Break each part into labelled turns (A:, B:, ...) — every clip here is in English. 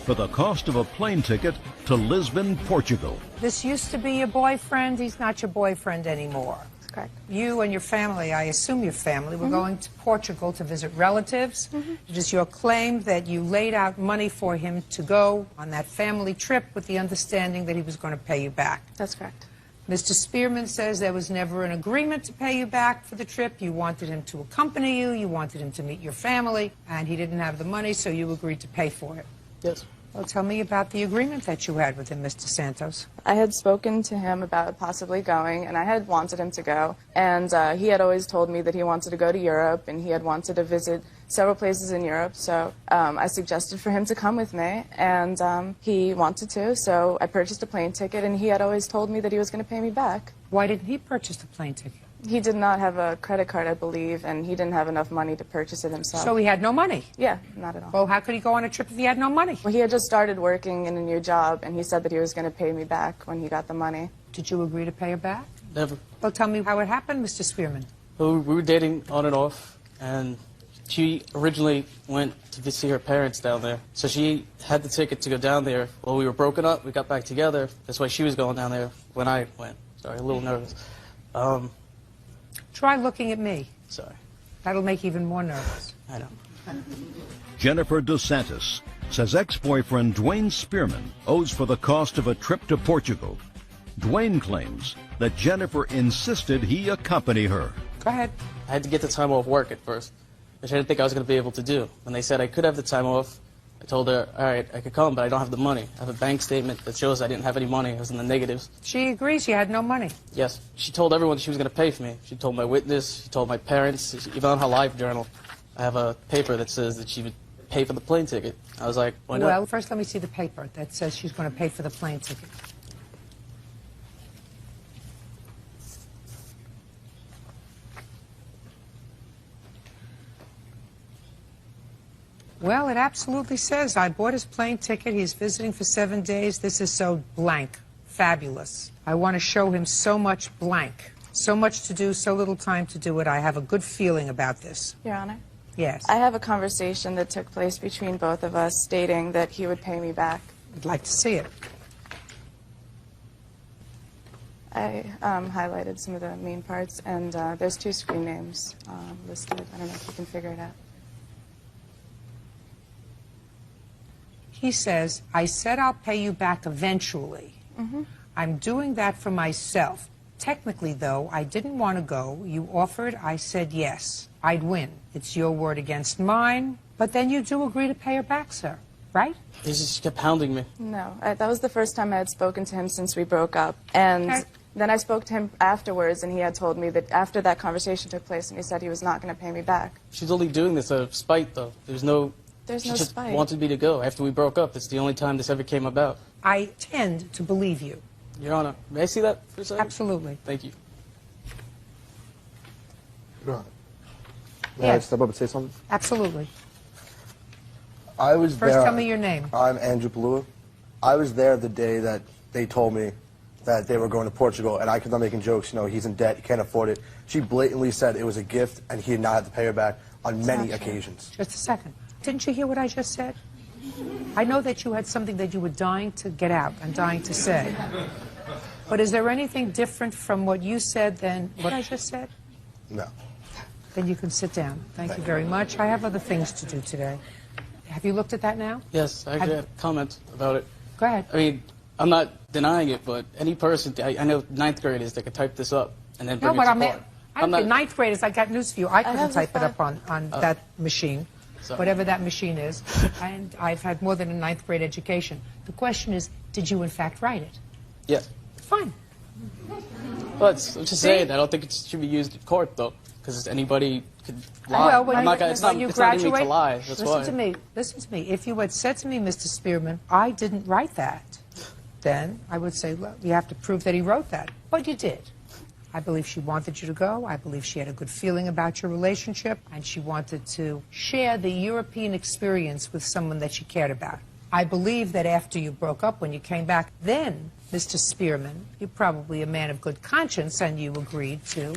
A: for the cost of a plane ticket to Lisbon, Portugal.
B: This used to be your boyfriend. He's not your boyfriend anymore.
C: That's correct.
B: You and your family, I assume your family, were going to Portugal to visit relatives. It is your claim that you laid out money for him to go on that family trip with the understanding that he was going to pay you back.
C: That's correct.
B: Mr. Spearman says there was never an agreement to pay you back for the trip. You wanted him to accompany you. You wanted him to meet your family. And he didn't have the money, so you agreed to pay for it.
C: Yes.
B: Well, tell me about the agreement that you had with him, Mr. Santos.
C: I had spoken to him about possibly going, and I had wanted him to go. And he had always told me that he wanted to go to Europe, and he had wanted to visit several places in Europe. So I suggested for him to come with me, and he wanted to. So I purchased a plane ticket, and he had always told me that he was going to pay me back.
B: Why didn't he purchase the plane ticket?
C: He did not have a credit card, I believe, and he didn't have enough money to purchase it himself.
B: So he had no money?
C: Yeah, not at all.
B: Well, how could he go on a trip if he had no money?
C: Well, he had just started working in a new job, and he said that he was going to pay me back when he got the money.
B: Did you agree to pay her back?
D: Never.
B: Well, tell me how it happened, Mr. Spearman.
D: Well, we were dating on and off, and she originally went to see her parents down there. So she had the ticket to go down there. Well, we were broken up. We got back together. That's why she was going down there when I went. Sorry, a little nervous.
B: Try looking at me.
D: Sorry.
B: That'll make you even more nervous.
D: I know.
A: Jennifer DeSantis says ex-boyfriend Dwayne Spearman owes for the cost of a trip to Portugal. Dwayne claims that Jennifer insisted he accompany her.
B: Go ahead.
D: I had to get the time off work at first, which I didn't think I was going to be able to do. When they said I could have the time off, I told her, all right, I could come, but I don't have the money. I have a bank statement that shows I didn't have any money. I was in the negatives.
B: She agrees you had no money.
D: Yes. She told everyone she was going to pay for me. She told my witness. She told my parents. Even on her life journal, I have a paper that says that she would pay for the plane ticket. I was like, why not?
B: Well, first let me see the paper that says she's going to pay for the plane ticket. Well, it absolutely says, I bought his plane ticket. He's visiting for 7 days. This is so blank. Fabulous. I want to show him so much blank. So much to do, so little time to do it. I have a good feeling about this.
C: Your Honor?
B: Yes.
C: I have a conversation that took place between both of us stating that he would pay me back.
B: I'd like to see it.
C: I highlighted some of the main parts, and there's 2 screen names listed. I don't know if you can figure it out.
B: He says, I said I'll pay you back eventually. I'm doing that for myself. Technically, though, I didn't want to go. You offered, I said yes. I'd win. It's your word against mine. But then you do agree to pay her back, sir, right?
D: He just kept hounding me.
C: No, that was the first time I had spoken to him since we broke up. And then I spoke to him afterwards, and he had told me that after that conversation took place, and he said he was not going to pay me back.
D: She's only doing this out of spite, though. There's no
C: There's no
D: She just
C: spite.
D: wanted me to go after we broke up. That's the only time this ever came about.
B: I tend to believe you.
D: Your Honor, may I see that for a second?
B: Absolutely.
D: Thank you.
E: Your Honor, may I
B: Yes.
E: step up and say something?
B: Absolutely.
E: I was
B: First,
E: there.
B: tell me your name.
E: I'm Andrew Palua. I was there the day that they told me that they were going to Portugal, and I kept on making jokes, you know, he's in debt, he can't afford it. She blatantly said it was a gift, and he did not have to pay her back on many
B: Not true.
E: occasions.
B: Just a second. Didn't you hear what I just said? I know that you had something that you were dying to get out and dying to say. But is there anything different from what you said than what I just said?
E: No.
B: Then you can sit down. Thank you very much. I have other things to do today. Have you looked at that now?
D: Yes, I actually have a comment about it.
B: Go ahead.
D: I mean, I'm not denying it, but any person, I know ninth graders that could type this up and then bring
B: No,
D: it
B: but
D: to
B: I mean,
D: court.
B: I'm
D: not,
B: ninth graders. I got news for you. I couldn't
C: have the
B: type it up
C: fact.
B: on that machine,
D: Sorry.
B: whatever that machine is. And I've had more than a ninth grade education. The question is, did you in fact write it?
D: Yes.
B: Fine.
D: Well, I'm just saying, I don't think it should be used in court, though, because anybody could lie.
B: Well, when
D: I'm
B: you,
D: not gonna, it's not,
B: when you
D: it's not in me
B: graduate,
D: to lie. That's
B: listen
D: why.
B: to me. Listen to me. If you had said to me, Mr. Spearman, I didn't write that, then I would say, well, you have to prove that he wrote that. But you did. I believe she wanted you to go. I believe she had a good feeling about your relationship, and she wanted to share the European experience with someone that she cared about. I believe that after you broke up, when you came back, then, Mr. Spearman, you're probably a man of good conscience, and you agreed to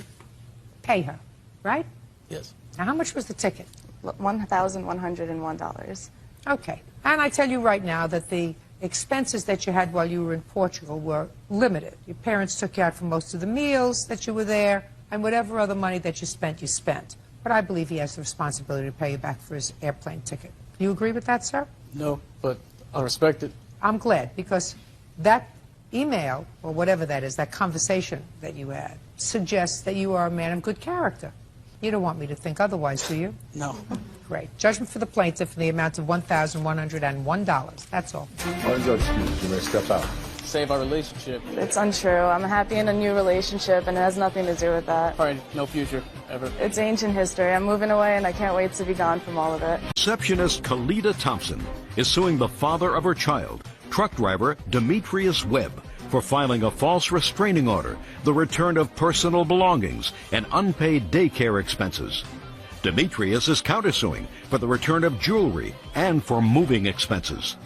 B: pay her, right?
D: Yes.
B: Now, how much was the ticket?
C: $1,101.
B: Okay. And I tell you right now that the expenses that you had while you were in Portugal were limited. Your parents took you out for most of the meals that you were there, and whatever other money that you spent, you spent. But I believe he has the responsibility to pay you back for his airplane ticket. Do you agree with that, sir?
D: No, but I respect it.
B: I'm glad, because that email, or whatever that is, that conversation that you had, suggests that you are a man of good character. You don't want me to think otherwise, do you?
D: No.
B: Great. Judgment for the plaintiff in the amount of $1,101. That's all.
F: On your excuse, you may step out.
D: Save our relationship.
C: It's untrue. I'm happy in a new relationship, and it has nothing to do with that.
D: Probably no future, ever.
C: It's ancient history. I'm moving away, and I can't wait to be gone from all of it.
A: Receptionist Kalita Thompson is suing the father of her child, truck driver Demetrius Webb, for filing a false restraining order, the return of personal belongings, and unpaid daycare expenses. Demetrius is countersuing for the return of jewelry and for moving expenses.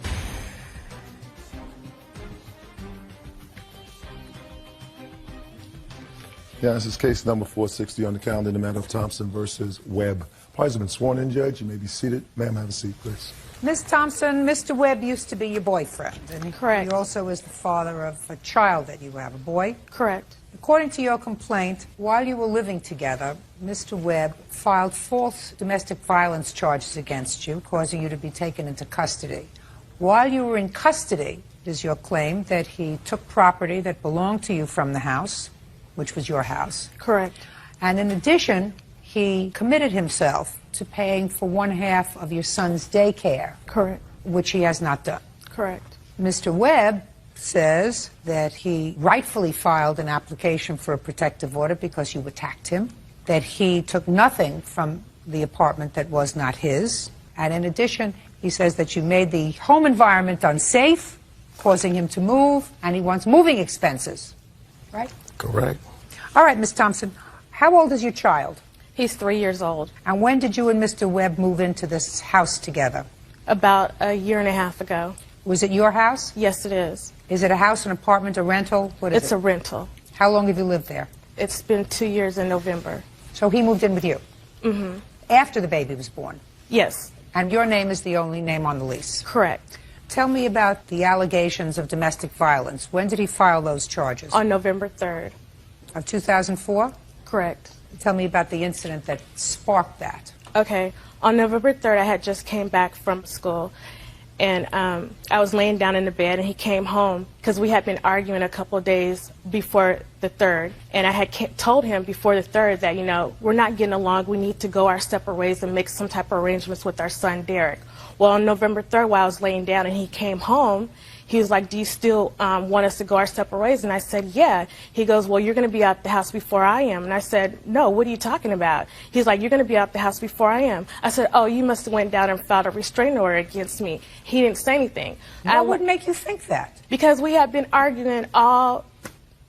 F: Yeah, this is case number 460 on the calendar in the matter of Thompson versus Webb. Parties have been sworn in, Judge. You may be seated. Ma'am, have a seat, please.
B: Ms. Thompson, Mr. Webb used to be your boyfriend. And
C: Correct.
B: he also is the father of a child that you have, a boy.
C: Correct.
B: According to your complaint, while you were living together, Mr. Webb filed false domestic violence charges against you, causing you to be taken into custody. While you were in custody, it is your claim that he took property that belonged to you from the house, which was your house.
C: Correct.
B: And in addition, he committed himself to paying for one half of your son's daycare.
C: Correct.
B: Which he has not done.
C: Correct.
B: Mr. Webb says that he rightfully filed an application for a protective order because you attacked him, that he took nothing from the apartment that was not his, and in addition, he says that you made the home environment unsafe, causing him to move, and he wants moving expenses. Right?
F: Correct.
B: All right, Ms. Thompson, how old is your child?
C: He's 3 years old.
B: And when did you and Mr. Webb move into this house together?
C: About a year and a half ago.
B: Was it your house?
C: Yes, it is.
B: Is it a house, an apartment, a rental? What is it?
C: It's a rental.
B: How long have you lived there?
C: It's been 2 years in November.
B: So he moved in with you? Mm-hmm. After the baby was born?
C: Yes.
B: And your name is the only name on the lease?
C: Correct.
B: Tell me about the allegations of domestic violence. When did he file those charges?
C: On November 3rd.
B: Of 2004?
C: Correct.
B: Tell me about the incident that sparked that.
C: Okay. On November 3rd, I had just came back from school, and I was laying down in the bed, and he came home because we had been arguing a couple of days before the 3rd, and I had told him before the 3rd that, you know, we're not getting along. We need to go our separate ways and make some type of arrangements with our son, Derek. Well, on November 3rd, while I was laying down and he came home, he was like, do you still want us to go our separate ways? And I said, yeah. He goes, well, you're going to be out the house before I am. And I said, no, what are you talking about? He's like, you're going to be out the house before I am. I said, oh, you must have went down and filed a restraining order against me. He didn't say anything.
B: What would make you think that?
C: Because we have been arguing all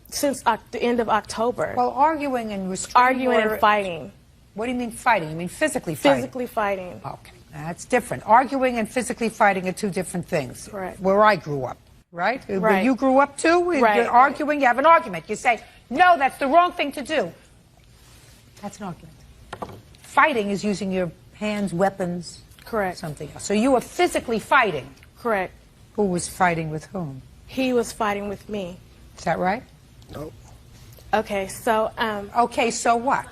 C: since the end of October.
B: Well, arguing and restraining order...
C: and fighting.
B: What do you mean fighting? You mean physically fighting?
C: Physically fighting.
B: Okay. That's different. Arguing and physically fighting are two different things.
C: Correct.
B: Where I grew up, right?
C: Right.
B: Where you grew up too?
C: Right.
B: You're arguing, you have an argument. You say, no, that's the wrong thing to do. That's an argument. Fighting is using your hands, weapons,
C: Correct.
B: something else. So you were physically fighting.
C: Correct.
B: Who was fighting with whom?
C: He was fighting with me.
B: Is that right?
F: No.
C: Okay, so...
B: Okay, so what?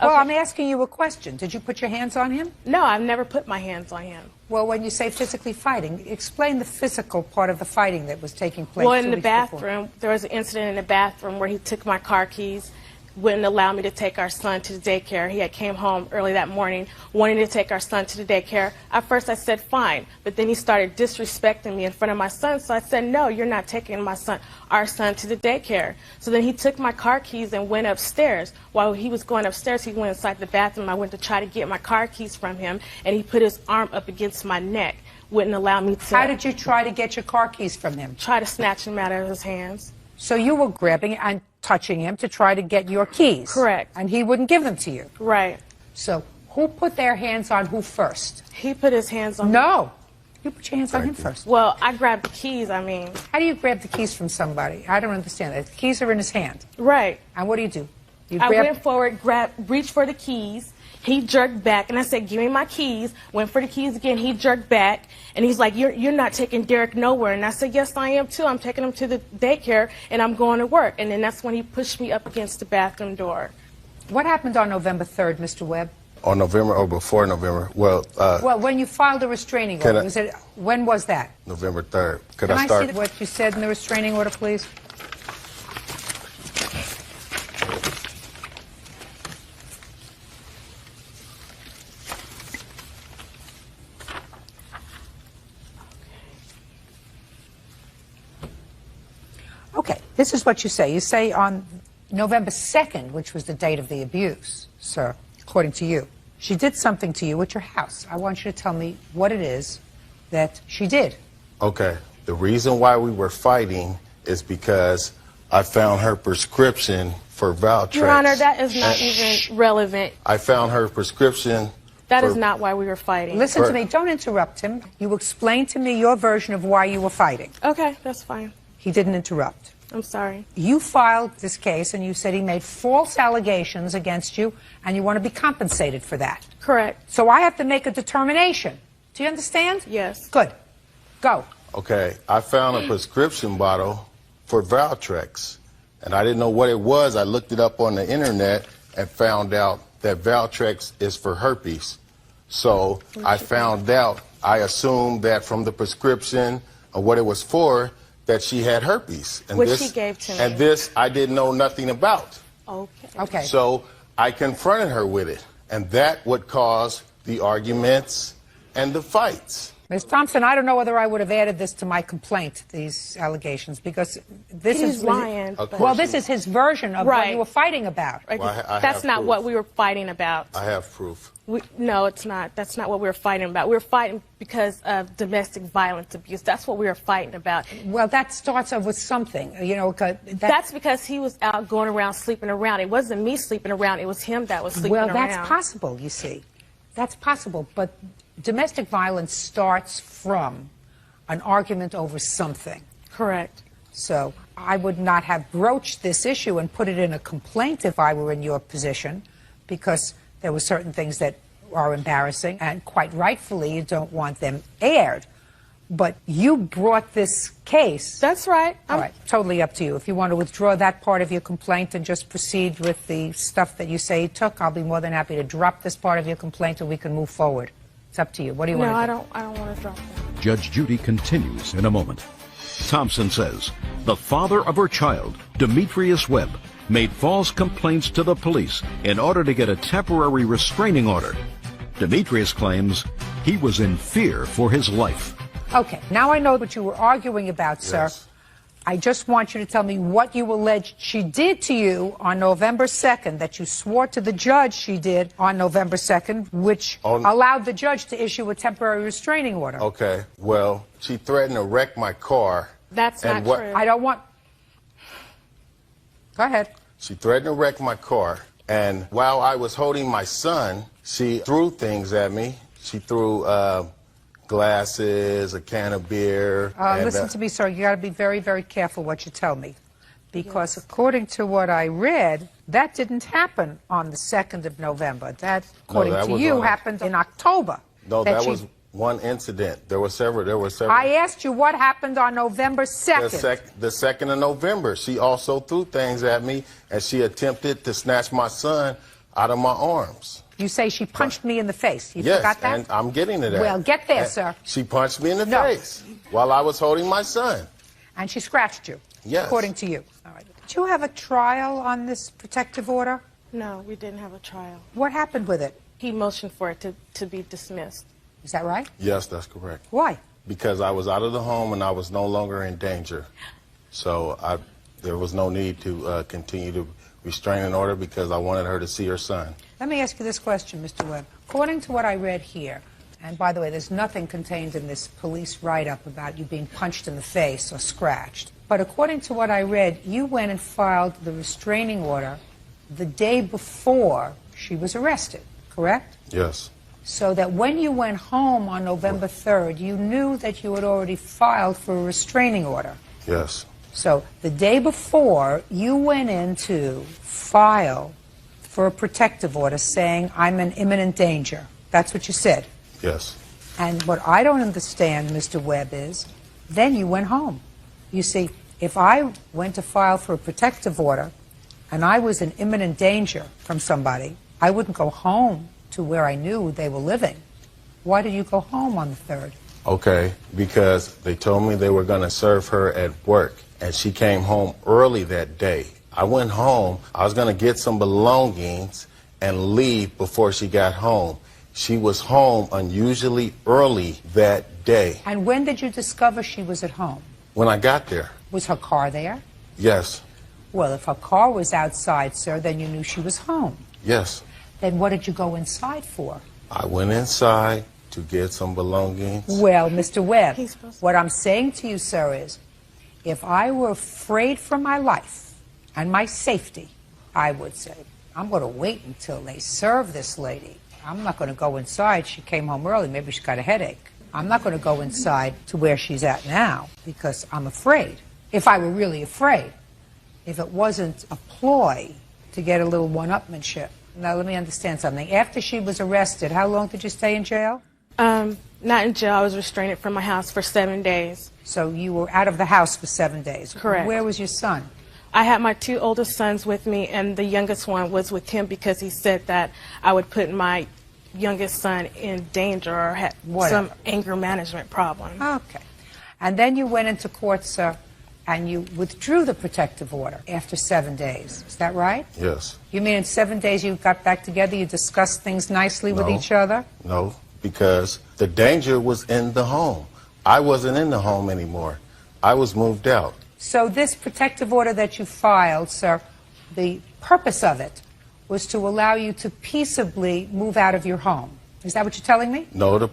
B: Well, I'm asking you a question. Did you put your hands on him?
C: No, I've never put my hands on him.
B: Well, when you say physically fighting, explain the physical part of the fighting that was taking place.
C: Well, in
B: 2
C: the
B: weeks
C: bathroom, there was an incident in the bathroom where he took my car keys, wouldn't allow me to take our son to the daycare. He had came home early that morning wanting to take our son to the daycare. At first I said fine, but then he started disrespecting me in front of my son, so I said, no, you're not taking our son to the daycare. So then he took my car keys and went upstairs. While he was going upstairs, he went inside the bathroom. I went to try to get my car keys from him, and he put his arm up against my neck, wouldn't allow me to...
B: How did you try to get your car keys from him?
C: Try to snatch him out of his hands.
B: So you were grabbing and touching him to try to get your keys.
C: Correct.
B: And he wouldn't give them to you.
C: Right.
B: So who put their hands on who first?
C: He put his hands on me.
B: No. You put your hands on him first.
C: Well, I grabbed the keys, I mean.
B: How do you grab the keys from somebody? I don't understand that. The keys are in his hand.
C: Right.
B: And what do? You
C: I
B: grab...
C: went forward, reached for the keys.
G: He jerked back, and I said, give me my keys. Went for the keys again. He jerked back, and he's like, you're not taking Derek nowhere. And I said, yes, I am, too. I'm taking him to the daycare, and I'm going to work. And then that's when he pushed me up against the bathroom door.
B: What happened on November 3rd, Mr. Webb?
F: On November or before November? Well,
B: when you filed a restraining order, when was that?
F: November 3rd.
B: Can I see what you said in the restraining order, please? Okay, this is what you say. You say on November 2nd, which was the date of the abuse, sir, according to you, she did something to you at your house. I want you to tell me what it is that she did.
F: Okay. The reason why we were fighting is because I found her prescription for Valtrex.
G: Your Honor, that is not even relevant.
F: I found her prescription.
G: That is not why we were fighting.
B: Listen to me. Don't interrupt him. You explain to me your version of why you were fighting.
G: Okay, that's fine.
B: He didn't interrupt.
G: I'm sorry.
B: You filed this case and you said he made false allegations against you and you want to be compensated for that.
G: Correct.
B: So I have to make a determination. Do you understand?
G: Yes.
B: Good. Go.
F: Okay. I found a prescription bottle for Valtrex, and I didn't know what it was. I looked it up on the internet and found out that Valtrex is for herpes. So I found out, I assumed that from the prescription of what it was for, that she had herpes. And
G: which she gave to me.
F: And this I didn't know nothing about.
G: Okay.
B: Okay.
F: So I confronted her with it, and that would cause the arguments and the fights.
B: Ms. Thompson, I don't know whether I would have added this to my complaint, these allegations, because this
G: He's lying.
B: Well, this is his version of what you were fighting about.
F: Well,
G: that's not what we were fighting about.
F: I have proof.
G: No, it's not. That's not what we were fighting about. We were fighting because of domestic violence abuse. That's what we were fighting about.
B: Well, that starts off with something, you know.
G: That's because he was out going around sleeping around. It wasn't me sleeping around. It was him that was sleeping around.
B: Well, that's possible, you see. That's possible, but domestic violence starts from an argument over something.
G: Correct.
B: So I would not have broached this issue and put it in a complaint if I were in your position, because there were certain things that are embarrassing, and quite rightfully you don't want them aired. But you brought this case.
G: That's right.
B: All right, totally up to you. If you want to withdraw that part of your complaint and just proceed with the stuff that you say you took, I'll be more than happy to drop this part of your complaint and we can move forward. It's up to you. What do you want to do?
G: No, I don't want to drop that.
A: Judge Judy continues in a moment. Thompson says the father of her child, Demetrius Webb, made false complaints to the police in order to get a temporary restraining order. Demetrius claims he was in fear for his life.
B: Okay, now I know what you were arguing about, sir.
F: Yes.
B: I just want you to tell me what you alleged she did to you on November 2nd, that you swore to the judge she did on November 2nd, which allowed the judge to issue a temporary restraining order.
F: Okay, well, she threatened to wreck my car.
G: That's not true.
B: I don't want... Go ahead.
F: She threatened to wreck my car, and while I was holding my son, she threw things at me. She threw glasses, a can of beer.
B: Listen to me, sir. You got to be very, very careful what you tell me, because according to what I read, that didn't happen on the 2nd of November. That, according to you, happened in October.
F: No, that was one incident. There were several.
B: I asked you what happened on November 2nd.
F: The 2nd of November, she also threw things at me, and she attempted to snatch my son out of my arms.
B: You say she punched me in the face. You
F: yes,
B: forgot that?
F: And I'm getting to that.
B: Well, get there, sir.
F: She punched me in the face while I was holding my son.
B: And she scratched you.
F: Yes.
B: According to you. All right. Did you have a trial on this protective order?
G: No, we didn't have a trial.
B: What happened with it?
G: He motioned for it to be dismissed.
B: Is that right?
F: Yes, that's correct.
B: Why?
F: Because I was out of the home and I was no longer in danger. So there was no need to continue to restrain an order because I wanted her to see her son.
B: Let me ask you this question, Mr. Webb. According to what I read here, and by the way, there's nothing contained in this police write-up about you being punched in the face or scratched. But according to what I read, you went and filed the restraining order the day before she was arrested, correct?
F: Yes.
B: So that when you went home on November 3rd, you knew that you had already filed for a restraining order.
F: Yes.
B: So the day before, you went in to file for a protective order saying I'm in imminent danger. That's what you said.
F: Yes.
B: And what I don't understand, Mr. Webb, is then you went home. You see, if I went to file for a protective order and I was in imminent danger from somebody, I wouldn't go home to where I knew they were living. Why did you go home on the 3rd?
F: Okay, because they told me they were going to serve her at work, and she came home early that day. I went home. I was going to get some belongings and leave before she got home. She was home unusually early that day.
B: And when did you discover she was at home?
F: When I got there.
B: Was her car there?
F: Yes.
B: Well, if her car was outside, sir, then you knew she was home.
F: Yes.
B: Then what did you go inside for?
F: I went inside to get some belongings.
B: Well, Mr. Webb,
G: He's supposed to-
B: what I'm saying to you, sir, is if I were afraid for my life and my safety, I would say, I'm going to wait until they serve this lady. I'm not going to go inside. She came home early. Maybe she got a headache. I'm not going to go inside to where she's at now because I'm afraid. If I were really afraid, if it wasn't a ploy to get a little one-upmanship. Now, let me understand something. After she was arrested, how long did you stay in jail?
G: Not in jail. I was restrained from my house for 7 days.
B: So you were out of the house for 7 days.
G: Correct.
B: Where was your son?
G: I had my 2 oldest sons with me, and the youngest one was with him because he said that I would put my youngest son in danger or had
B: Whatever.
G: some anger management problem.
B: Okay. And then you went into court, sir, and you withdrew the protective order after 7 days. Is that right?
F: Yes.
B: You mean in 7 days you got back together, you discussed things nicely with
F: No.
B: each other?
F: No, because the danger was in the home. I wasn't in the home anymore. I was moved out.
B: So this protective order that you filed, sir, the purpose of it was to allow you to peaceably move out of your home. Is that what you're telling me?
F: No, the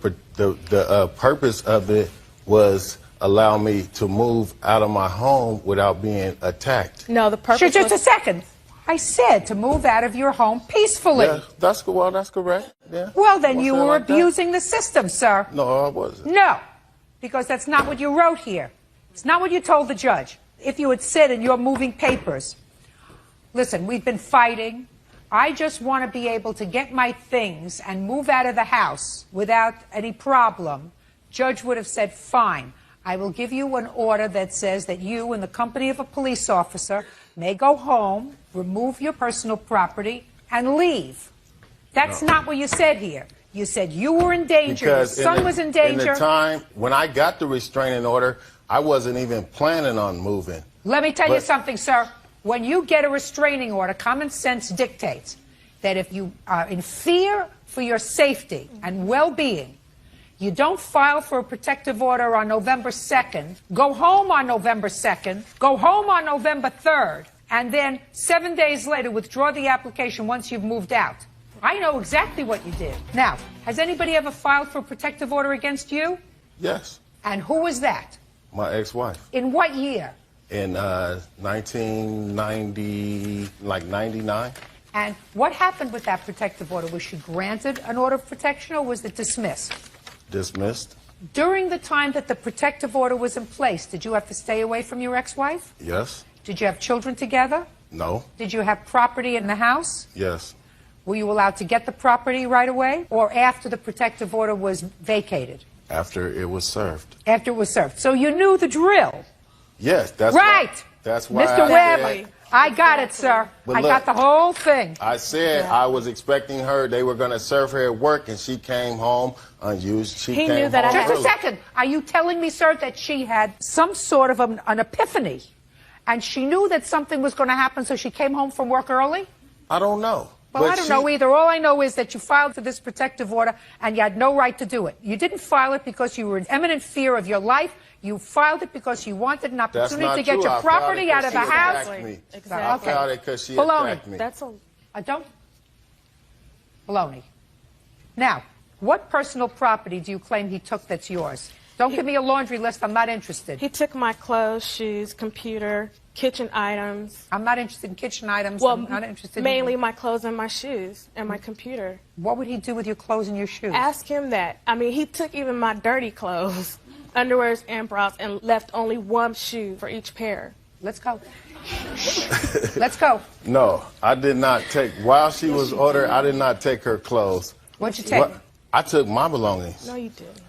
F: purpose of it was allow me to move out of my home without being attacked.
G: No, the purpose
B: Sure, just
G: was...
B: a second. I said to move out of your home peacefully.
F: Yeah, that's correct. Yeah.
B: Well, then
F: What's
B: you
F: that
B: were
F: like that?
B: abusing the system, sir.
F: No, I wasn't.
B: No, because that's not what you wrote here. It's not what you told the judge. If you had said in your moving papers, listen, we've been fighting. I just want to be able to get my things and move out of the house without any problem. Judge would have said, fine. I will give you an order that says that you, in the company of a police officer, may go home, remove your personal property, and leave. That's not what you said here. You said you were in danger, your son was in danger.
F: In the time when I got the restraining order, I wasn't even planning on moving.
B: Let me tell you
F: But-
B: something, sir. When you get a restraining order, common sense dictates that if you are in fear for your safety and well-being, you don't file for a protective order on November 2nd, go home on November 2nd, go home on November 3rd, and then 7 days later withdraw the application once you've moved out. I know exactly what you did. Now, has anybody ever filed for a protective order against you?
F: Yes,
B: And who was that?
F: my ex-wife.
B: In what year?
F: In 1990, like 99.
B: And what happened with that protective order? Was she granted an order of protection or was it dismissed?
F: Dismissed.
B: During the time that the protective order was in place, did you have to stay away from your ex-wife?
F: Yes.
B: Did you have children together?
F: No.
B: Did you have property in the house?
F: Yes.
B: Were you allowed to get the property right away or after the protective order was vacated?
F: After it was served.
B: After it was served. So you knew the drill.
F: Yes, that's
B: Right.
F: Why, that's why.
B: Mr.
F: I
B: Webb,
F: said-
B: I got it, sir.
F: But
B: I
F: look,
B: got the whole thing.
F: I said I was expecting her. They were going to serve her at work, and she came home unused. She
G: He
F: came
G: knew that I
F: home
G: had-
B: Just a
F: early.
B: second. Are you telling me, sir, that she had some sort of an epiphany and she knew that something was going to happen, so she came home from work early?
F: I don't know.
B: Well,
F: But
B: I don't
F: she-
B: know either. All I know is that you filed for this protective order and you had no right to do it. You didn't file it because you were in imminent fear of your life. You filed it because you wanted an
F: That's
B: opportunity
F: not
B: to get
F: true.
B: your
F: I filed
B: property
F: it
B: out of the
F: 'cause she
B: house.
F: attacked me.
G: Exactly.
F: I
B: Okay.
F: filed it because she
B: Baloney.
F: attacked me.
G: That's a...
B: I don't. Baloney. Now, what personal property do you claim he took that's yours? Don't give me a laundry list. I'm not interested.
G: He took my clothes, shoes, computer, kitchen items.
B: I'm not interested in kitchen items.
G: Well,
B: I'm not interested
G: mainly
B: in...
G: my clothes and my shoes and my computer.
B: What would he do with your clothes and your shoes?
G: Ask him that. I mean, he took even my dirty clothes, underwears and bras, and left only one shoe for each pair.
B: Let's go. Let's go.
F: No, I did not take, while she was ordered, I did not take her clothes.
B: What'd you take?
F: I took my belongings.
G: No, you didn't.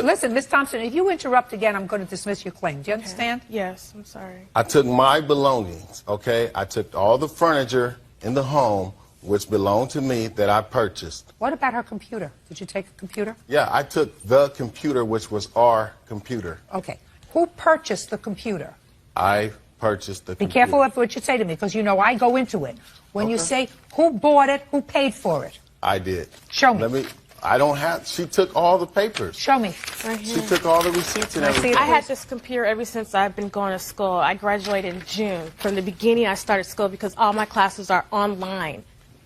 B: Listen, Miss Thompson, if you interrupt again, I'm going to dismiss your claim. Do you understand?
G: Yes, I'm sorry.
F: I took my belongings, okay? I took all the furniture in the home, which belonged to me, that I purchased.
B: What about her computer? Did you take a computer?
F: Yeah, I took the computer, which was our computer.
B: Okay. Who purchased the computer?
F: I purchased the computer.
B: Be careful of what you say to me, because you know I go into it. When you say who bought it, who paid for it?
F: I did.
B: Show me.
F: I don't have, she took all the papers.
B: Show me.
G: Right here.
F: She took all the receipts and everything.
G: I had this computer ever since I've been going to school. I graduated in June. From the beginning, I started school because all my classes are online.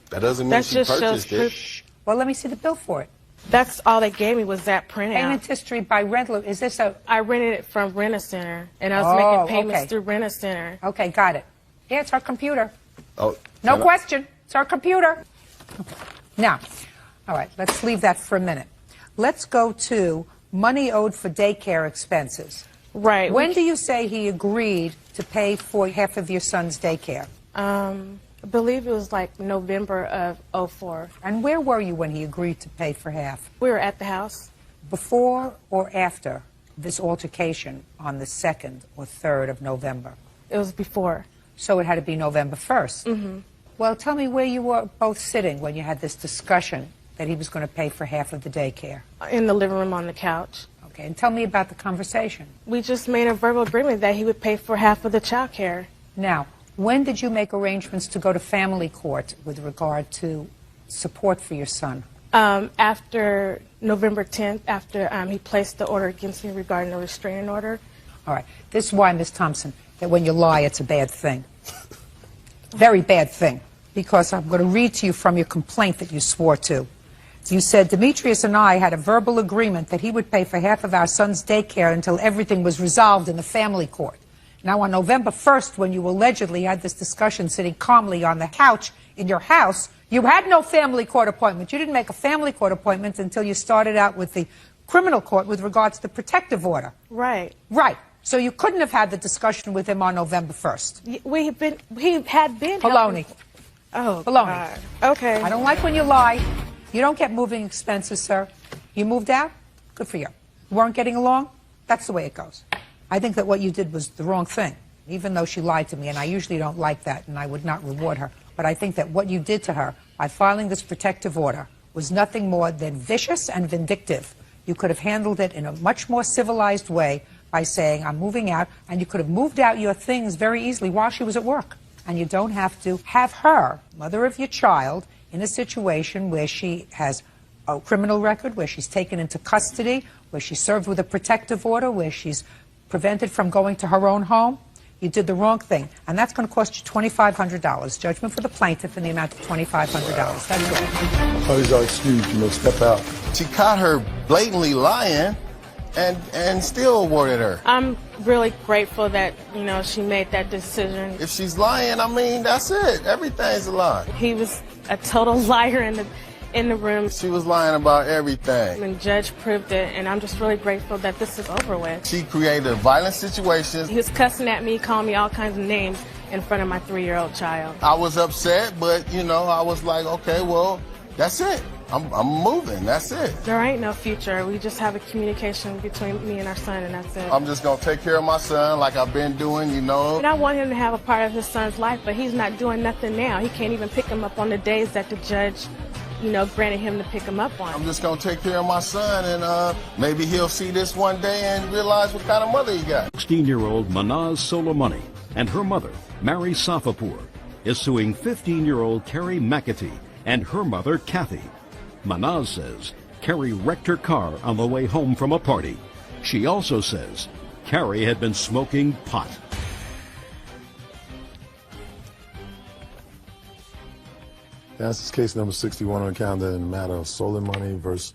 F: That doesn't mean she purchased it.
B: Well, let me see the bill for it.
G: That's all they gave me was that printout.
B: Payment history by rental. Is this a...
G: I rented it from Rent-A-Center, and I was making payments through Rent-A-Center.
B: Okay, got it. Yeah, it's our computer.
F: Oh,
B: no question. It's our computer. Now, all right, let's leave that for a minute. Let's go to money owed for daycare expenses.
G: Right.
B: When do you say he agreed to pay for half of your son's daycare?
G: I believe it was like November of '04.
B: And where were you when he agreed to pay for half?
G: We were at the house.
B: Before or after this altercation on the 2nd or 3rd of November?
G: It was before.
B: So it had to be November 1st. Mm-hmm. Well, tell me where you were both sitting when you had this discussion that he was going to pay for half of the daycare.
G: In the living room on the couch.
B: Okay, and tell me about the conversation.
G: We just made a verbal agreement that he would pay for half of the child care.
B: Now, when did you make arrangements to go to family court with regard to support for your son?
G: After November 10th, after he placed the order against me regarding the restraining order.
B: All right. This is why, Ms. Thompson, that when you lie, it's a bad thing. Very bad thing. Because I'm going to read to you from your complaint that you swore to. You said, Demetrius and I had a verbal agreement that he would pay for half of our son's daycare until everything was resolved in the family court. Now, on November 1st, when you allegedly had this discussion sitting calmly on the couch in your house, you had no family court appointment. You didn't make a family court appointment until you started out with the criminal court with regards to the protective order.
G: Right.
B: Right. So you couldn't have had the discussion with him on November 1st.
G: He had been.
B: Baloney.
G: Oh,
B: baloney.
G: God. Okay.
B: I don't like when you lie. You don't get moving expenses, sir. You moved out? Good for you. You weren't getting along? That's the way it goes. I think that what you did was the wrong thing, even though she lied to me, and I usually don't like that, and I would not reward her. But I think that what you did to her by filing this protective order was nothing more than vicious and vindictive. You could have handled it in a much more civilized way by saying, I'm moving out, and you could have moved out your things very easily while she was at work. And you don't have to have her, mother of your child, in a situation where she has a criminal record, where she's taken into custody, where she's served with a protective order, where she's prevented from going to her own home. You did the wrong thing, and that's going to cost you $2,500. Judgment for the plaintiff in the amount of $2,500. That's all.
H: Please are excused. You may step out.
F: She caught her blatantly lying and still awarded her.
G: I'm really grateful that, she made that decision.
F: If she's lying, I mean, that's it. Everything's a lie.
G: He was a total liar in the room.
F: She was lying about everything.
G: And the judge proved it, and I'm just really grateful that this is over with.
F: She created a violent situation.
G: He was cussing at me, calling me all kinds of names in front of my 3-year-old child.
F: I was upset, but, I was like, okay, well, that's it. I'm moving. That's it.
G: There ain't no future. We just have a communication between me and our son, and that's it.
F: I'm just going to take care of my son like I've been doing,
G: And I want him to have a part of his son's life, but he's not doing nothing now. He can't even pick him up on the days that the judge, granted him to pick him up on.
F: I'm just going to take care of my son, and maybe he'll see this one day and realize what kind of mother he got.
A: 16-year-old Manaz Soleimani and her mother, Mary Safapour, is suing 15-year-old Carrie McAtee and her mother, Kathy. Manaz says Carrie wrecked her car on the way home from a party. She also says Carrie had been smoking pot.
H: This is case number 61 on the calendar in the matter of Soleimani versus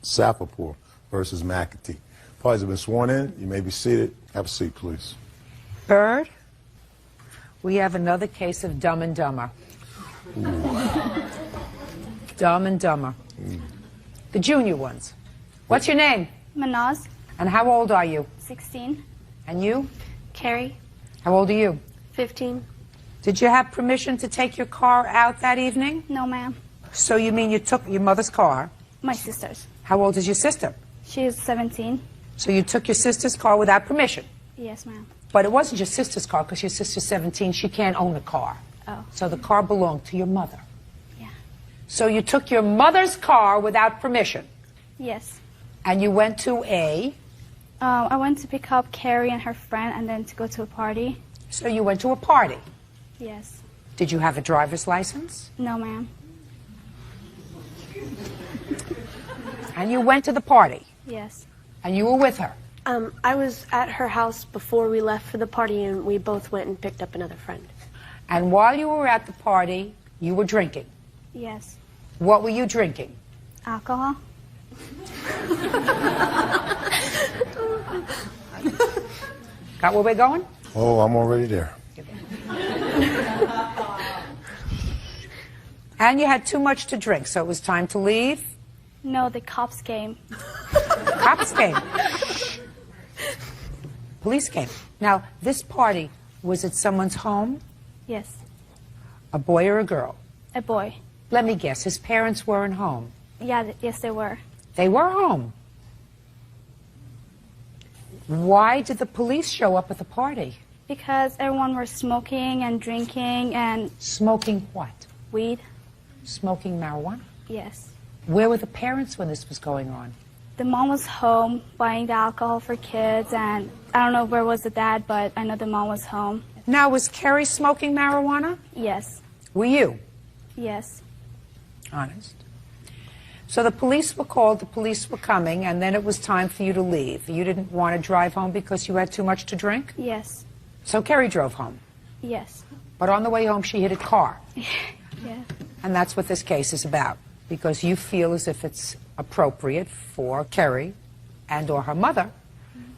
H: Safapour versus McAtee. Parties have been sworn in. You may be seated. Have a seat, please.
B: Bird, we have another case of Dumb and Dumber. Dumb and Dumber. The junior ones. What's your name?
I: Manaz.
B: And how old are you?
I: 16.
B: And you?
I: Carrie.
B: How old are you?
I: 15.
B: Did you have permission to take your car out that evening?
I: No, ma'am.
B: So you mean you took your mother's car?
I: My sister's.
B: How old is your sister?
I: She is 17.
B: So you took your sister's car without permission?
I: Yes, ma'am.
B: But it wasn't your sister's car because your sister's 17. She can't own a car.
I: Oh.
B: So the car belonged to your mother.
I: Yeah.
B: So you took your mother's car without permission?
I: Yes.
B: And you went to a?
I: I went to pick up Carrie and her friend and then to go to a party.
B: So you went to a party?
I: Yes.
B: Did you have a driver's license?
I: No, ma'am.
B: And you went to the party?
I: Yes.
B: And you were with her?
J: I was at her house before we left for the party, and we both went and picked up another friend.
B: And while you were at the party, you were drinking?
I: Yes.
B: What were you drinking?
I: Alcohol?
B: Got where we're going?
H: Oh, I'm already there.
B: And you had too much to drink, so it was time to leave?
I: No, the cops came.
B: Cops came. Police came. Now, this party, was it someone's home?
I: Yes.
B: A boy or a girl?
I: A boy.
B: Let me guess, his parents weren't home.
I: Yeah, yes, they were.
B: They were home. Why did the police show up at the party?
I: Because everyone was smoking and drinking and...
B: Smoking what?
I: Weed.
B: Smoking marijuana?
I: Yes.
B: Where were the parents when this was going on?
I: The mom was home buying the alcohol for kids, and I don't know where was the dad, but I know the mom was home.
B: Now, was Carrie smoking marijuana?
I: Yes.
B: Were you?
I: Yes.
B: Honest. So the police were called, the police were coming, and then it was time for you to leave. You didn't want to drive home because you had too much to drink?
I: Yes.
B: So Carrie drove home.
I: Yes.
B: But on the way home, she hit a car.
I: Yeah.
B: And that's what this case is about, because you feel as if it's appropriate for Carrie and or her mother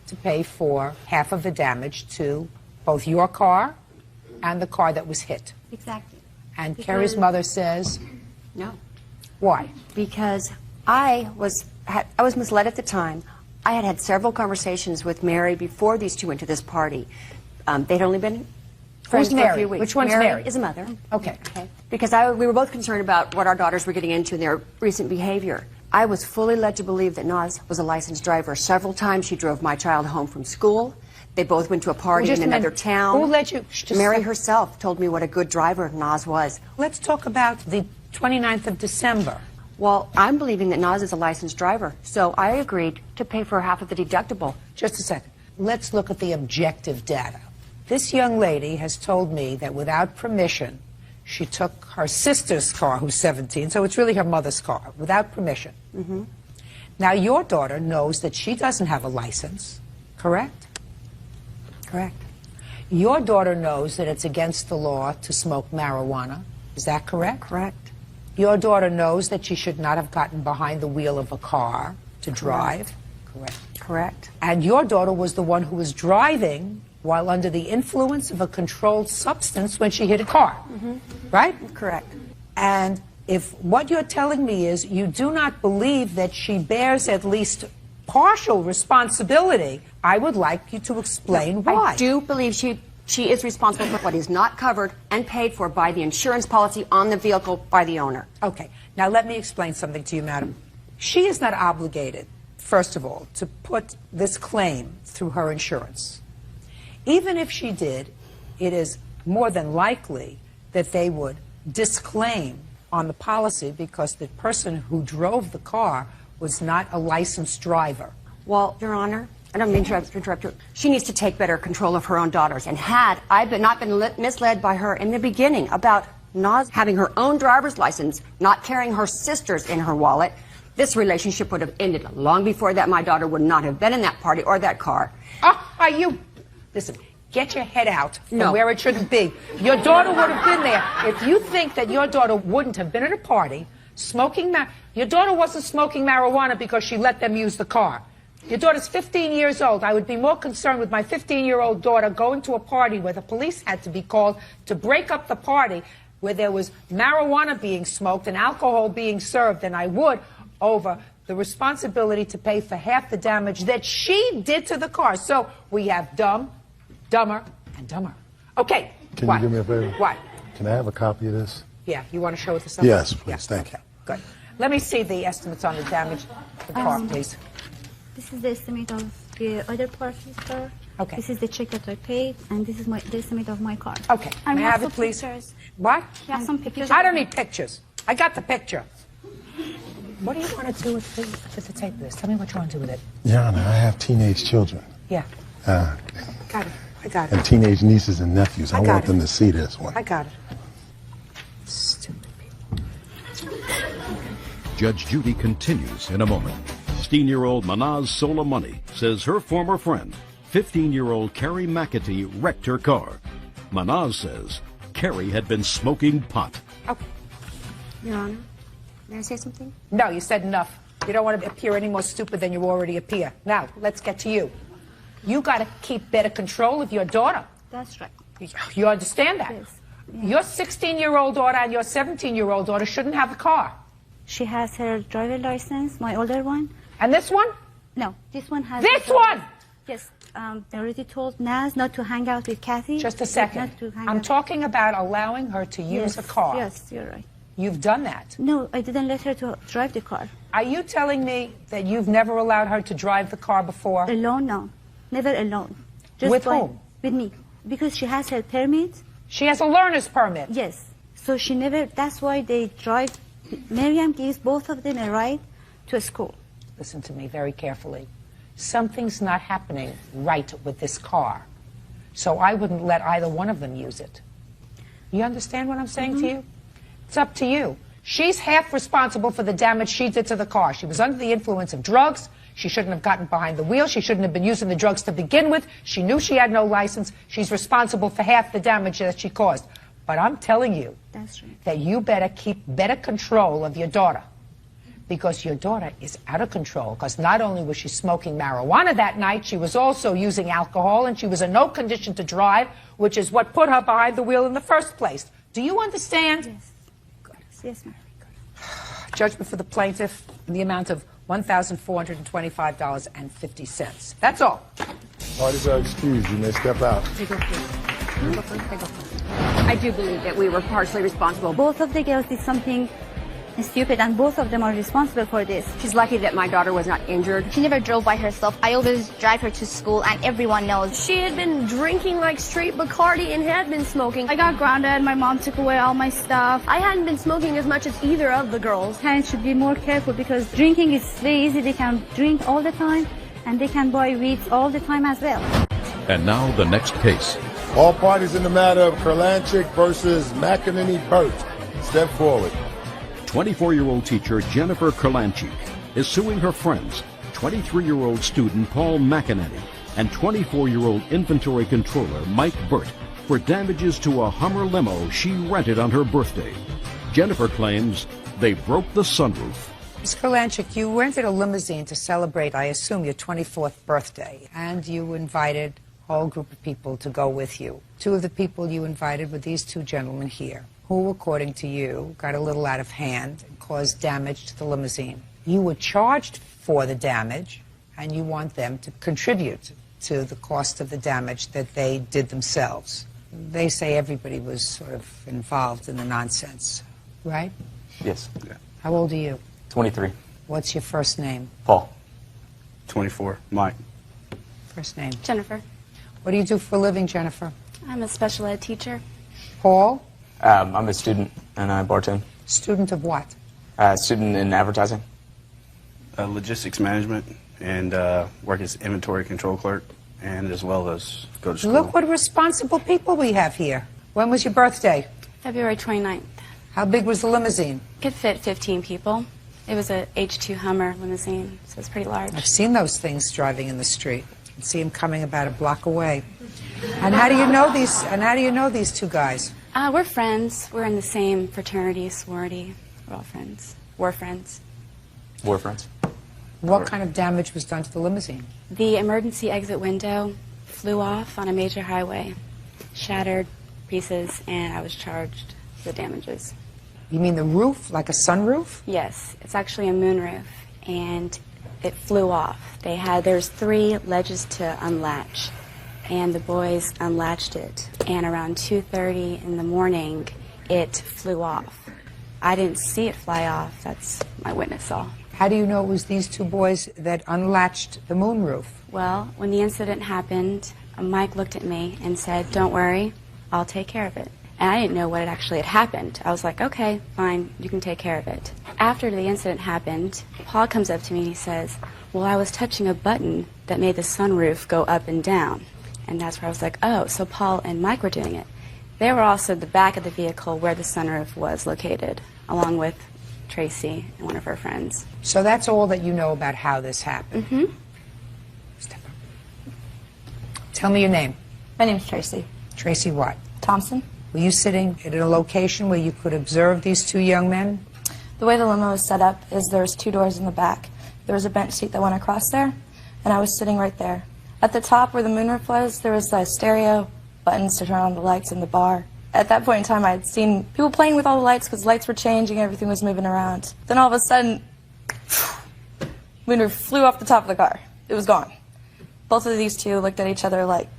B: to pay for half of the damage to both your car and the car that was hit.
K: Exactly.
B: And Carrie's mother says,
K: No.
B: why?
K: Because I was misled at the time. I had had several conversations with Mary before these two went to this party. They'd only been friends
B: Who's
K: for a
B: Mary?
K: few weeks.
B: Which one's Mary?
K: Is a mother.
B: Okay.
K: Okay. Because we were both concerned about what our daughters were getting into in their recent behavior. I was fully led to believe that Naz was a licensed driver. Several times she drove my child home from school. They both went to a party in another town.
B: Who led you?
K: Mary herself told me what a good driver Naz was.
B: Let's talk about the 29th of December.
K: Well, I'm believing that Naz is a licensed driver, so I agreed to pay for half of the deductible.
B: Just a second. Let's look at the objective data. This young lady has told me that without permission, she took her sister's car, who's 17, so it's really her mother's car, without permission.
K: Mm-hmm.
B: Now, your daughter knows that she doesn't have a license, correct?
K: Correct.
B: Your daughter knows that it's against the law to smoke marijuana. Is that correct?
K: Correct.
B: Your daughter knows that she should not have gotten behind the wheel of a car to drive. Correct.
K: Correct.
B: And your daughter was the one who was driving while under the influence of a controlled substance when she hit a car.
K: Mm-hmm.
B: Right?
K: Correct.
B: And if what you're telling me is you do not believe that she bears at least partial responsibility, I would like you to explain why.
K: I do believe she is responsible for what is not covered and paid for by the insurance policy on the vehicle by the owner.
B: Okay. Now let me explain something to you, madam. She is not obligated, first of all, to put this claim through her insurance. Even if she did, it is more than likely that they would disclaim on the policy because the person who drove the car was not a licensed driver.
K: Well, Your Honor, I don't mean to interrupt you. She needs to take better control of her own daughters. And had I not been misled by her in the beginning about Naz having her own driver's license, not carrying her sister's in her wallet, this relationship would have ended long before that. My daughter would not have been in that party or that car.
B: Listen, get your head out from
K: No.
B: where it shouldn't be. Your daughter would have been there. If you think that your daughter wouldn't have been at a party smoking your daughter wasn't smoking marijuana because she let them use the car. Your daughter's 15 years old. I would be more concerned with my 15-year-old daughter going to a party where the police had to be called to break up the party where there was marijuana being smoked and alcohol being served than I would over the responsibility to pay for half the damage that she did to the car. So we have dumb, dumber, and dumber. Okay.
H: Can
B: what?
H: you do me a favor?
B: What?
H: Can I have a copy of this?
B: Yeah, you want to show it to someone?
H: Yes, please. Thank you.
B: Good. Let me see the estimates on the damage to the car, please.
I: This is the estimate of the other parts, sir.
B: Okay.
I: This is the check that I paid, and this is the estimate of my car.
B: Okay.
I: And
B: May
I: we
B: I
I: have
B: have it,
I: some
B: please?
I: pictures.
B: What?
I: We have some pictures.
B: I don't need pictures. I got the picture. What do you want to do with the tape of this? Tell me what you want to do with it.
H: Your Honor, I have teenage children.
B: Yeah.
H: Uh,
B: Got it. I got
H: and
B: it.
H: teenage nieces and nephews. I
B: got
H: want
B: it.
H: them to see this one.
B: I got it. Stupid people.
A: Judge Judy continues in a moment. 16-year-old Manaz Soleimani says her former friend, 15-year-old Carrie McAtee, wrecked her car. Manaz says Carrie had been smoking pot.
B: Okay.
K: Your Honor, may I say something?
B: No, you said enough. You don't want to appear any more stupid than you already appear. Now, let's get to you. You got to keep better control of your daughter.
I: That's right.
B: You understand that?
I: Yes.
B: Your 16-year-old daughter and your 17-year-old daughter shouldn't have a car.
I: She has her driver license, my older one.
B: And this one?
I: No, this one has...
B: This one!
I: Yes, I already told Naz not to hang out with Kathy.
B: Just a second.
I: Not to hang
B: I'm
I: out.
B: talking about allowing her to use
I: Yes,
B: a car.
I: Yes, you're right.
B: You've done that.
I: No, I didn't let her to drive the car.
B: Are you telling me that you've never allowed her to drive the car before?
I: Alone, no. Never alone. Just
B: With
I: by-
B: whom?
I: With me. Because she has her permit.
B: She has a learner's permit.
I: Yes. So she never, that's why they drive. Miriam gives both of them a ride to school.
B: Listen to me very carefully. Something's not happening right with this car. So I wouldn't let either one of them use it. You understand what I'm saying to you? It's up to you. She's half responsible for the damage she did to the car. She was under the influence of drugs. She shouldn't have gotten behind the wheel. She shouldn't have been using the drugs to begin with. She knew she had no license. She's responsible for half the damage that she caused. But I'm telling you
I: That's right.
B: that you better keep better control of your daughter. Because your daughter is out of control. Because not only was she smoking marijuana that night, she was also using alcohol, and she was in no condition to drive, which is what put her behind the wheel in the first place. Do you understand?
I: Yes. Yes, ma'am.
B: Judgment for the plaintiff in the amount of $1,425.50. That's all.
H: Parties are excused. You may step out.
K: I do believe that we were partially responsible.
I: Both of the girls did something stupid, and both of them are responsible for this.
K: She's lucky that my daughter was not injured.
L: She never drove by herself. I always drive her to school, and everyone knows.
J: She had been drinking like straight Bacardi and had been smoking.
I: I got grounded. My mom took away all my stuff.
J: I hadn't been smoking as much as either of the girls.
I: Parents should be more careful because drinking is very easy. They can drink all the time, and they can buy weeds all the time as well.
A: And now the next case.
H: All parties in the matter of Kurlanchik versus McEnany Burt. Step forward.
A: 24-year-old teacher Jennifer Kurlanchik is suing her friends, 23-year-old student Paul McEnany and 24-year-old inventory controller Mike Burt for damages to a Hummer limo she rented on her birthday. Jennifer claims they broke the sunroof.
B: Ms. Kurlanchik, you rented a limousine to celebrate, I assume, your 24th birthday, and you invited a whole group of people to go with you. Two of the people you invited were these two gentlemen here, who, according to you, got a little out of hand and caused damage to the limousine. You were charged for the damage, and you want them to contribute to the cost of the damage that they did themselves. They say everybody was sort of involved in the nonsense, right?
M: Yes.
B: How old are you?
M: 23.
B: What's your first name?
M: Paul.
N: 24. Mike.
B: First name.
L: Jennifer.
B: What do you do for a living, Jennifer?
L: I'm a special ed teacher.
B: Paul?
M: I'm a student and I bartend.
B: Student of what?
M: Student in advertising.
N: Logistics management and work as inventory control clerk and as well as go to school.
B: Look what responsible people we have here. When was your birthday?
L: February 29th.
B: How big was the limousine?
L: Could fit 15 people. It was a H2 Hummer limousine, so it's pretty large.
B: I've seen those things driving in the street. I can see them coming about a block away. And how do you know these? And how do you know these two guys?
L: We're friends. We're in the same fraternity, sorority. We're all friends. We're friends.
M: We're friends.
B: What kind of damage was done to the limousine?
L: The emergency exit window flew off on a major highway, shattered pieces, and I was charged for the damages.
B: You mean the roof, like a sunroof?
L: Yes, it's actually a moonroof, and it flew off. There's 3 ledges to unlatch, and the boys unlatched it. And around 2:30 in the morning, it flew off. I didn't see it fly off. That's my witness saw.
B: How do you know it was these two boys that unlatched the moonroof?
L: Well, when the incident happened, Mike looked at me and said, "Don't worry, I'll take care of it." And I didn't know what actually had happened. I was like, "Okay, fine, you can take care of it." After the incident happened, Paul comes up to me and he says, "Well, I was touching a button that made the sunroof go up and down." And that's where I was like, oh, so Paul and Mike were doing it. They were also at the back of the vehicle where the sunroof was located, along with Tracy and one of her friends.
B: So that's all that you know about how this happened?
L: Mm-hmm.
B: Step up. Tell me your name.
O: My name's Tracy.
B: Tracy what?
O: Thompson.
B: Were you sitting at a location where you could observe these two young men?
O: The way the limo was set up is there was 2 doors in the back. There was a bench seat that went across there, and I was sitting right there. At the top where the moonroof was, there was a stereo, buttons to turn on the lights in the bar. At that point in time, I had seen people playing with all the lights because lights were changing, everything was moving around. Then all of a sudden, moonroof flew off the top of the car. It was gone. Both of these two looked at each other like,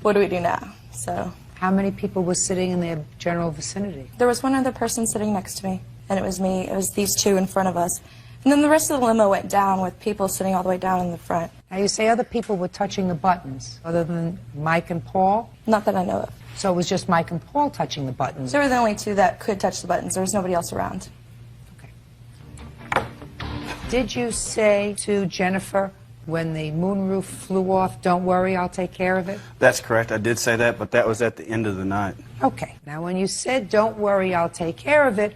O: what do we do now? So,
B: how many people were sitting in their general vicinity?
O: There was one other person sitting next to me, and it was me. It was these two in front of us. And then the rest of the limo went down with people sitting all the way down in the front.
B: Now, you say other people were touching the buttons, other than Mike and Paul?
O: Not that I know of.
B: So it was just Mike and Paul touching the buttons?
O: They were the only two that could touch the buttons. There was nobody else around.
B: Okay. Did you say to Jennifer when the moonroof flew off, "Don't worry, I'll take care of it"?
N: That's correct. I did say that, but that was at the end of the night.
B: Okay. Now, when you said, "Don't worry, I'll take care of it,"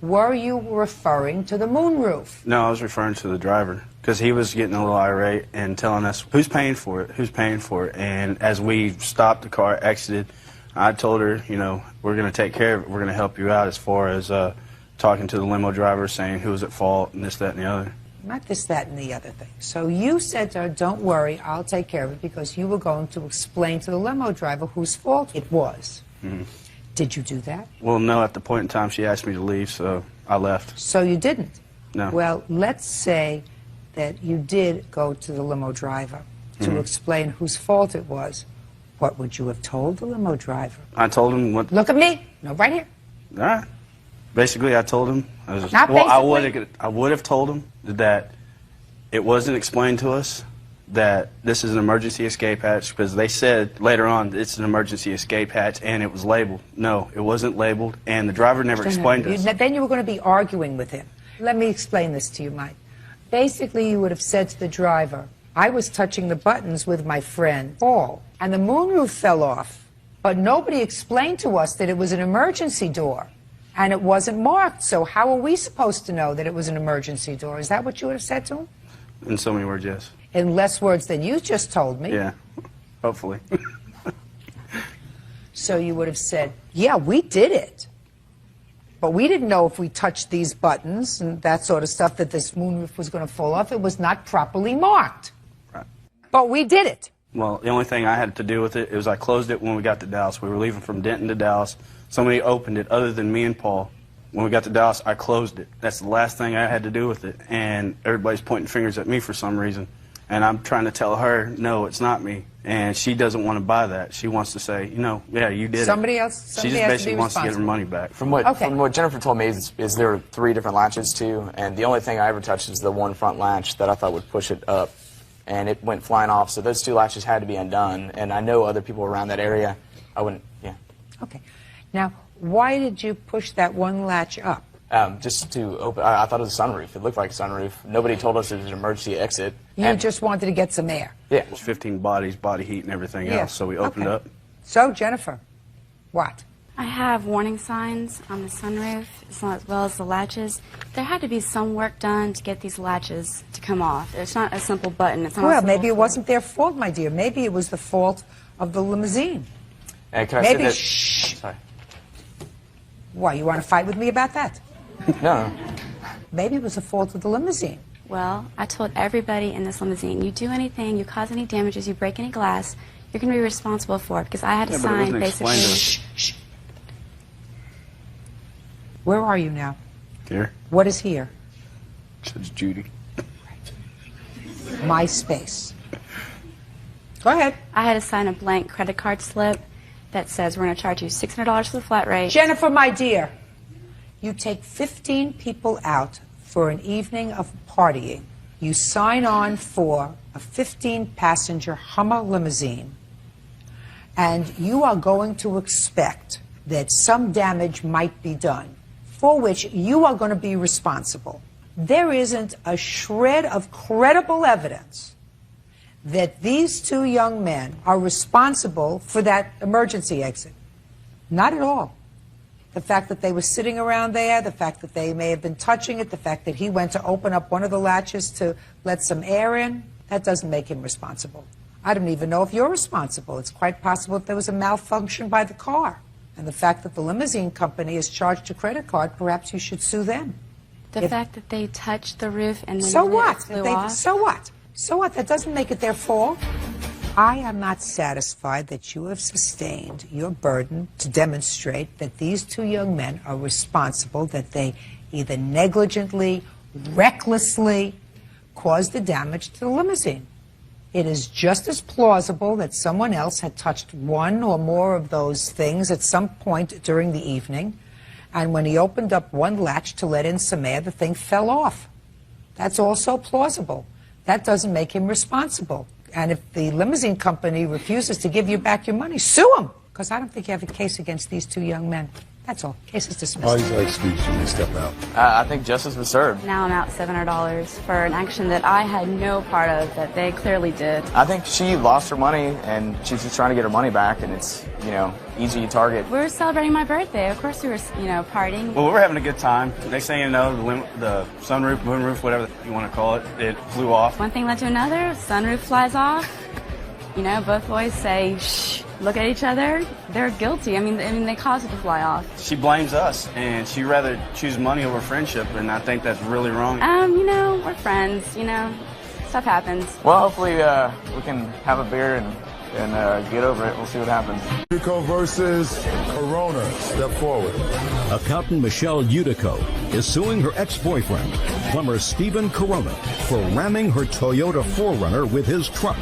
B: were you referring to the moonroof?
N: No, I was referring to the driver because he was getting a little irate and telling us, who's paying for it, who's paying for it. And as we stopped the car, exited, I told her, you know, we're going to take care of it. We're going to help you out as far as talking to the limo driver, saying who was at fault and this, that, and the other.
B: Not this, that, and the other thing. So you said to her, "Don't worry, I'll take care of it," because you were going to explain to the limo driver whose fault it was.
N: Mm-hmm.
B: Did you do that?
N: Well, no, at the point in time she asked me to leave, so I left.
B: So you didn't?
N: No.
B: Well, let's say that you did go to the limo driver to explain whose fault it was. What would you have told the limo driver?
N: I told him what...
B: Look at me. No, right here.
N: All right. Basically, I told him...
B: Not
N: well,
B: basically.
N: I would have told him that it wasn't explained to us that this is an emergency escape hatch, because they said later on it's an emergency escape hatch and it was labeled. No, it wasn't labeled, and the driver never explained to us.
B: Then you were going to be arguing with him. Let me explain this to you, Mike. Basically, you would have said to the driver, "I was touching the buttons with my friend Paul, and the moonroof fell off, but nobody explained to us that it was an emergency door, and it wasn't marked, so how are we supposed to know that it was an emergency door?" Is that what you would have said to him?
N: In so many words, yes.
B: In less words than you just told me.
N: Yeah, hopefully.
B: So you would have said, "Yeah, we did it. But we didn't know if we touched these buttons and that sort of stuff that this moonroof was going to fall off. It was not properly marked.
N: Right.
B: But we did it."
N: Well, the only thing I had to do with it was I closed it when we got to Dallas. We were leaving from Denton to Dallas. Somebody opened it other than me and Paul. When we got to Dallas, I closed it. That's the last thing I had to do with it. And everybody's pointing fingers at me for some reason. And I'm trying to tell her, no, it's not me. And she doesn't want to buy that. She wants to say, you know, yeah, you did
B: Somebody
N: it.
B: else
N: She just
B: has to
N: basically
B: be
N: wants to get her
B: responsible.
N: money back.
M: From what Jennifer told me is there are 3 different latches too, and the only thing I ever touched is the one front latch that I thought would push it up, and it went flying off. So those 2 latches had to be undone, and I know other people around that area. I wouldn't, yeah.
B: Okay. Now, why did you push that one latch up?
M: Just to open. I thought it was a sunroof. It looked like a sunroof. Nobody told us it was an emergency exit.
B: You just wanted to get some air.
M: Yeah.
N: It was 15 bodies, body heat, and everything
B: Yeah.
N: else. So we opened up.
B: So, Jennifer, what?
L: I have warning signs on the sunroof as well as the latches. There had to be some work done to get these latches to come off. It's not a simple button. It's not
B: Well,
L: a simple
B: maybe it wasn't their fault, my dear. Maybe it was the fault of the limousine.
M: And can I
B: Maybe.
M: say that?
B: Shh.
M: Sorry.
B: Why, you want to fight with me about that?
M: No.
B: Maybe it was the fault of the limousine.
L: Well, I told everybody in this limousine, you do anything, you cause any damages, you break any glass, you're going to be responsible for it, because I had to
N: Yeah, but it
L: sign
N: wasn't
L: basically.
N: explained to us.
B: Shh. Where are you now?
N: Here.
B: What is here?
N: Says Judy.
B: My space. Go ahead.
L: I had to sign a blank credit card slip that says we're going to charge you $600 for the flat rate.
B: Jennifer, my dear, you take 15 people out for an evening of partying. You sign on for a 15-passenger Hummer limousine, and you are going to expect that some damage might be done, for which you are going to be responsible. There isn't a shred of credible evidence that these two young men are responsible for that emergency exit. Not at all. The fact that they were sitting around there, the fact that they may have been touching it, the fact that he went to open up one of the latches to let some air in, that doesn't make him responsible. I don't even know if you're responsible. It's quite possible that there was a malfunction by the car. And the fact that the limousine company is charged a credit card, perhaps you should sue them.
L: The fact that they touched the roof and then
B: So
L: it
B: what?
L: flew off.
B: So what? So what? That doesn't make it their fault. I am not satisfied that you have sustained your burden to demonstrate that these two young men are responsible, that they either negligently, recklessly caused the damage to the limousine. It is just as plausible that someone else had touched one or more of those things at some point during the evening, and when he opened up one latch to let in some air, the thing fell off. That's also plausible. That doesn't make him responsible. And if the limousine company refuses to give you back your money, sue them. Because I don't think you have a case against these two young men. That's all. Case is dismissed.
H: All these excuses, you may step out.
M: I think justice was served.
L: Now I'm out $700 for an action that I had no part of, that they clearly did.
M: I think she lost her money, and she's just trying to get her money back, and it's, easy target.
L: We were celebrating my birthday. Of course we were, partying.
N: Well, we were having a good time. Next thing you know, the sunroof, moonroof, whatever you want to call it, it flew off.
L: One thing led to another. Sunroof flies off. Both boys say, shh, look at each other. They're guilty. I mean, they caused it to fly off.
N: She blames us, and she'd rather choose money over friendship, and I think that's really wrong.
L: We're friends, stuff happens.
M: Well, hopefully we can have a beer and get over it. We'll see what happens.
H: Utico versus Corona. Step forward.
A: Accountant Michelle Utico is suing her ex-boyfriend, plumber Stephen Corona, for ramming her Toyota 4Runner with his truck.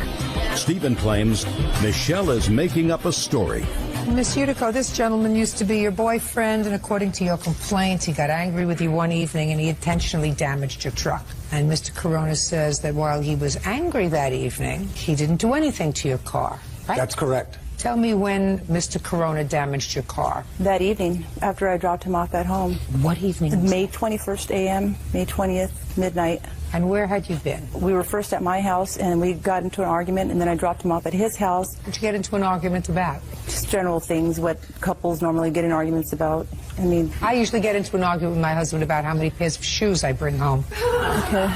A: Stephen claims Michelle is making up a story.
B: Miss Utico, this gentleman used to be your boyfriend, and according to your complaint, he got angry with you one evening and he intentionally damaged your truck. And Mr. Corona says that while he was angry that evening, he didn't do anything to your car, right?
P: That's correct.
B: Tell me when Mr. Corona damaged your car.
Q: That evening, after I dropped him off at home.
B: What evening?
Q: May 21st a.m., May 20th, midnight.
B: And where had you been?
Q: We were first at my house, and we got into an argument, and then I dropped him off at his house.
B: What did you get into an argument about?
Q: Just general things, what couples normally get in arguments about.
B: I usually get into an argument with my husband about how many pairs of shoes I bring home.
Q: Okay.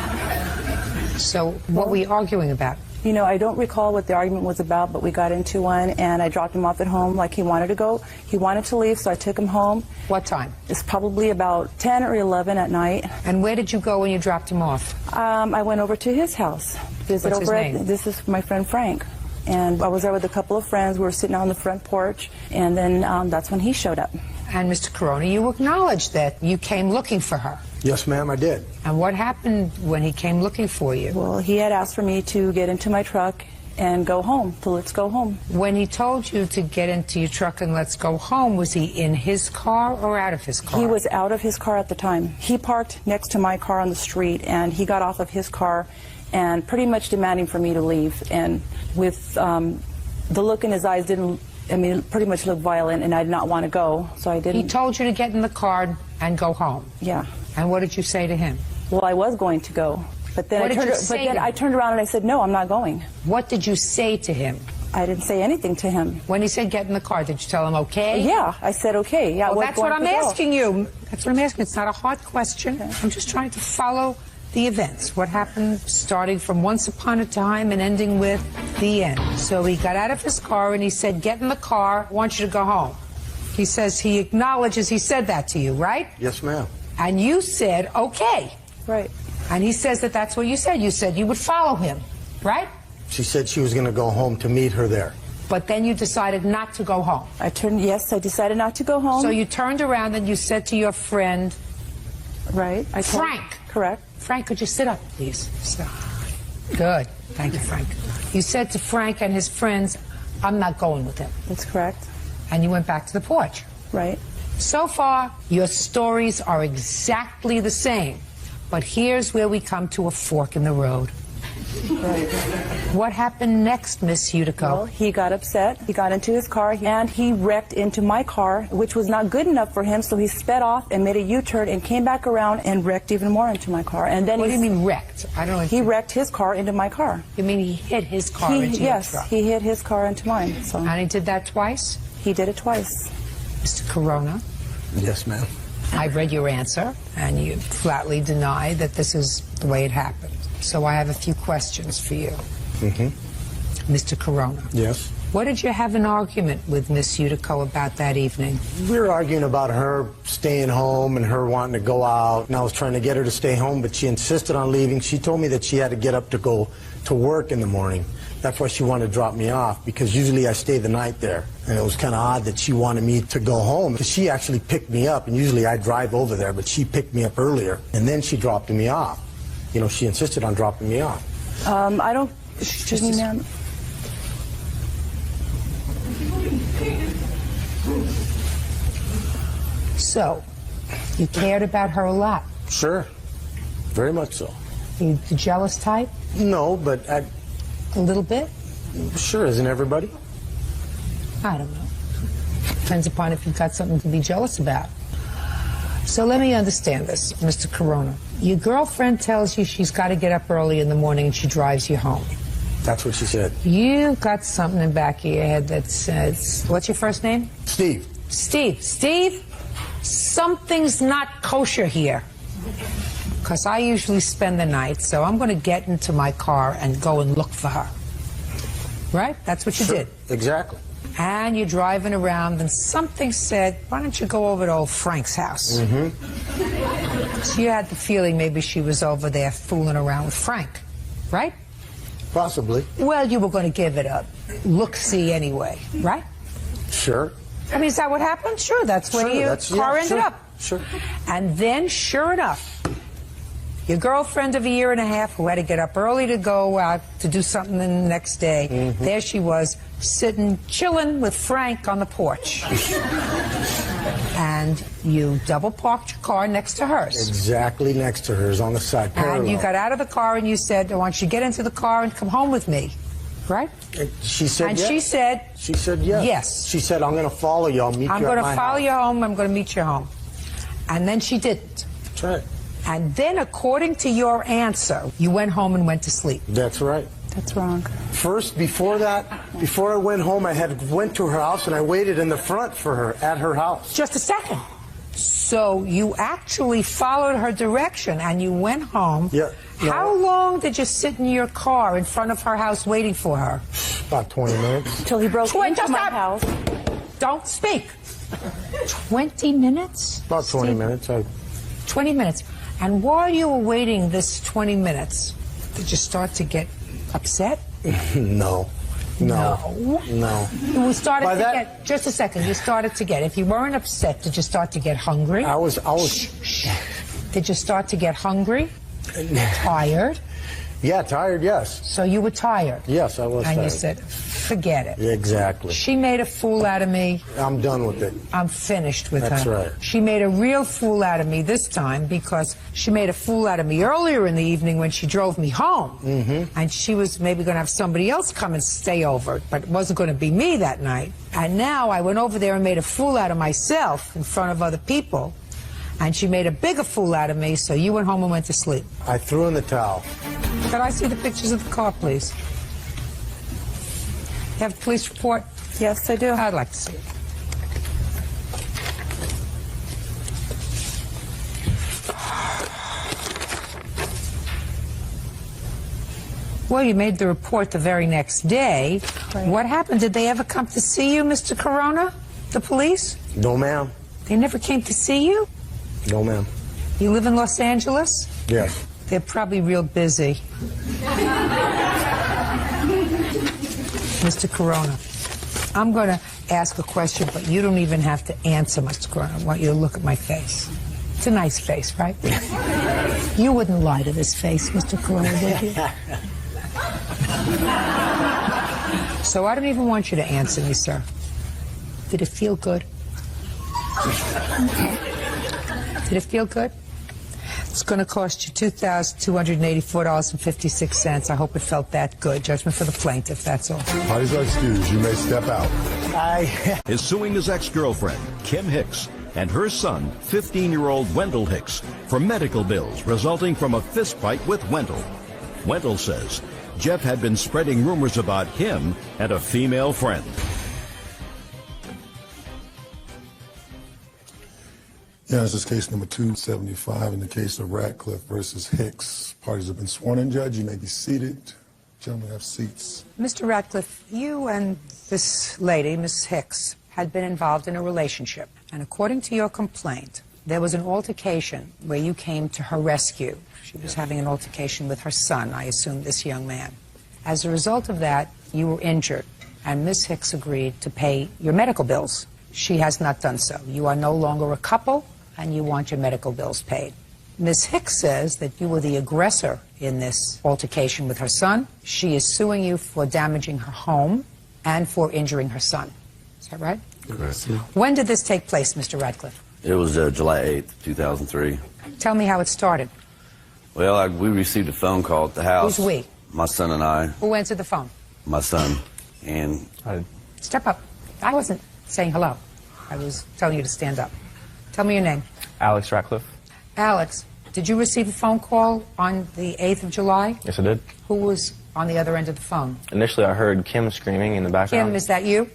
B: So what were you arguing about?
Q: I don't recall what the argument was about, but we got into one, and I dropped him off at home like he wanted to go. He wanted to leave, so I took him home.
B: What time?
Q: It's probably about 10 or 11 at night.
B: And where did you go when you dropped him off?
Q: I went over to his house.
B: What's his name?
Q: This is my friend Frank. And I was there with a couple of friends. We were sitting on the front porch, and then that's when he showed up.
B: And Mr. Corona, you acknowledged that you came looking for her.
P: Yes, ma'am, I did.
B: And what happened when he came looking for you?
Q: Well, he had asked for me to get into my truck and go home, to let's go home.
B: When he told you to get into your truck and let's go home, was he in his car or out of his car?
Q: He was out of his car at the time. He parked next to my car on the street, and he got off of his car and pretty much demanding for me to leave. And with the look in his eyes pretty much looked violent, and I did not want to go, so I didn't.
B: He told you to get in the car and go home?
Q: Yeah.
B: And what did you say to him?
Q: Well, I was going to go, but then I turned around and I said, no, I'm not going.
B: What did you say to him?
Q: I didn't say anything to him.
B: When he said get in the car, did you tell him okay?
Q: Yeah, I said okay. Yeah,
B: well, that's what I'm asking you. That's what I'm asking. It's not a hard question. Okay. I'm just trying to follow the events. What happened starting from once upon a time and ending with the end. So he got out of his car and he said, get in the car, I want you to go home. He says he acknowledges he said that to you, right?
P: Yes, ma'am.
B: And you said, okay.
Q: Right.
B: And he says that that's what you said. You said you would follow him, right?
P: She said she was going to go home to meet her there.
B: But then you decided not to go home.
Q: Yes, I decided not to go home.
B: So you turned around and you said to your friend,
Q: right,
B: Frank.
Q: Correct.
B: Frank, could you sit up, please? Good. Thank you, Frank. You said to Frank and his friends, I'm not going with him.
Q: That's correct.
B: And you went back to the porch.
Q: Right.
B: So far, your stories are exactly the same. But here's where we come to a fork in the road.
Q: Right.
B: What happened next, Miss Utico?
Q: Well, he got upset. He got into his car and he wrecked into my car, which was not good enough for him, so he sped off and made a U-turn and came back around and wrecked even more into my car. And then
B: What do you mean wrecked? I don't know.
Q: He wrecked his car into my car.
B: You mean he hit his car into your
Q: Yes,
B: truck?
Q: he hit his car into mine. So.
B: And he did that twice?
Q: He did it twice.
B: Mr. Corona?
P: Yes, ma'am.
B: I've read your answer, and you flatly deny that this is the way it happened. So I have a few questions for you. Mr. Corona.
P: Yes.
B: What did you have an argument with Miss Utico about that evening?
P: We were arguing about her staying home and her wanting to go out, and I was trying to get her to stay home, but she insisted on leaving. She told me that she had to get up to go to work in the morning. That's why she wanted to drop me off, because usually I stay the night there. And it was kind of odd that she wanted me to go home, because she actually picked me up, and usually I drive over there, but she picked me up earlier, and then she dropped me off. You know, she insisted on dropping me off.
Q: I don't... Excuse me, ma'am.
B: So, you cared about her a lot?
P: Sure. Very much so.
B: You the jealous type?
P: No, but I...
B: A little bit?
P: Sure, isn't everybody?
B: I don't know. Depends upon if you've got something to be jealous about. So let me understand this, Mr. Corona. Your girlfriend tells you she's got to get up early in the morning and she drives you home.
P: That's what she said.
B: You've got something in the back of your head that says, what's your first name?
P: Steve.
B: Steve, something's not kosher here. Because I usually spend the night, so I'm going to get into my car and go and look for her. Right? That's what you did.
P: Exactly.
B: And you're driving around, and something said, why don't you go over to old Frank's house? So you had the feeling maybe she was over there fooling around with Frank, right?
P: Possibly.
B: Well, you were going to give it a look-see anyway, right?
P: Sure.
B: I mean, is that what happened? Sure, that's where your car ended up.
P: Sure.
B: And then, sure enough, your girlfriend of a year and a half who had to get up early to go out to do something the next day, there she was, sitting, chilling with Frank on the porch. And you double parked your car next to hers.
P: Exactly next to hers on the side, parallel.
B: And you got out of the car and you said, I want you to get into the car and come home with me. Right?
P: And she said
B: And
P: yes.
B: she said...
P: She said yes.
B: Yes.
P: She said, I'm going to follow you. I'll meet you at my house.
B: I'm going to follow you home. I'm going to meet you home. And then she didn't.
P: That's right.
B: And then, according to your answer, you went home and went to sleep.
P: That's right.
Q: That's wrong.
P: First, before I went home, I had went to her house and I waited in the front for her at her house.
B: Just a second. So you actually followed her direction and you went home.
P: Yeah. No.
B: How long did you sit in your car in front of her house waiting for her?
P: About 20 minutes.
Q: Until he broke into my house.
B: Don't speak. 20 minutes?
P: About 20 minutes.
B: 20 minutes. And while you were waiting this 20 minutes, did you start to get upset?
P: No.
B: No. You started
P: By
B: to
P: that-
B: get, just a second, you started to get, if you weren't upset, did you start to get hungry?
P: I was.
B: Shh. Did you start to get hungry? Tired?
P: Yeah, tired, yes.
B: So you were tired?
P: Yes, I was
B: and
P: tired.
B: you said, forget it.
P: Exactly.
B: She made a fool out of me.
P: I'm done with it.
B: I'm finished with
P: That's
B: her.
P: right.
B: She made a real fool out of me this time because she made a fool out of me earlier in the evening when she drove me home. And she was maybe going to have somebody else come and stay over, but it wasn't going to be me that night. And now I went over there and made a fool out of myself in front of other people. And she made a bigger fool out of me, so you went home and went to sleep.
P: I threw in the towel.
B: Could I see the pictures of the car, please? You have a police report?
Q: Yes, I do.
B: I'd like to see it. Well, you made the report the very next day.
Q: Right.
B: What happened? Did they ever come to see you, Mr. Corona? The police?
P: No, ma'am.
B: They never came to see you?
P: No, ma'am.
B: You live in Los Angeles?
P: Yes.
B: They're probably real busy. Mr. Corona, I'm going to ask a question, but you don't even have to answer, Mr. Corona. I want you to look at my face. It's a nice face, right? You wouldn't lie to this face, Mr. Corona, would you? So I don't even want you to answer me, sir. Did it feel good? Did it feel good? It's going to cost you $2,284.56. I hope it felt that good. Judgment for the plaintiff, that's all.
H: Parties are excused. You may step out.
A: Is suing his ex-girlfriend, Kim Hicks, and her son, 15-year-old Wendell Hicks, for medical bills resulting from a fistfight with Wendell. Wendell says Jeff had been spreading rumors about him and a female friend.
H: Yeah, this is case number 275 in the case of Radcliffe versus Hicks. Parties have been sworn in. Judge, you may be seated. Gentlemen, have seats.
B: Mr. Radcliffe, you and this lady, Miss Hicks, had been involved in a relationship. And according to your complaint, there was an altercation where you came to her rescue. She was having an altercation with her son, I assume this young man. As a result of that, you were injured, and Miss Hicks agreed to pay your medical bills. She has not done so. You are no longer a couple, and you want your medical bills paid. Ms. Hicks says that you were the aggressor in this altercation with her son. She is suing you for damaging her home and for injuring her son. Is that right?
R: Correct.
B: When did this take place, Mr. Radcliffe?
R: It was July 8th, 2003.
B: Tell me how it started.
R: Well, we received a phone call at the house.
B: Who's we?
R: My son and I.
B: Who answered the phone?
R: My son. And
B: Step up. I wasn't saying hello. I was telling you to stand up. Tell me your name.
S: Alex Ratcliffe.
B: Alex, did you receive a phone call on the 8th of July?
S: Yes, I did.
B: Who was on the other end of the phone?
S: Initially, I heard Kim screaming in the background.
B: Kim, is that you?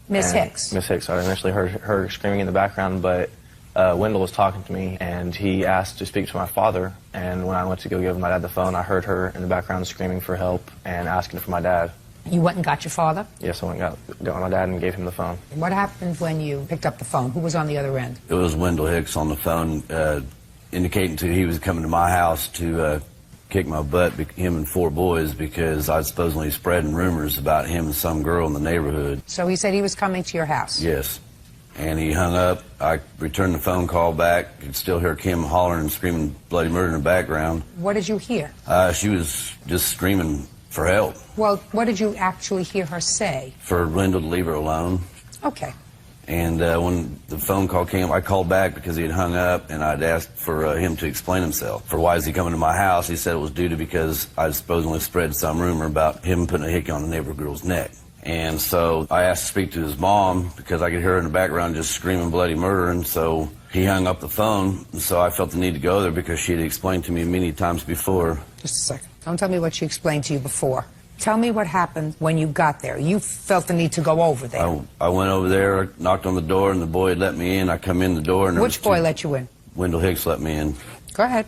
B: Miss Hicks.
S: Miss Hicks. I initially heard her screaming in the background, but Wendell was talking to me, and he asked to speak to my father. And when I went to go give my dad the phone, I heard her in the background screaming for help and asking for my dad.
B: You went and got your father?
S: Yes, I went and got my dad and gave him the phone.
B: What happened when you picked up the phone? Who was on the other end?
R: it was Wendell Hicks on the phone indicating he was coming to my house to kick my butt, him and 4 boys, because I was supposedly spreading rumors about him and some girl in the neighborhood.
B: So he said he was coming to your house?
R: Yes. And he hung up. I returned the phone call back. You could still hear Kim hollering and screaming bloody murder in the background.
B: What did you hear?
R: She was just screaming for help,
B: Well, what did you actually hear her say?
R: for Wendell to leave her alone.
B: Okay.
R: And when the phone call came, I called back because he had hung up, and I'd asked for him to explain himself. For why is he coming to my house? He said it was due to because I supposedly spread some rumor about him putting a hickey on the neighbor girl's neck. And so I asked to speak to his mom because I could hear her in the background just screaming bloody murder, and so he hung up the phone. And so I felt the need to go there because she had explained to me many times before.
B: Just a second. Don't tell me what she explained to you before. Tell me what happened when you got there. You felt the need to go over there.
R: I went over there, knocked on the door, and the boy had let me in. I come in the door, and there
B: Which
R: was
B: boy let you in?
R: Wendell Hicks let me in.
B: Go ahead.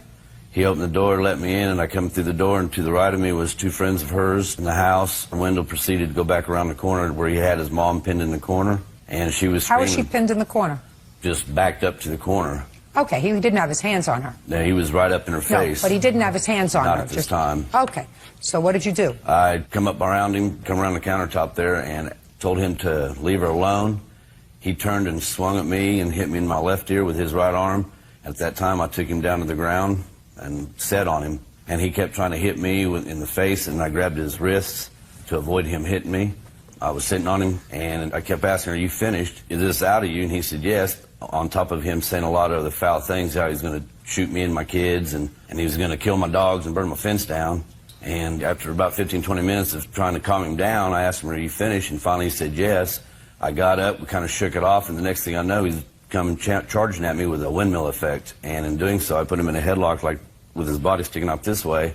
R: He opened the door, let me in, and I come through the door, and to the right of me was 2 friends of hers in the house. And Wendell proceeded to go back around the corner where he had his mom pinned in the corner, and she was
B: How
R: screaming.
B: was she pinned in the corner?
R: Just backed up to the corner.
B: Okay, he didn't have his hands on her.
R: Now, he was right up in her face.
B: No, but he didn't have his hands on
R: Not
B: her.
R: at this time.
B: Okay, so what did you do?
R: I come up around him, come around the countertop there, and told him to leave her alone. He turned and swung at me and hit me in my left ear with his right arm. At that time, I took him down to the ground and set on him. And he kept trying to hit me in the face, and I grabbed his wrists to avoid him hitting me. I was sitting on him, and I kept asking, "Are you finished? Is this out of you?" And he said, "Yes." On top of him saying a lot of other foul things, how he's going to shoot me and my kids, and he was going to kill my dogs and burn my fence down. And after about 15, 20 minutes of trying to calm him down, I asked him, "Are you finished?" And finally he said, "Yes." I got up, we kind of shook it off, and the next thing I know, he's coming charging at me with a windmill effect. And in doing so, I put him in a headlock, like with his body sticking out this way.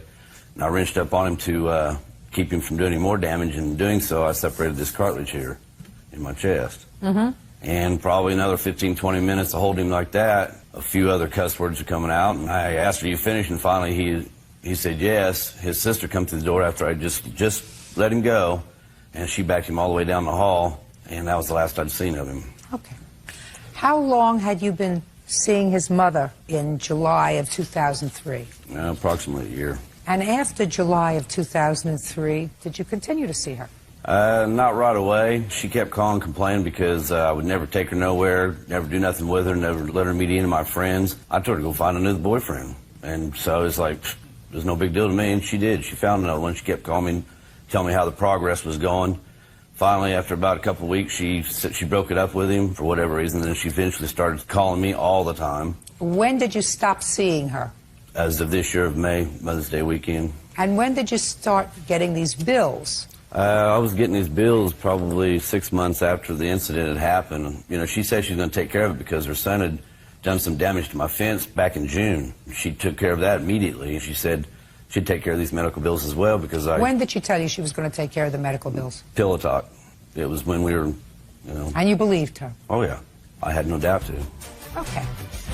R: And I wrenched up on him to keep him from doing any more damage. And in doing so, I separated this cartilage here in my chest.
B: Mm-hmm.
R: And probably another 15, 20 minutes to hold him like that. A few other cuss words are coming out, and I asked, "Are you finished?" And finally he said yes. His sister come through the door after I just let him go, and she backed him all the way down the hall, and that was the last I'd seen of him.
B: Okay. How long had you been seeing his mother in July of 2003?
R: Approximately a year.
B: And after July of 2003, did you continue to see her?
R: Not right away. She kept calling, complaining because I would never take her nowhere, never do nothing with her, never let her meet any of my friends. I told her to go find another boyfriend. And so it's like, there's no big deal to me, and she did. She found another one. She kept calling me tell me how the progress was going. Finally, after about a couple of weeks, she broke it up with him for whatever reason. Then she eventually started calling me all the time.
B: When did you stop seeing her?
R: As of this year of May, Mother's Day weekend.
B: And when did you start getting these bills?
R: I was getting these bills probably 6 months after the incident had happened. You know, she said she was going to take care of it because her son had done some damage to my fence back in June. She took care of that immediately, and she said she'd take care of these medical bills as well because
B: When did she tell you she was going to take care of the medical bills?
R: Pillow talk. It was when we were, you know.
B: And you believed her?
R: Oh, yeah. I had no doubt to.
B: Okay.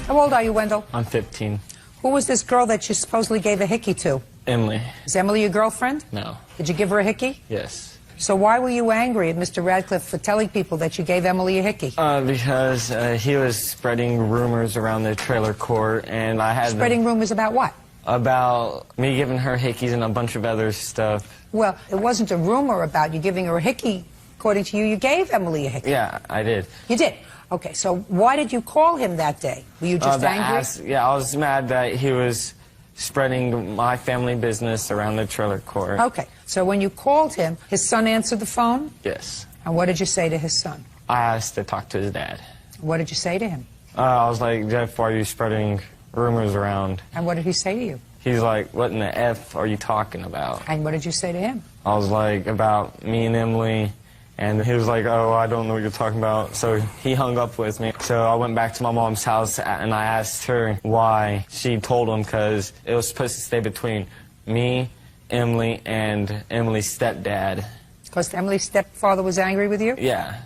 B: How old are you, Wendell?
T: I'm 15.
B: Who was this girl that you supposedly gave a hickey to?
T: Emily.
B: Is Emily your girlfriend?
T: No.
B: Did you give her a hickey?
T: Yes.
B: So why were you angry at Mr. Radcliffe for telling people that you gave Emily a hickey?
T: Because he was spreading rumors around the trailer court, and I had
B: Spreading rumors about what?
T: About me giving her hickeys and a bunch of other stuff.
B: Well, it wasn't a rumor about you giving her a hickey. According to you, you gave Emily a hickey.
T: Yeah, I did.
B: You did? Okay, so why did you call him that day? Were you just angry?
T: Yeah, I was mad that he was spreading my family business around the trailer court.
B: Okay, so when you called him, his son answered the phone?
T: Yes.
B: And what did you say to his son?
T: I asked to talk to his dad.
B: What did you say to him?
T: I was like, Jeff, why are you spreading rumors around?
B: And what did he say to you?
T: He's like, what in the F are you talking about?
B: And what did you say to him?
T: I was like, about me and Emily. And he was like, oh, I don't know what you're talking about. So he hung up with me. So I went back to my mom's house and I asked her why she told him, because it was supposed to stay between me, Emily, and Emily's stepdad.
B: Because Emily's stepfather was angry with you?
T: Yeah.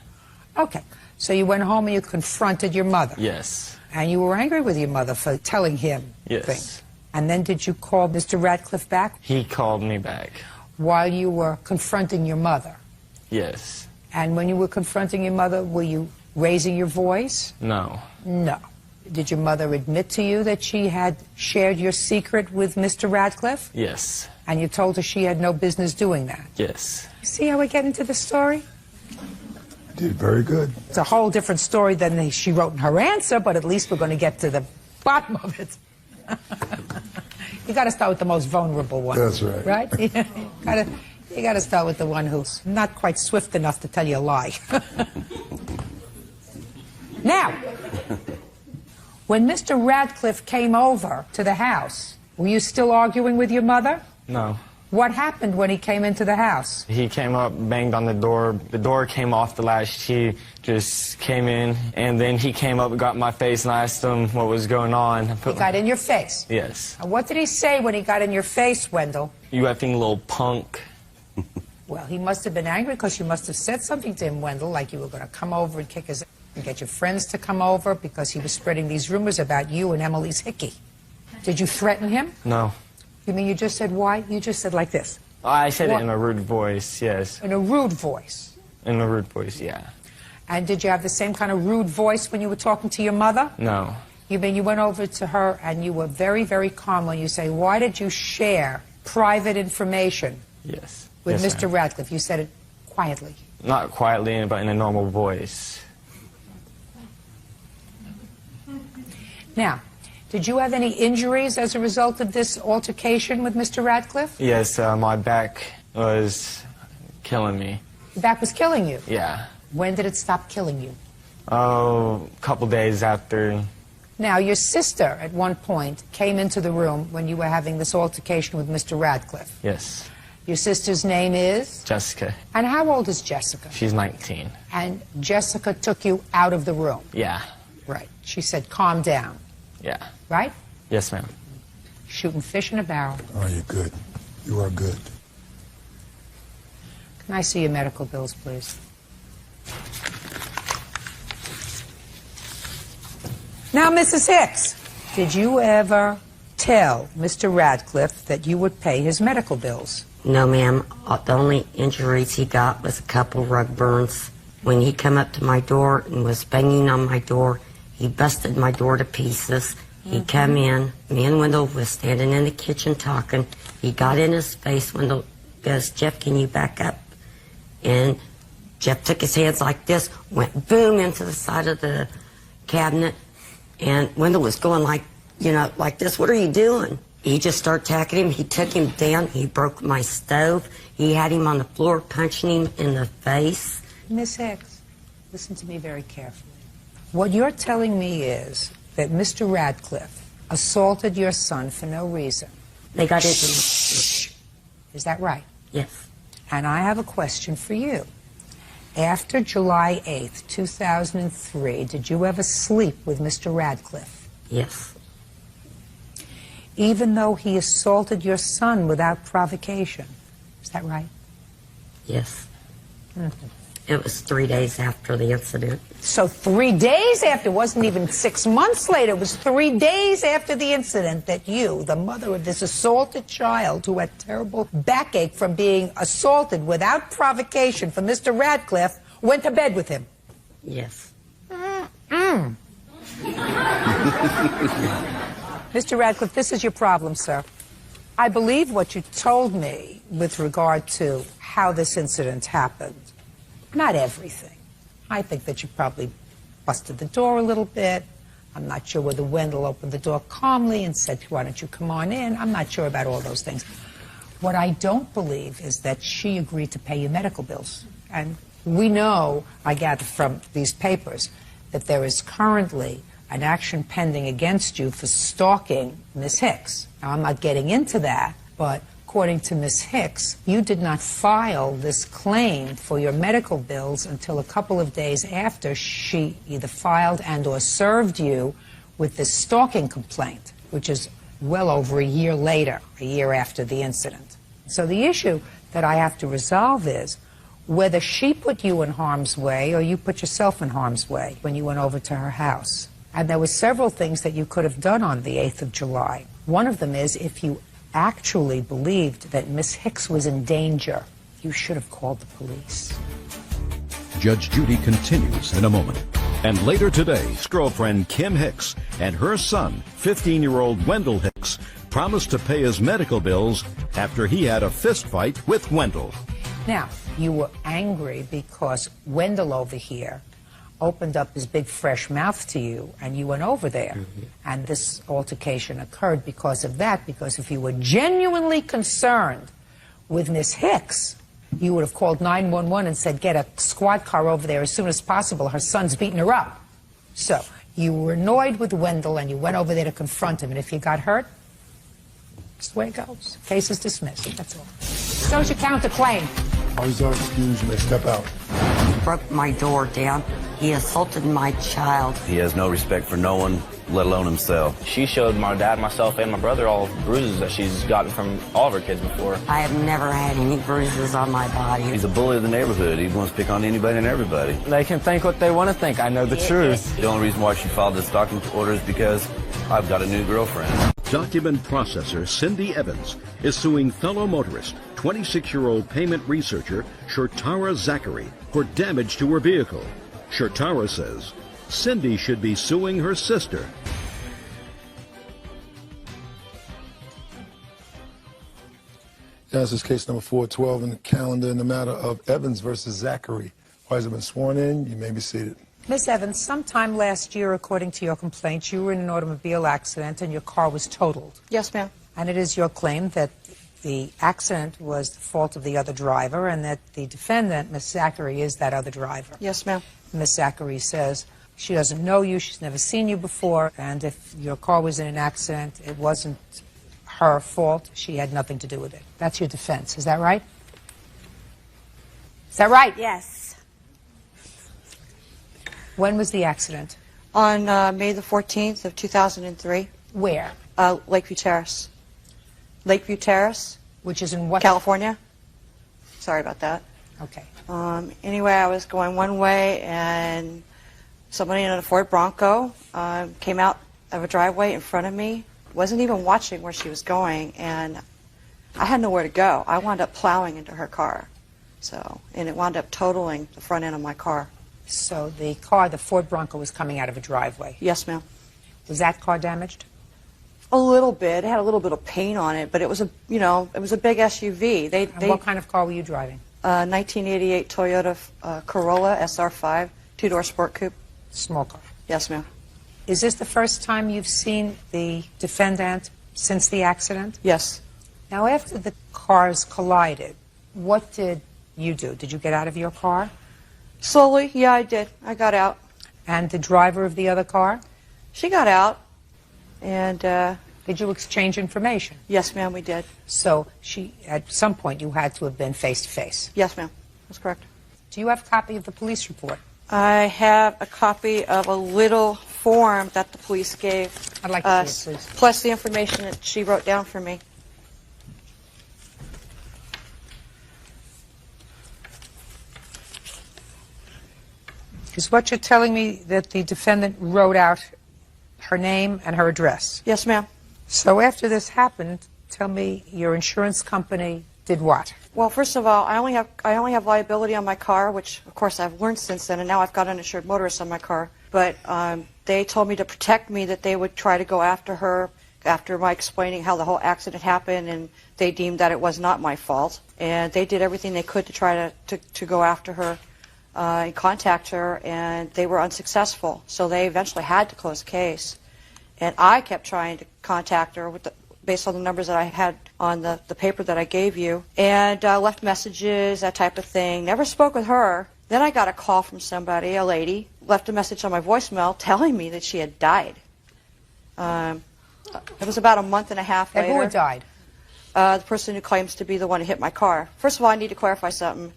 B: Okay. So you went home and you confronted your mother?
T: Yes.
B: And you were angry with your mother for telling him
T: Yes.
B: things? And then did you call Mr. Radcliffe back?
T: He called me back.
B: While you were confronting your mother?
T: Yes.
B: And when you were confronting your mother, were you raising your voice?
T: No.
B: No. Did your mother admit to you that she had shared your secret with Mr. Radcliffe?
T: Yes.
B: And you told her she had no business doing that?
T: Yes.
B: See how we get into the story?
H: Did very good.
B: It's a whole different story than she wrote in her answer, but at least we're going to get to the bottom of it. You got to start with the most vulnerable one.
H: That's right.
B: Right? You got to start with the one who's not quite swift enough to tell you a lie. Now, when Mr. Radcliffe came over to the house, were you still arguing with your mother?
T: No.
B: What happened when he came into the house?
T: He came up, banged on the door. The door came off the latch. He just came in, and then he came up and got in my face, and I asked him what was going on.
B: He got in your face?
T: Yes.
B: And what did he say when he got in your face, Wendell?
T: You effing little punk.
B: Well, he must have been angry because you must have said something to him, Wendell, like you were going to come over and kick his ass and get your friends to come over because he was spreading these rumors about you and Emily's hickey. Did you threaten him?
T: No.
B: You mean you just said why? You just said like this?
T: I said
B: What?
T: it in a rude voice, yes.
B: In a rude voice?
T: In a rude voice, yeah.
B: And did you have the same kind of rude voice when you were talking to your mother?
T: No.
B: You mean you went over to her and you were very, very calm when you say, why did you share private information
T: Yes.
B: with
T: Yes,
B: Mr.
T: ma'am.
B: Radcliffe? You said it quietly.
T: Not quietly, but in a normal voice.
B: Now, did you have any injuries as a result of this altercation with Mr. Radcliffe?
T: Yes, my back was killing me.
B: Your back was killing you.
T: Yeah.
B: When did it stop killing you?
T: Oh, a couple days after.
B: Now, your sister at one point came into the room when you were having this altercation with Mr. Radcliffe.
T: Yes.
B: Your sister's name is?
T: Jessica.
B: And how old is Jessica?
T: She's 19.
B: And Jessica took you out of the room.
T: Yeah.
B: Right. She said, calm down.
T: Yeah.
B: Right?
T: Yes, ma'am.
B: Shooting fish in a barrel.
H: Oh, you're good. You are good.
B: Can I see your medical bills, please? Now, Mrs. Hicks, did you ever tell Mr. Radcliffe that you would pay his medical bills?
U: No, ma'am. The only injuries he got was a couple rug burns. When he come up to my door and was banging on my door, he busted my door to pieces. He come in. Me and Wendell was standing in the kitchen talking. He got in his face. Wendell goes, Jeff, can you back up? And Jeff took his hands like this, went boom into the side of the cabinet. And Wendell was going like, you know, like this. What are you doing? He just started attacking him. He took him down. He broke my stove. He had him on the floor, punching him in the face.
B: Miss Hicks, listen to me very carefully. What you're telling me is that Mr. Radcliffe assaulted your son for no reason.
U: They got into
B: Shh. Is that right?
U: Yes.
B: And I have a question for you. After July 8th, 2003, did you ever sleep with Mr. Radcliffe?
U: Yes.
B: Even though he assaulted your son without provocation. Is that right?
U: Yes. It was 3 days after the incident.
B: So 3 days after, it wasn't even 6 months later, it was 3 days after the incident that you, the mother of this assaulted child who had terrible backache from being assaulted without provocation from Mr. Radcliffe, went to bed with him.
U: Yes.
B: Mr. Radcliffe, this is your problem, sir. I believe what you told me with regard to how this incident happened. Not everything. I think that you probably busted the door a little bit. I'm not sure whether Wendell opened the door calmly and said, why don't you come on in? I'm not sure about all those things. What I don't believe is that she agreed to pay your medical bills. And we know, I gather from these papers, that there is currently an action pending against you for stalking Miss Hicks. Now, I'm not getting into that, but according to Miss Hicks, you did not file this claim for your medical bills until a couple of days after she either filed and or served you with this stalking complaint, which is well over a year later, a year after the incident. So the issue that I have to resolve is whether she put you in harm's way or you put yourself in harm's way when you went over to her house. And there were several things that you could have done on the 8th of July. One of them is if you actually believed that Miss Hicks was in danger, you should have called the police.
A: Judge Judy continues in a moment. And later today, girlfriend Kim Hicks and her son, 15-year-old Wendell Hicks, promised to pay his medical bills after he had a fist fight with Wendell.
B: Now, you were angry because Wendell over here opened up his big fresh mouth to you and you went over there. And this altercation occurred because of that, because if you were genuinely concerned with Miss Hicks, you would have called 911 and said, get a squad car over there as soon as possible. Her son's beating her up. So you were annoyed with Wendell and you went over there to confront him. And if you got hurt, that's the way it goes. Case is dismissed. That's all. So's your counterclaim.
H: Officer, excuse me, step out.
U: He broke my door down. He assaulted my child.
R: He has no respect for no one, let alone himself.
S: She showed my dad, myself, and my brother all the bruises that she's gotten from all of her kids before.
U: I have never had any bruises on my body.
R: He's a bully of the neighborhood. He wants to pick on anybody and everybody.
T: They can think what they want to think. I know the truth.
R: The only reason why she filed the stalking order is because I've got a new girlfriend.
A: Document processor Cindy Evans is suing fellow motorist, 26-year-old payment researcher Shortara Zachary for damage to her vehicle. Shortara says Cindy should be suing her sister.
H: Yes, this is case number 412 in the calendar in the matter of Evans versus Zachary. Parties have been sworn in. You may be seated.
B: Miss Evans, sometime last year, according to your complaint, you were in an automobile accident and your car was totaled.
E: Yes, ma'am.
B: And it is your claim that the accident was the fault of the other driver and that the defendant, Miss Zachary, is that other driver.
E: Yes, ma'am.
B: Miss Zachary says she doesn't know you, she's never seen you before, and if your car was in an accident, it wasn't her fault. She had nothing to do with it. That's your defense. Is that right? Is that right?
E: Yes.
B: When was the accident?
E: On May the 14th of 2003.
B: Where?
E: Lakeview Terrace. Lakeview Terrace.
B: Which is in what?
E: California. Sorry about that.
B: Okay.
E: Anyway, I was going one way and somebody in a Ford Bronco came out of a driveway in front of me. Wasn't even watching where she was going, and I had nowhere to go. I wound up plowing into her car. And it wound up totaling the front end of my car.
B: So the car, the Ford Bronco, was coming out of a driveway?
E: Yes, ma'am.
B: Was that car damaged?
E: A little bit. It had a little bit of paint on it, but it was a, it was a big SUV.
B: And what kind of car were you driving?
E: 1988 Toyota Corolla SR5, two-door sport coupe.
B: Small car.
E: Yes, ma'am.
B: Is this the first time you've seen the defendant since the accident?
E: Yes.
B: Now, after the cars collided, what did you do? Did you get out of your car?
E: Slowly, yeah, I did. I got out.
B: And the driver of the other car?
E: She got out. And
B: did you exchange information?
E: Yes, ma'am, we did.
B: So at some point you had to have been face to face?
E: Yes, ma'am. That's correct.
B: Do you have a copy of the police report?
E: I have a copy of a little form that the police gave
B: I'd like to
E: us,
B: see it, please.
E: plus the information that she wrote down for me.
B: Is what you're telling me that the defendant wrote out her name and her address?
E: Yes, ma'am.
B: So after this happened, tell me your insurance company did what?
E: Well, first of all, I only have liability on my car, which of course I've learned since then, and now I've got uninsured motorists on my car. But they told me to protect me, that they would try to go after her after my explaining how the whole accident happened, and they deemed that it was not my fault. And they did everything they could to try to go after her and contact her, and they were unsuccessful. So they eventually had to close the case. And I kept trying to contact her based on the numbers that I had on the paper that I gave you, and left messages, that type of thing. Never spoke with her. Then I got a call from somebody, a lady, left a message on my voicemail telling me that she had died. It was about a month and a half later.
B: And who had died?
E: The person who claims to be the one who hit my car. First of all, I need to clarify something.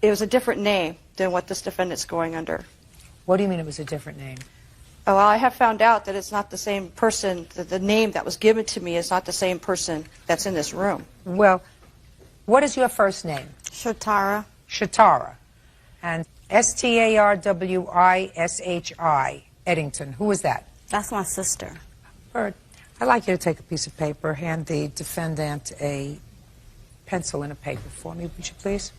E: It was a different name than what this defendant's going under.
B: What do you mean it was a different name?
E: Oh, well, I have found out that it's not the same person, that the name that was given to me is not the same person that's in this room.
B: Well, what is your first name?
E: Shatara.
B: Shatara. And S-T-A-R-W-I-S-H-I, Eddington. Who is that?
D: That's my sister.
B: Bird, I'd like you to take a piece of paper, hand the defendant a pencil and a paper for me, would you please?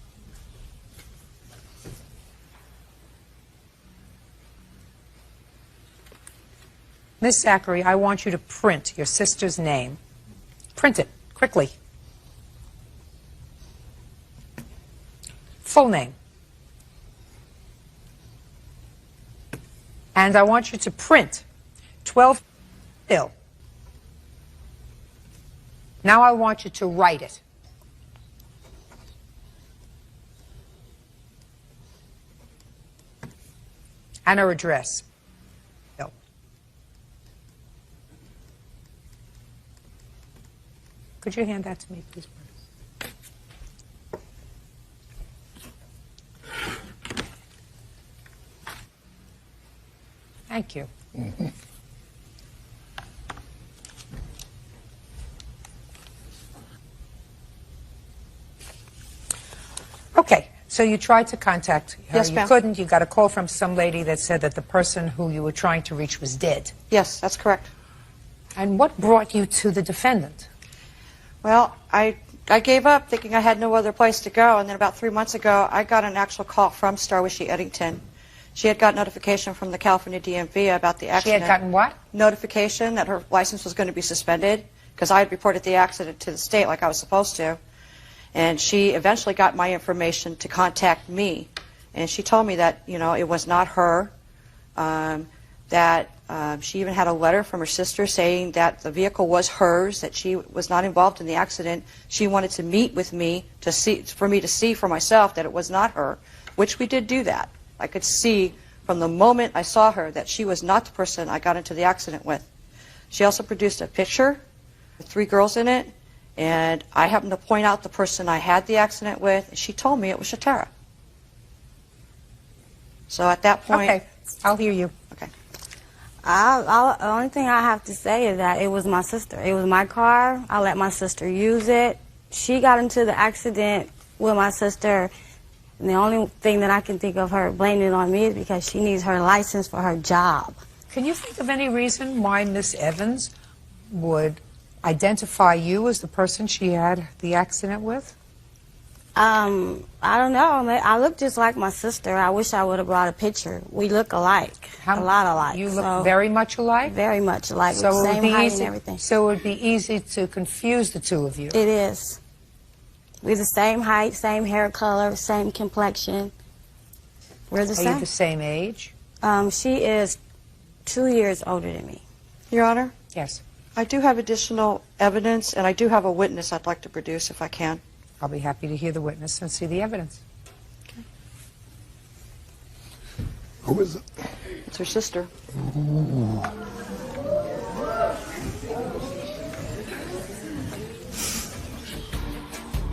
B: Miss Zachary, I want you to print your sister's name. Print it, quickly. Full name. And I want you to print 12 bill. Now I want you to write it. And her address. Bill. Could you hand that to me, please? Thank you. Okay, so you tried to contact her.
E: Yes, ma'am.
B: You couldn't. You got a call from some lady that said that the person who you were trying to reach was dead.
E: Yes, that's correct.
B: And what brought you to the defendant?
E: Well, I gave up thinking I had no other place to go, and then about 3 months ago, I got an actual call from Starwishy Eddington. She had got notification from the California DMV about the accident.
B: She had gotten what?
E: Notification that her license was going to be suspended, because I had reported the accident to the state like I was supposed to. And she eventually got my information to contact me. And she told me that, you know, it was not her, that she even had a letter from her sister saying that the vehicle was hers, that she was not involved in the accident. She wanted to meet with me for me to see for myself that it was not her, which we did do that. I could see from the moment I saw her that she was not the person I got into the accident with. She also produced a picture with 3 girls in it, and I happened to point out the person I had the accident with, and she told me it was Shatara. So at that point...
B: Okay, I'll hear you.
E: Okay.
D: The only thing I have to say is that it was my sister. It was my car. I let my sister use it. She got into the accident with my sister. And the only thing that I can think of her blaming it on me is because she needs her license for her job.
B: Can you think of any reason why Miss Evans would identify you as the person she had the accident with?
D: I don't know. I look just like my sister. I wish I would have brought a picture. We look alike. A lot alike.
B: You look very much alike?
D: Very much alike.
B: So
D: with
B: it
D: the
B: would
D: same
B: be
D: height
B: easy,
D: and everything.
B: so it would be easy to confuse the two of you.
D: It is. We're the same height, same hair color, same complexion. We're the same.
B: Are you the same age?
D: She is 2 years older than me.
E: Your Honor?
B: Yes.
E: I do have additional evidence, and I do have a witness I'd like to produce if I can.
B: I'll be happy to hear the witness and see the evidence.
H: Who is it?
E: It's her sister.
H: Ooh.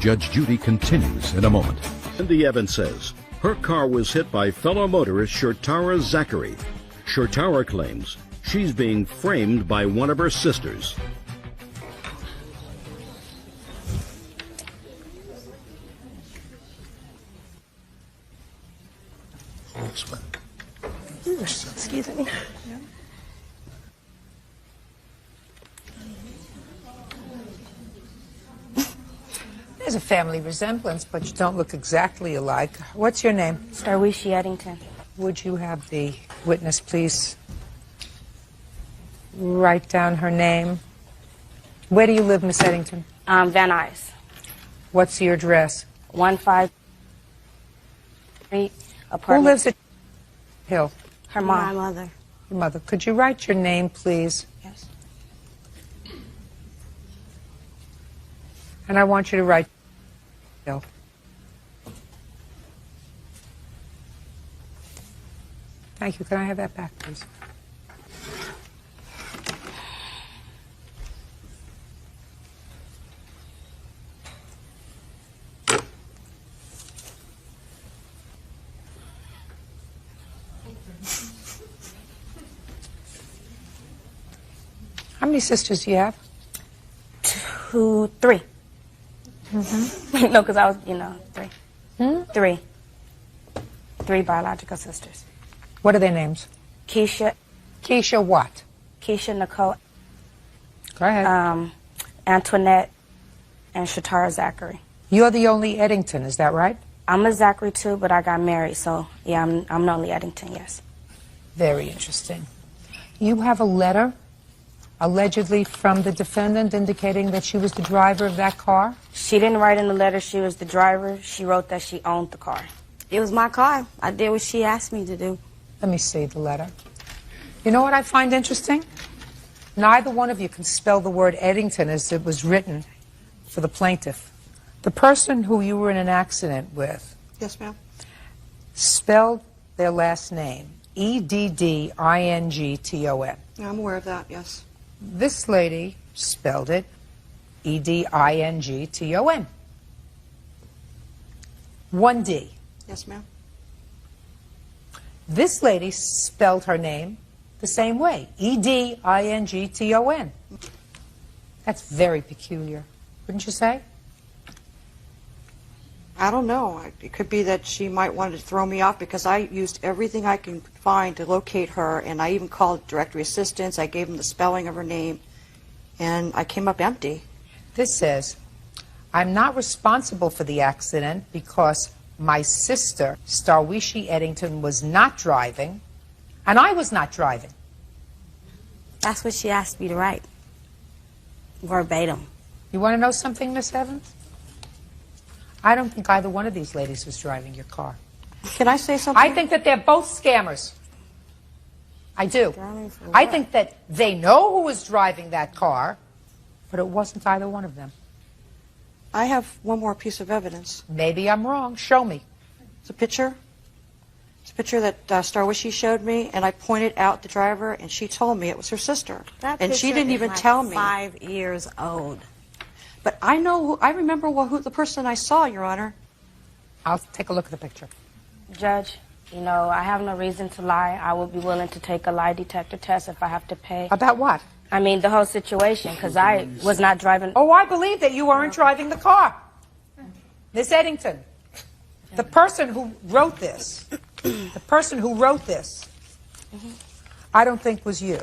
A: Judge Judy continues in a moment. Cindy Evans says her car was hit by fellow motorist Shortara Zachary. Shortara claims she's being framed by one of her sisters.
J: Excuse me.
B: There's a family resemblance, but you don't look exactly alike. What's your name?
O: Starwishi Eddington.
B: Would you have the witness please write down her name? Where do you live, Miss Eddington?
O: Van Nuys.
B: What's your address?
O: 153
B: Who
O: apartment.
B: lives at Hill?
O: Her mom.
D: My mother.
B: Your mother. Could you write your name, please?
O: Yes.
B: And I want you to write Hill. Thank you. Can I have that back, please? How many sisters do you have?
O: 2, 3. No, because I was, 3. 3. 3 biological sisters.
B: What are their names?
O: Keisha.
B: Keisha what?
O: Keisha Nicole.
B: Go ahead.
O: Antoinette and Shatara Zachary.
B: You're the only Eddington, is that right?
O: I'm a Zachary too, but I got married, so yeah, I'm the only Eddington, yes.
B: Very interesting. You have a letter, allegedly from the defendant, indicating that she was the driver of that car?
O: She didn't write in the letter she was the driver. She wrote that she owned the car.
D: It was my car. I did what she asked me to do.
B: Let me see the letter. You know what I find interesting? Neither one of you can spell the word Eddington as it was written for the plaintiff. The person who you were in an accident with
E: Yes, ma'am.
B: spelled their last name, Eddington.
E: Yeah, I'm aware of that, yes.
B: This lady spelled it Edington. 1 D.
E: Yes, ma'am.
B: This lady spelled her name the same way, Edington. That's very peculiar, wouldn't you say?
E: I don't know. It could be that she might want to throw me off because I used everything I can find to locate her, and I even called directory assistance. I gave them the spelling of her name, and I came up empty.
B: This says, I'm not responsible for the accident because my sister, Starwishi Eddington, was not driving, and I was not driving.
D: That's what she asked me to write. Verbatim.
B: You want to know something, Miss Evans? I don't think either one of these ladies was driving your car.
E: Can I say something?
B: I think that they're both scammers. I do. I think that they know who was driving that car, but it wasn't either one of them.
E: I have one more piece of evidence.
B: Maybe I'm wrong. Show me.
E: It's a picture. It's a picture that Starwishi showed me, and I pointed out the driver, and she told me it was her sister. And she didn't even tell me.
D: 5 years old.
E: But I know, I remember who the person I saw, Your Honor.
B: I'll take a look at the picture.
O: Judge, I have no reason to lie. I would be willing to take a lie detector test if I have to pay.
B: About what?
O: I mean, the whole situation, because I was not driving.
B: Oh, I believe that you weren't driving the car. Miss Eddington, the person who wrote this, I don't think was you.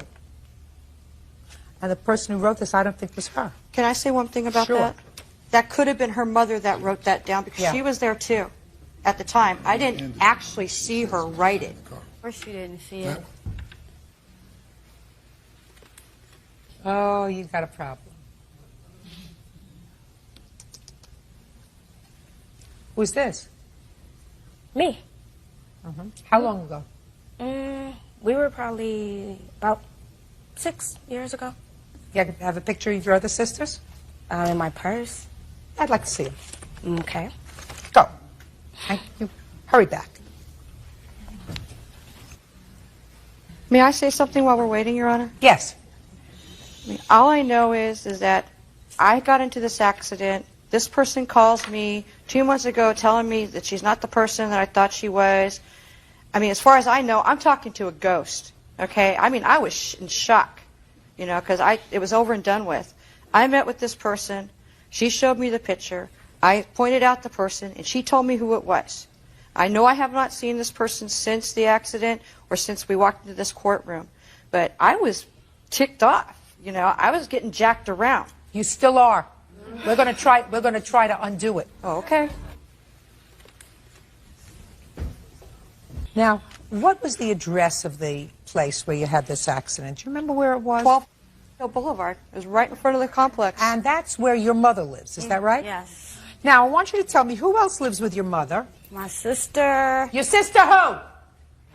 B: And the person who wrote this, I don't think was her.
E: Can I say one thing about that? That could have been her mother that wrote that down because she was there too at the time. I didn't actually see her write it.
D: Of course you didn't see it.
B: Oh, you've got a problem. Who's this?
O: Me.
B: How long ago?
O: We were probably about 6 years ago.
B: You have a picture of your other sisters?
D: In my purse.
B: I'd like to see them.
D: Okay.
B: Go. Thank you. Hurry back.
E: May I say something while we're waiting, Your Honor?
B: Yes.
E: All I know is that I got into this accident. This person calls me 2 months ago telling me that she's not the person that I thought she was. I mean, as far as I know, I'm talking to a ghost, okay? I mean, I was in shock, you know, because it was over and done with. I met with this person. She showed me the picture. I pointed out the person, and she told me who it was. I know I have not seen this person since the accident or since we walked into this courtroom, but I was ticked off. You know, I was getting jacked around.
B: You still are. We're going to try to undo it.
E: Oh, okay.
B: Now, what was the address of the place where you had this accident? Do you remember where it was?
E: 12 Hill Boulevard. It was right in front of the complex.
B: And that's where your mother lives, is that right?
D: Yes.
B: Now, I want you to tell me who else lives with your mother.
D: My sister.
B: Your sister who?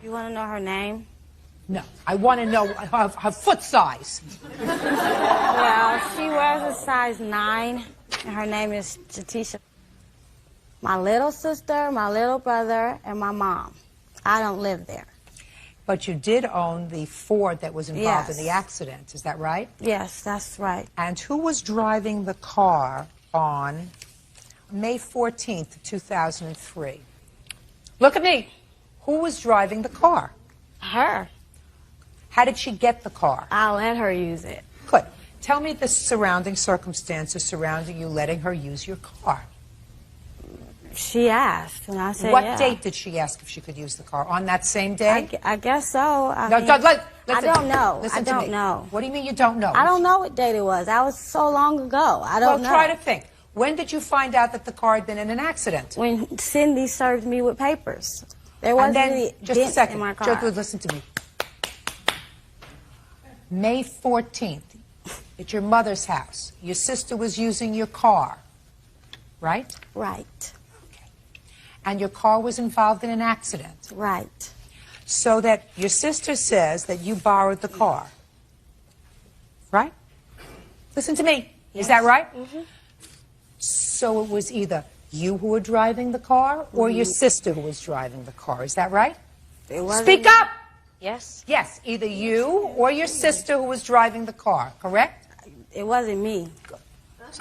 D: You want to know her name?
B: No, I want to know her foot size.
D: Well, she wears a size 9, and her name is Jatisha. My little sister, my little brother, and my mom. I don't live there.
B: But you did own the Ford that was involved in
D: Yes.
B: the accident, is that right?
D: Yes, that's right.
B: And who was driving the car on May 14th, 2003? Look at me. Who was driving the car?
D: Her.
B: How did she get the car?
D: I'll let her use it.
B: Good. Tell me the surrounding circumstances surrounding you letting her use your car.
D: She asked, and I said,
B: What
D: yeah.
B: date did she ask if she could use the car? On that same day?
D: I guess so. I
B: No,
D: mean,
B: don't,
D: I
B: listen,
D: don't know.
B: Listen
D: I
B: to
D: don't
B: me.
D: know.
B: What do you mean you don't know?
D: I don't know what date it was. That was so long ago. I don't know.
B: Well, try to think. When did you find out that the car had been in an accident?
D: When Cindy served me with papers. There
B: And
D: wasn't
B: then,
D: any
B: just a
D: dent
B: second.
D: in my car.
B: Joe, listen to me. May 14th, at your mother's house, your sister was using your car, right?
D: Right.
B: And your car was involved in an accident.
D: Right.
B: So that your sister says that you borrowed the car. Right? Listen to me. Is that right?
D: Mm-hmm.
B: So it was either you who were driving the car or your sister who was driving the car. Is that right?
D: It wasn't
B: Speak
D: me.
B: up!
D: Yes.
B: Yes, either you or your sister who was driving the car, correct?
D: It wasn't me.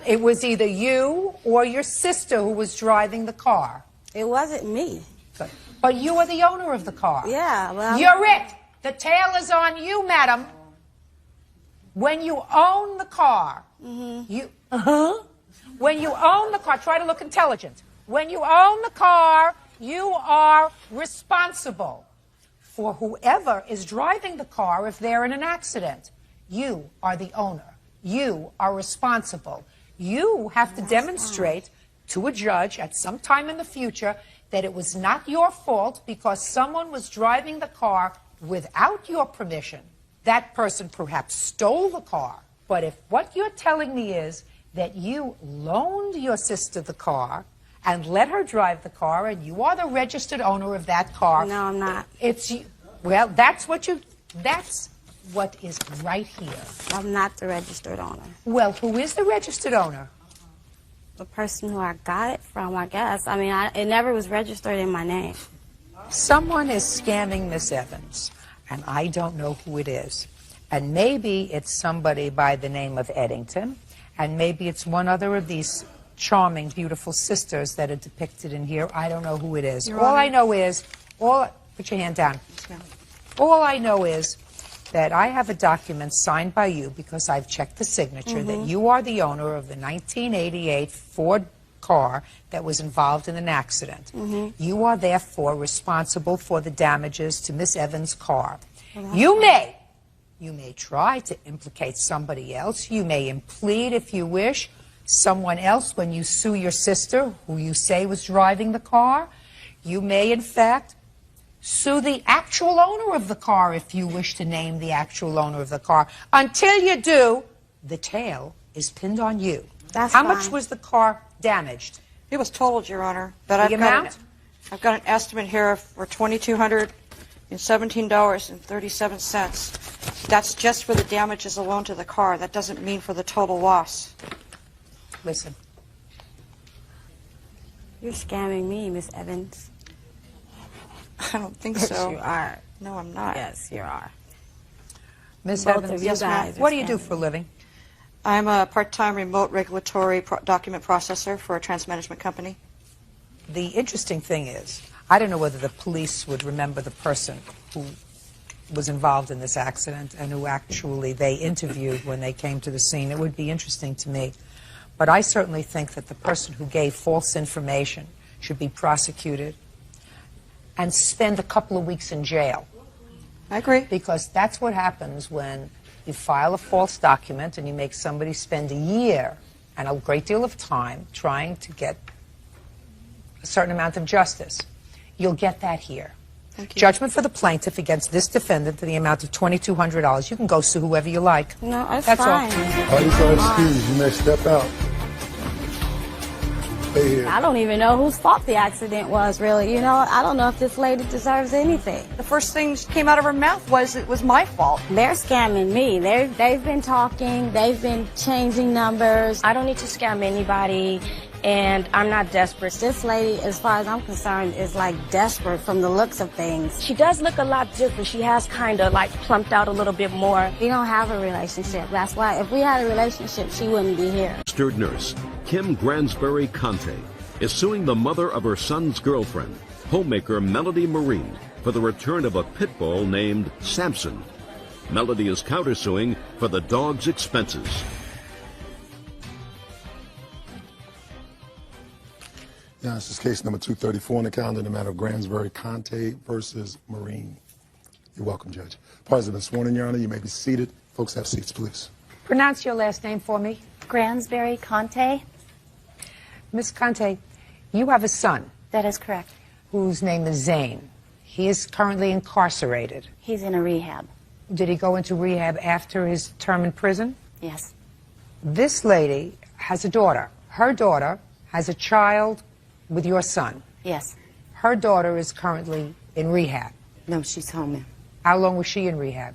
B: It was either you or your sister who was driving the car.
D: It wasn't me.
B: Good. But you are the owner of the car.
D: Yeah, well.
B: You're it. The tail is on you, madam. When you own the car, you... When you own the car, try to look intelligent. When you own the car, you are responsible for whoever is driving the car if they're in an accident. You are the owner. You are responsible. You have to demonstrate to a judge at some time in the future that it was not your fault because someone was driving the car without your permission. That person perhaps stole the car. But if what you're telling me is that you loaned your sister the car and let her drive the car and you are the registered owner of that car.
D: No, I'm not.
B: It's you. Well, that's what is right here.
D: I'm not the registered owner.
B: Well, who is the registered owner?
D: The person who I got it from, I guess. I mean, it never was registered in my name.
B: Someone is scamming Miss Evans, and I don't know who it is. And maybe it's somebody by the name of Eddington, and maybe it's one other of these charming, beautiful sisters that are depicted in here. I don't know who it is. All I know is, put your hand down. All I know is that I have a document signed by you because I've checked the signature that you are the owner of the 1988 Ford car that was involved in an accident. You are therefore responsible for the damages to Miss Evans' car. You may try to implicate somebody else. You may implead, if you wish, someone else when you sue your sister, who you say was driving the car. You may, in fact, sue the actual owner of the car if you wish to name the actual owner of the car. Until you do, the tail is pinned on you. How much was the car damaged?
E: It was totaled, Your Honor. But
B: The amount?
E: I've got an estimate here for $2,200 and $17.37. That's just for the damages alone to the car. That doesn't mean for the total loss.
B: Listen.
D: You're scamming me, Miss Evans.
E: I don't think so.
D: You are.
E: No, I'm not.
D: Yes, you are.
B: Miss
D: Both
B: Evans,
D: of you
B: yes, ma'am.
D: guys are
B: What do you do
D: scamming.
B: for a living?
E: I'm a part-time remote regulatory document processor for a trans management company.
B: The interesting thing is, I don't know whether the police would remember the person who was involved in this accident and who actually they interviewed when they came to the scene. It would be interesting to me. But I certainly think that the person who gave false information should be prosecuted and spend a couple of weeks in jail.
E: I agree.
B: Because that's what happens when you file a false document and you make somebody spend a year and a great deal of time trying to get a certain amount of justice. You'll get that here.
E: Thank you.
B: Judgment for the plaintiff against this defendant to the amount of $2,200. You can go sue whoever you like.
D: No, that's
B: all.
D: fine.
H: Parties are excused. You may step out. Stay here.
D: I don't even know whose fault the accident was, really. You know, I don't know if this lady deserves anything.
E: The first thing that came out of her mouth was it was my fault.
D: They're scamming me. They've been talking. They've been changing numbers.
J: I don't need to scam anybody, and I'm not desperate.
D: This lady, as far as I'm concerned, is like desperate from the looks of things.
J: She does look a lot different. She has kind of like plumped out a little bit more.
D: We don't have a relationship. That's why if we had a relationship, she wouldn't be here.
A: Registered nurse Kim Gransberry Conte is suing the mother of her son's girlfriend, homemaker Melody Marine, for the return of a pit bull named Samson. Melody is countersuing for the dog's expenses.
H: Yeah, this is case number 234 on the calendar in the matter of Gransberry Conte versus Marine. You're welcome, Judge. Parties have been sworn in, Your Honor. You may be seated. Folks, have seats, please.
B: Pronounce your last name for me.
J: Gransberry Conte?
B: Miss Conte, you have a son.
J: That is correct.
B: Whose name is Zane. He is currently incarcerated.
J: He's in a rehab.
B: Did he go into rehab after his term in prison?
J: Yes.
B: This lady has a daughter. Her daughter has a child with your son.
J: Yes.
B: Her daughter is currently in rehab.
C: No, she's home, ma'am.
B: How long was she in rehab?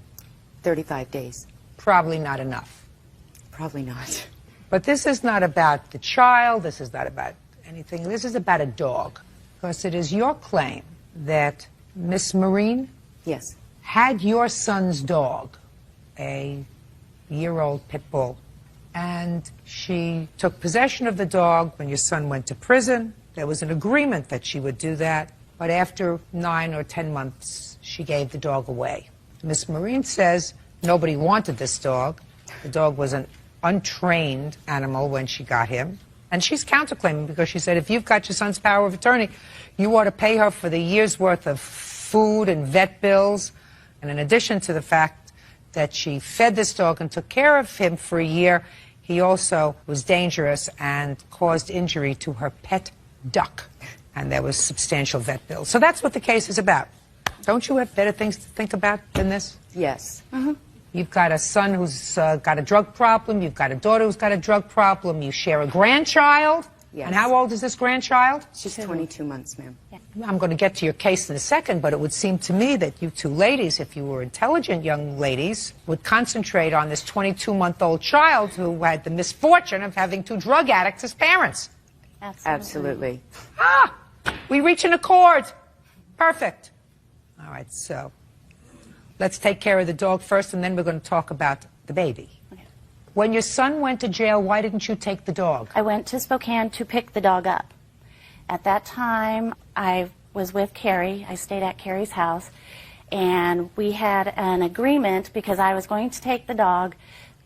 C: 35 days.
B: Probably not enough.
C: Probably not.
B: But this is not about the child. This is not about anything. This is about a dog. Because it is your claim that Miss Marine
C: Yes.
B: had your son's dog, a year-old pit bull, and she took possession of the dog when your son went to prison. There was an agreement that she would do that, but after 9 or 10 months, she gave the dog away. Miss Marine says nobody wanted this dog. The dog was an untrained animal when she got him. And she's counterclaiming because she said, if you've got your son's power of attorney, you ought to pay her for the year's worth of food and vet bills. And in addition to the fact that she fed this dog and took care of him for a year, he also was dangerous and caused injury to her pet duck. And there was substantial vet bills. So that's what the case is about. Don't you have better things to think about than this?
C: Yes.
B: You've got a son who's got a drug problem. You've got a daughter who's got a drug problem. You share a grandchild.
C: Yes.
B: And how old is this grandchild?
C: She's 22 months, ma'am.
B: I'm going to get to your case in a second, but it would seem to me that you two ladies, if you were intelligent young ladies, would concentrate on this 22-month-old child who had the misfortune of having 2 drug addicts as parents.
C: Absolutely.
B: Ah! We reach an accord. Perfect. All right, so let's take care of the dog first, and then we're going to talk about the baby.
J: Okay.
B: When your son went to jail, why didn't you take the dog?
J: I went to Spokane to pick the dog up. At that time, I was with Carrie. I stayed at Carrie's house, and we had an agreement because I was going to take the dog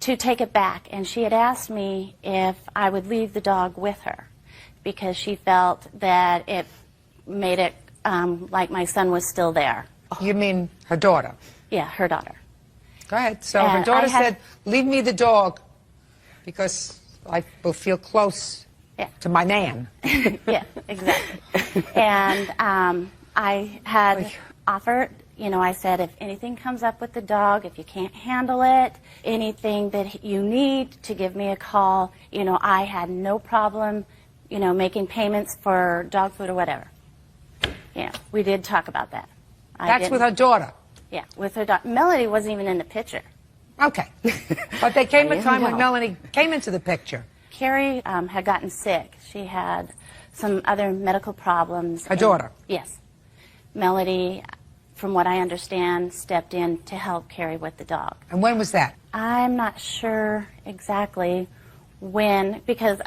J: to take it back, and she had asked me if I would leave the dog with her because she felt that it made it like my son was still there.
B: You mean her daughter?
J: Yeah, her daughter.
B: Go ahead. So her daughter said, leave me the dog because I will feel close to my man.
J: Yeah, exactly. And I had offered, you know, I said, if anything comes up with the dog, if you can't handle it, anything that you need to give me a call, you know, I had no problem, you know, making payments for dog food or whatever. Yeah, we did talk about that.
B: That's with her daughter?
J: Yeah, with her daughter. Melody wasn't even in the picture.
B: Okay. But there came a time when
J: No.
B: Melanie came into the picture.
J: Carrie had gotten sick. She had some other medical problems.
B: Her daughter?
J: Yes. Melody, from what I understand, stepped in to help Carrie with the dog.
B: And when was that?
J: I'm not sure exactly when, because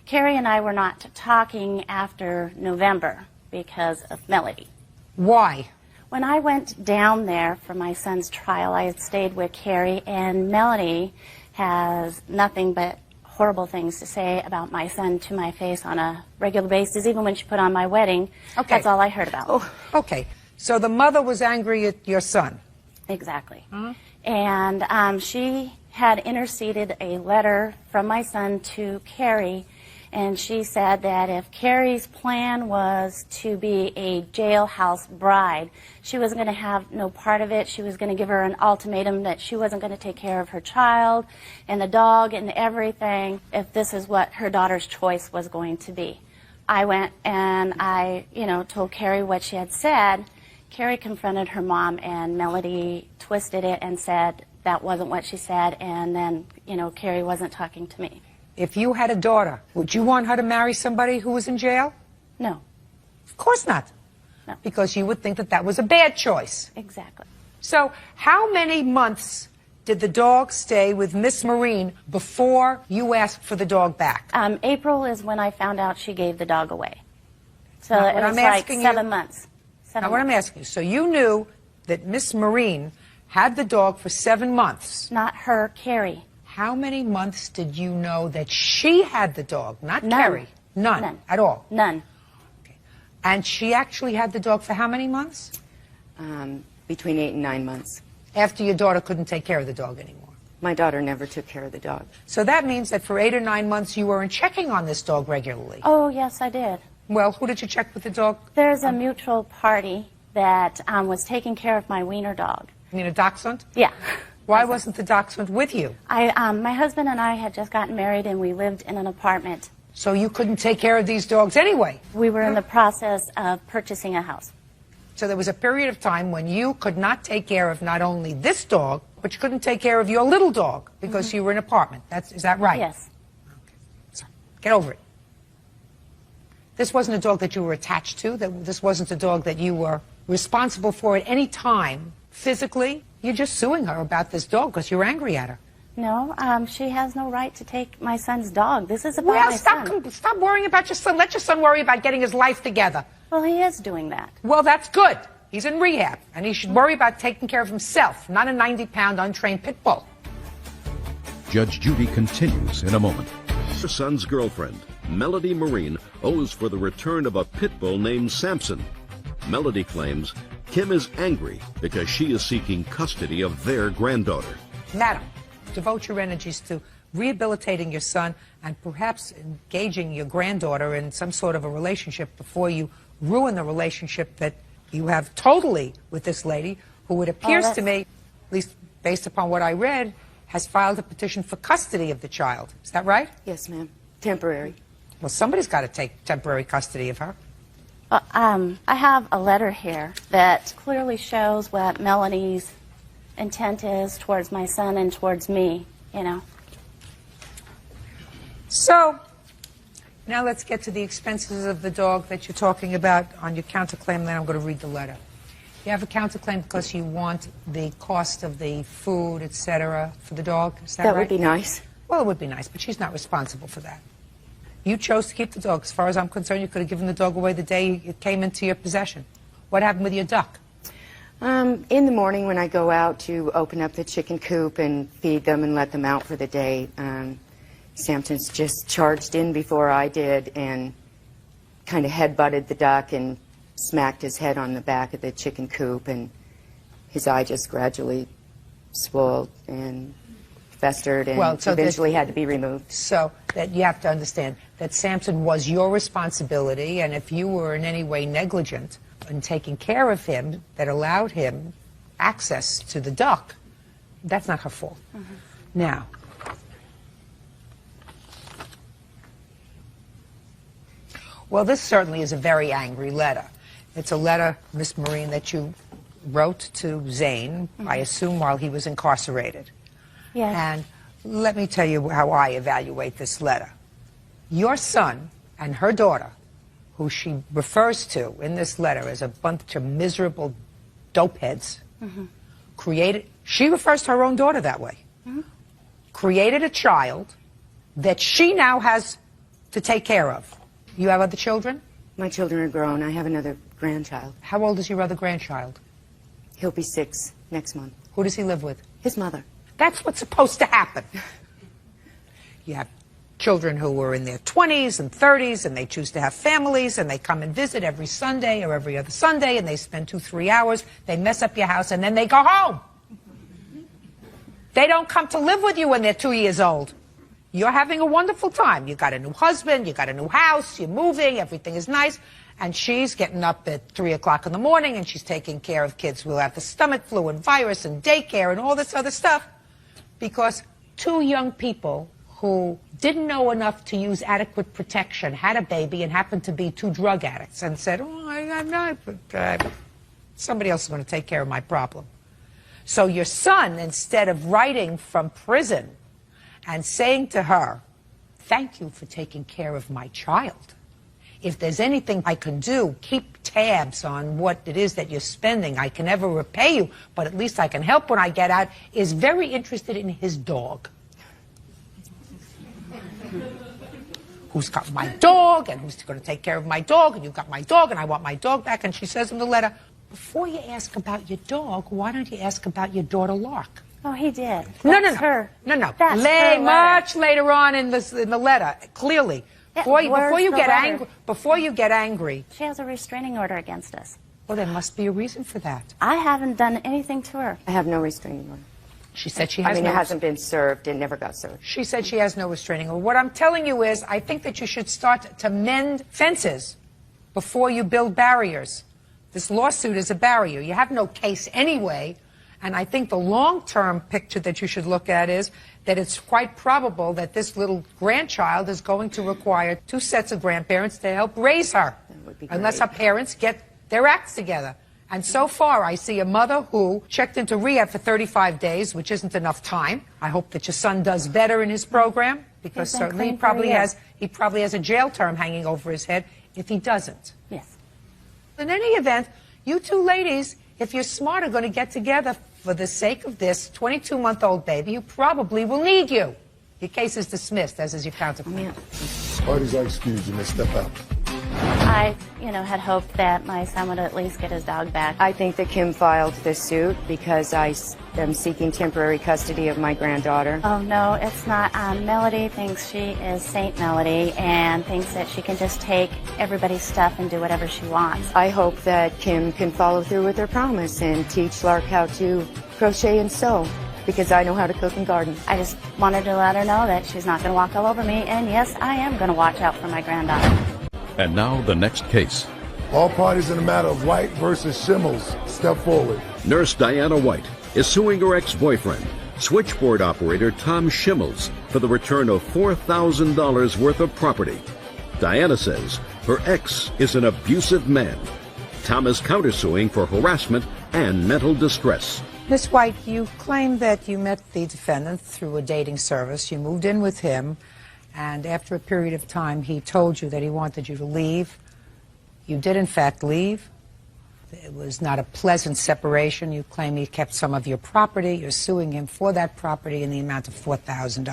J: Carrie and I were not talking after November because of Melody.
B: Why?
J: When I went down there for my son's trial, I had stayed with Carrie, and Melody has nothing but horrible things to say about my son to my face on a regular basis. Even when she put on my wedding, that's all I heard about.
B: Oh, okay. So the mother was angry at your son.
J: Exactly. And she had interceded a letter from my son to Carrie, and she said that if Carrie's plan was to be a jailhouse bride, she wasn't going to have no part of it. She was going to give her an ultimatum that she wasn't going to take care of her child and the dog and everything if this is what her daughter's choice was going to be. I went and I, told Carrie what she had said. Carrie confronted her mom, and Melody twisted it and said that wasn't what she said, and then, Carrie wasn't talking to me.
B: If you had a daughter, would you want her to marry somebody who was in jail?
J: No.
B: Of course not.
J: No.
B: Because you would think that that was a bad choice.
J: Exactly.
B: So how many months did the dog stay with Miss Marine before you asked for the dog back?
J: April is when I found out she gave the dog away. So
B: Now,
J: it
B: what
J: was
B: I'm
J: like
B: asking
J: 7
B: you-
J: months.
B: Now, what I'm asking you, so you knew that Miss Marine had the dog for 7 months.
J: Not her, Carrie.
B: How many months did you know that she had the dog, not
J: None.
B: Carrie? None. At all?
J: None.
B: Okay. And she actually had the dog for how many months?
C: Between 8 and 9 months.
B: After your daughter couldn't take care of the dog anymore.
C: My daughter never took care of the dog.
B: So that means that for 8 or 9 months you weren't checking on this dog regularly.
J: Oh, yes, I did.
B: Well, who did you check with the dog?
J: There's a mutual party that was taking care of my wiener dog.
B: You mean a dachshund?
J: Yeah.
B: Why wasn't the dachshund with you?
J: My husband and I had just gotten married, and we lived in an apartment.
B: So you couldn't take care of these dogs anyway?
J: We were in the process of purchasing a house.
B: So there was a period of time when you could not take care of not only this dog, but you couldn't take care of your little dog because you were in an apartment. Is that right?
J: Yes.
B: Okay. So, get over it. This wasn't a dog that you were attached to. This wasn't a dog that you were responsible for at any time physically. You're just suing her about this dog because you're angry at her.
J: No, she has no right to take my son's dog. This is about my son.
B: Stop worrying about your son. Let your son worry about getting his life together.
J: Well, he is doing that.
B: Well, that's good. He's in rehab, and he should worry about taking care of himself, not a 90-pound untrained pit bull.
A: Judge Judy continues in a moment. Her son's girlfriend, Melody Marine, owes for the return of a pit bull named Samson. Melody claims Kim is angry because she is seeking custody of their granddaughter.
B: Madam, devote your energies to rehabilitating your son and perhaps engaging your granddaughter in some sort of a relationship before you ruin the relationship that you have totally with this lady who it appears to me, at least based upon what I read, has filed a petition for custody of the child. Is that right?
C: Yes, ma'am. Temporary.
B: Well, somebody's got to take temporary custody of her.
J: I have a letter here that clearly shows what Melanie's intent is towards my son and towards me,
B: So, now let's get to the expenses of the dog that you're talking about on your counterclaim, then I'm going to read the letter. You have a counterclaim because you want the cost of the food, etc., for the dog, is that right?
C: That would be nice.
B: Well, it would be nice, but she's not responsible for that. You chose to keep the dog. As far as I'm concerned, you could have given the dog away the day it came into your possession. What happened with your duck?
C: In the morning when I go out to open up the chicken coop and feed them and let them out for the day, Samson's just charged in before I did and kind of head-butted the duck and smacked his head on the back of the chicken coop, and his eye just gradually swelled and festered and eventually had to be removed.
B: So that you have to understand that Samson was your responsibility, and if you were in any way negligent in taking care of him that allowed him access to the duck, that's not her fault. Now, well, this certainly is a very angry letter. It's a letter, Miss Marine, that you wrote to Zane, I assume while he was incarcerated.
J: Yes.
B: And let me tell you how I evaluate this letter. Your son and her daughter, who she refers to in this letter as a bunch of miserable dopeheads, she refers to her own daughter that way, created a child that she now has to take care of. You have other children?
C: My children are grown. I have another grandchild.
B: How old is your other grandchild?
C: He'll be 6 next month.
B: Who does he live with?
C: His mother.
B: That's what's supposed to happen. You have children who are in their 20s and 30s, and they choose to have families, and they come and visit every Sunday or every other Sunday, and they spend 2-3 hours. They mess up your house, and then they go home. They don't come to live with you when they're 2 years old. You're having a wonderful time. You got a new husband, you got a new house, you're moving, everything is nice, and she's getting up at 3 o'clock in the morning, and she's taking care of kids who have the stomach flu and virus and daycare and all this other stuff, because 2 young people who didn't know enough to use adequate protection had a baby and happened to be 2 drug addicts and said, oh, I'm not, but somebody else is going to take care of my problem. So your son, instead of writing from prison and saying to her, thank you for taking care of my child. If there's anything I can do, keep tabs on what it is that you're spending. I can never repay you, but at least I can help when I get out, is very interested in his dog. Who's got my dog, and who's going to take care of my dog, and you've got my dog, and I want my dog back. And she says in the letter, before you ask about your dog, why don't you ask about your daughter Lark?
J: Oh, he did.
B: No.
J: That's her.
B: No.
J: That's her letter.
B: Much later on in the letter, clearly.
J: Yeah,
B: Before you
J: where's
B: get
J: the letter?
B: angry, before you get angry.
J: She has a restraining order against us.
B: Well, there must be a reason for that.
J: I haven't done anything to her.
C: I have no restraining order.
B: She said she has
C: it
B: no.
C: hasn't been served. It never got served.
B: She said she has no restraining order. What I'm telling you is, I think that you should start to mend fences before you build barriers. This lawsuit is a barrier. You have no case anyway, and I think the long-term picture that you should look at is that it's quite probable that this little grandchild is going to require 2 sets of grandparents to help raise her, unless her parents get their acts together. And so far, I see a mother who checked into rehab for 35 days, which isn't enough time. I hope that your son does better in his program, because
J: He's been
B: certainly he
J: clean for a
B: probably has a jail term hanging over his head if he doesn't.
J: Yes.
B: In any event, you 2 ladies, if you're smart, are going to get together for the sake of this 22-month-old baby who probably will need you. Your case is dismissed, as is your counterclaim.
H: Parties are excused. You may step out.
J: I, had hoped that my son would at least get his dog back.
C: I think that Kim filed this suit because I am seeking temporary custody of my granddaughter.
J: Oh, no, it's not. Melody thinks she is Saint Melody and thinks that she can just take everybody's stuff and do whatever she wants.
C: I hope that Kim can follow through with her promise and teach Lark how to crochet and sew, because I know how to cook and garden.
J: I just wanted to let her know that she's not going to walk all over me, and yes, I am going to watch out for my granddaughter.
A: And now the next case.
H: All parties in the matter of White versus Schimmels, step forward.
A: Nurse Diana White is suing her ex-boyfriend, switchboard operator Tom Schimmels, for the return of $4,000 worth of property. Diana says her ex is an abusive man. Tom is countersuing for harassment and mental distress.
B: Miss White, you claim that you met the defendant through a dating service. You moved in with him, and after a period of time, he told you that he wanted you to leave. You did, in fact, leave. It was not a pleasant separation. You claim he kept some of your property. You're suing him for that property in the amount of $4,000.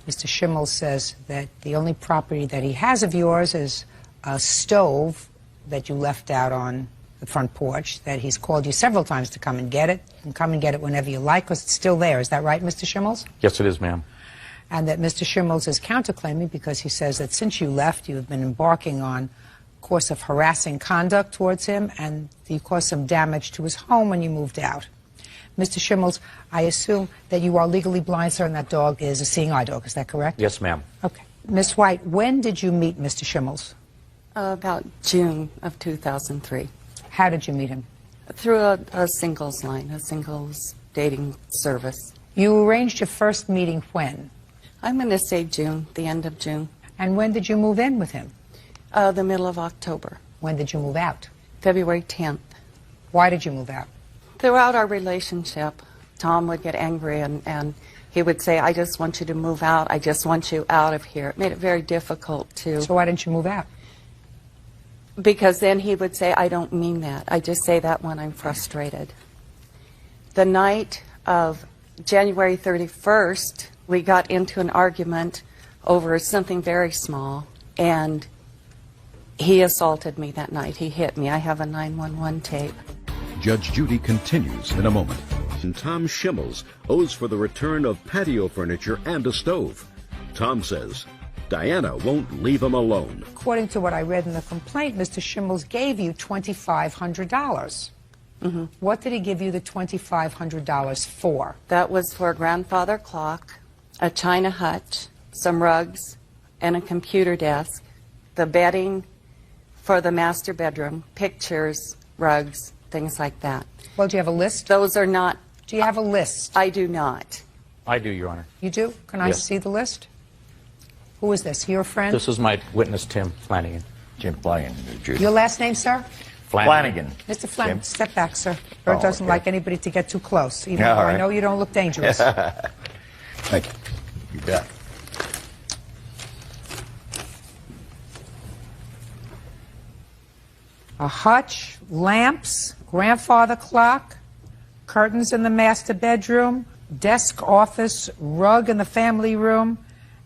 B: Mr. Schimmel says that the only property that he has of yours is a stove that you left out on the front porch, that he's called you several times to come and get it, and come and get it whenever you like, because it's still there. Is that right, Mr. Schimmels?
G: Yes, it is, ma'am.
B: And that Mr. Schimmels is counterclaiming because he says that since you left, you have been embarking on a course of harassing conduct towards him, and you caused some damage to his home when you moved out. Mr. Schimmels, I assume that you are legally blind, sir, and that dog is a seeing eye dog. Is that correct?
G: Yes, ma'am.
B: Okay. Miss White, when did you meet Mr. Schimmels?
V: About June of 2003.
B: How did you meet him?
V: Through a singles line, a singles dating service.
B: You arranged your first meeting when?
V: I'm going to say June, the end of June.
B: And when did you move in with him?
V: The middle of October.
B: When did you move out?
F: February 10th.
B: Why did you move out?
F: Throughout our relationship, Tom would get angry and he would say, I just want you to move out. I just want you out of here. It made it very difficult to...
B: So why didn't you move out?
F: Because then he would say, I don't mean that. I just say that when I'm frustrated. The night of January 31st, we got into an argument over something very small, and he assaulted me that night. He hit me. I have a 911 tape.
A: Judge Judy continues in a moment. And Tom Schimmels owes for the return of patio furniture and a stove. Tom says Diana won't leave him alone.
B: According to what I read in the complaint, Mr. Schimmels gave you $2,500. What did he give you the $2,500 for?
F: That was for a grandfather clock, a china hutch, some rugs, and a computer desk, the bedding for the master bedroom, pictures, rugs, things like that.
B: Well, do you have a list?
F: Those are not...
B: Do you have a list?
F: I do not.
G: I do, Your Honor.
B: You do? Can I
G: Yes.
B: see the list? Who is this? Your friend?
G: This is my witness, Tim Flanagan.
W: Jim Flanagan, Judy.
B: Your last name, sir?
W: Flanagan.
B: Mr. Flanagan,
W: Jim.
B: step back, sir. Bert doesn't
W: okay.
B: like anybody to get too close, even
W: Yeah,
B: though
W: all
B: I
W: right.
B: know you don't look dangerous.
W: Thank you. You bet.
B: A hutch, lamps, grandfather clock, curtains in the master bedroom, desk, office, rug in the family room,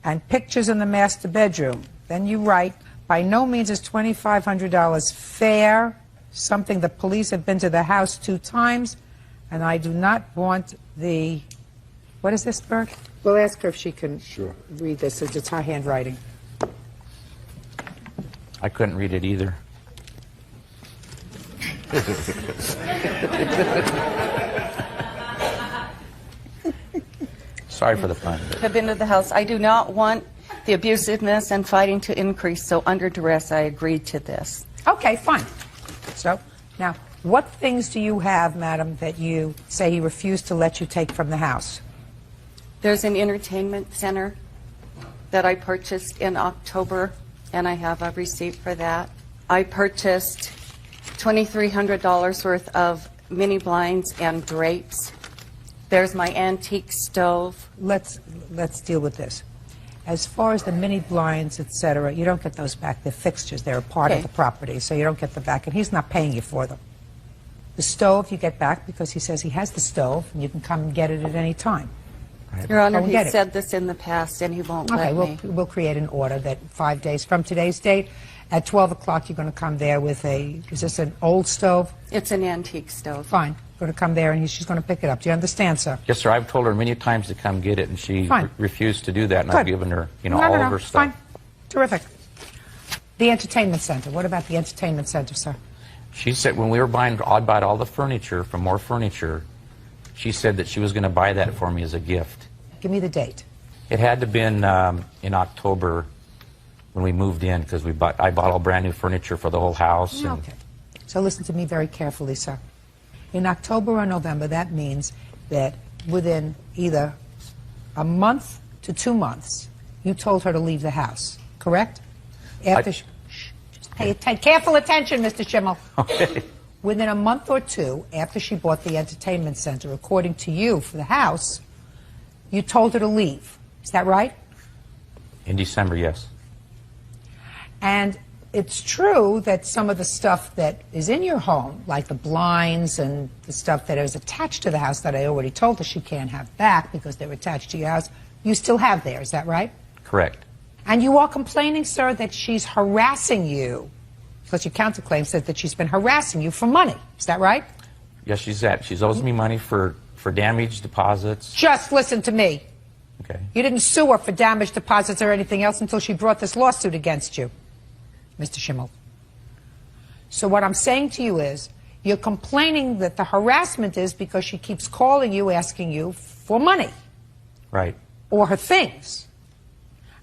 B: and pictures in the master bedroom. Then you write, by no means is $2,500 fair, something the police have been to the house 2 times, and I do not want the... What is this, Bert? We'll ask her if she can read this. It's her handwriting.
G: I couldn't read it either. Sorry for the pun.
F: Have been to the house. I do not want the abusiveness and fighting to increase, so under duress I agreed to this.
B: Okay, fine. So, now, what things do you have, madam, that you say he refused to let you take from the house?
F: There's an entertainment center that I purchased in October, and I have a receipt for that. I purchased $2,300 worth of mini blinds and drapes. There's my antique stove.
B: Let's deal with this. As far as the mini blinds, etc., you don't get those back. They're fixtures. They're a part of the property, so you don't get them back, and he's not paying you for them. The stove you get back because he says he has the stove, and you can come and get it at any time.
F: Your Honor,
B: Go and
F: he
B: get it.
F: said this in the past, and he won't
B: Okay,
F: let me.
B: we'll create an order that 5 days from today's date, at 12 o'clock, you're going to come there with a, is this an old stove?
F: It's an antique stove.
B: Fine. Going to come there, and she's going to pick it up. Do you understand, sir?
G: Yes, sir. I've told her many times to come get it, and she
B: Fine.
G: refused to do that, and
B: Good.
G: I've given her,
B: No,
G: all
B: no,
G: of her
B: fine.
G: stuff.
B: Terrific. The entertainment center. What about the entertainment center, sir?
G: She said when we were buying, I bought all the furniture from More Furniture. She said that she was going to buy that for me as a gift.
B: Give me the date.
G: It had to have been in October when we moved in because I bought all brand new furniture for the whole house. And
B: Okay. So listen to me very carefully, sir. In October or November, that means that within either a month to 2 months, you told her to leave the house, correct? After just pay careful attention, Mr. Schimmel.
G: Okay.
B: Within a month or 2 after she bought the entertainment center, according to you, for the house, you told her to leave. Is that right?
G: In December, yes.
B: And it's true that some of the stuff that is in your home, like the blinds and the stuff that is attached to the house that I already told her she can't have back because they're attached to your house, you still have there. Is that right?
G: Correct.
B: And you are complaining, sir, that she's harassing you because your counterclaim says that she's been harassing you for money. Is that right?
G: Yes, she's owes me money for damage deposits.
B: Just listen to me.
G: Okay.
B: You didn't sue her for damage deposits or anything else until she brought this lawsuit against you, Mr. Schimmel. So what I'm saying to you is, you're complaining that the harassment is because she keeps calling you, asking you for money.
G: Right.
B: Or her things.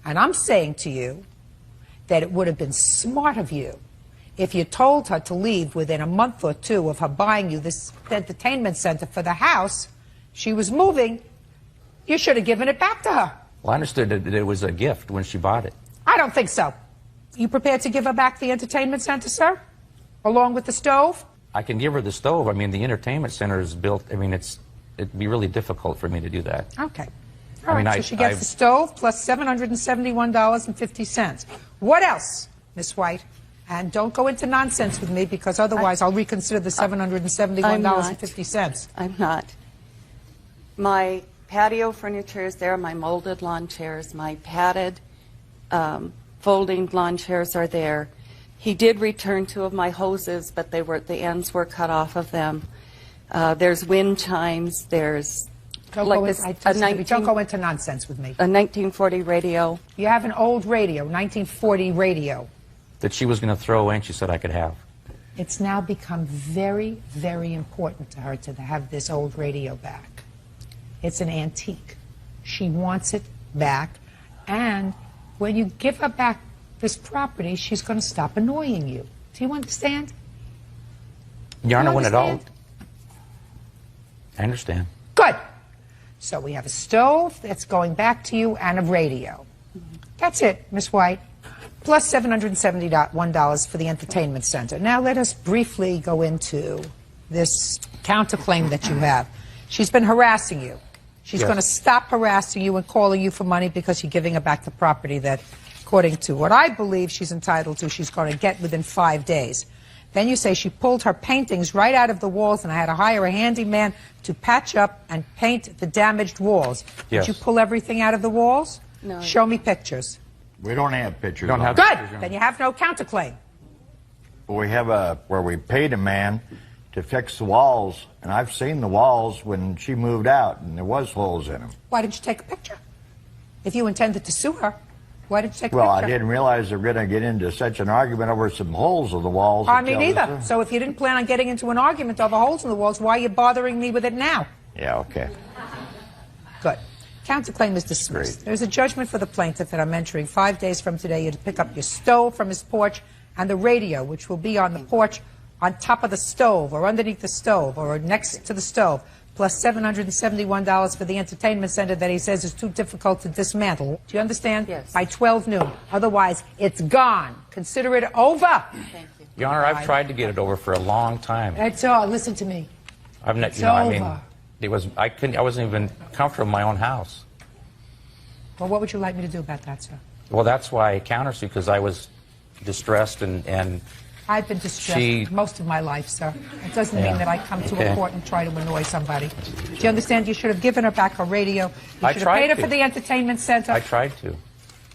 B: And I'm saying to you that it would have been smart of you if you told her to leave within a month or 2 of her buying you this entertainment center for the house she was moving. You should have given it back to her.
G: Well, I understood that it was a gift when she bought it.
B: I don't think so. You prepared to give her back the entertainment center, sir? along with the stove?
G: I can give her the stove. I mean, the entertainment center is built. I mean, it'd be really difficult for me to do that.
B: Okay.
G: I mean,
B: so she gets the stove plus $771.50. What else, Miss White? And don't go into nonsense with me, because otherwise I'll reconsider the $771.50.
F: I'm not. My patio furniture is there, my molded lawn chairs, my padded folding lawn chairs are there. He did return 2 of my hoses, but the ends were cut off of them. There's wind chimes, there's
B: Don't go into nonsense with me.
F: A 1940 radio.
B: You have an old radio, 1940 radio.
G: That she was going to throw away and she said I could have.
B: It's now become very, very important to her to have this old radio back. It's an antique. She wants it back. And when you give her back this property, she's going to stop annoying you. Do you understand?
G: Your Honor, when it all... I understand.
B: Good. So we have a stove that's going back to you and a radio. That's it, Miss White. Plus $771 for the entertainment center. Now let us briefly go into this counterclaim that you have. She's been harassing you. She's going to stop harassing you and calling you for money because you're giving her back the property that, according to what I believe she's entitled to, she's going to get within 5 days. Then you say she pulled her paintings right out of the walls and I had to hire a handyman to patch up and paint the damaged walls.
W: Yes.
B: Did you pull everything out of the walls?
F: No.
B: Show me pictures.
W: We don't have pictures.
B: Good. Then you have no counterclaim.
W: We have where we paid a man to fix the walls, and I've seen the walls when she moved out, and there was holes in them.
B: Why didn't you take a picture? If you intended to sue her, why didn't you take a
W: Well,
B: picture?
W: I didn't realize they were going to get into such an argument over some holes in the walls.
B: I mean, neither. So if you didn't plan on getting into an argument over holes in the walls, why are you bothering me with it now?
W: Yeah, okay.
B: Good. Counterclaim is dismissed. There's a judgment for the plaintiff that I'm entering 5 days from today. You to pick up your stove from his porch and the radio, which will be on the porch on top of the stove or underneath the stove or next to the stove, plus $771 for the entertainment center that he says is too difficult to dismantle. Do you understand? Yes. By 12 noon. Otherwise, it's gone. Consider it over.
F: Thank you.
G: Your Honor, I've tried to get it over for a long time.
B: That's all. Listen to me.
G: I've not,
B: It's
G: you know, I
B: over.
G: mean, I wasn't even comfortable in my own house.
B: Well, what would you like me to do about that, sir?
G: Well, that's why I countersued, because I was distressed and
B: I've been distressed most of my life, sir. It doesn't mean that I come to a court and try to annoy somebody. Do you understand? You should have given her back her radio. You should have paid her for the entertainment center.
G: I tried to.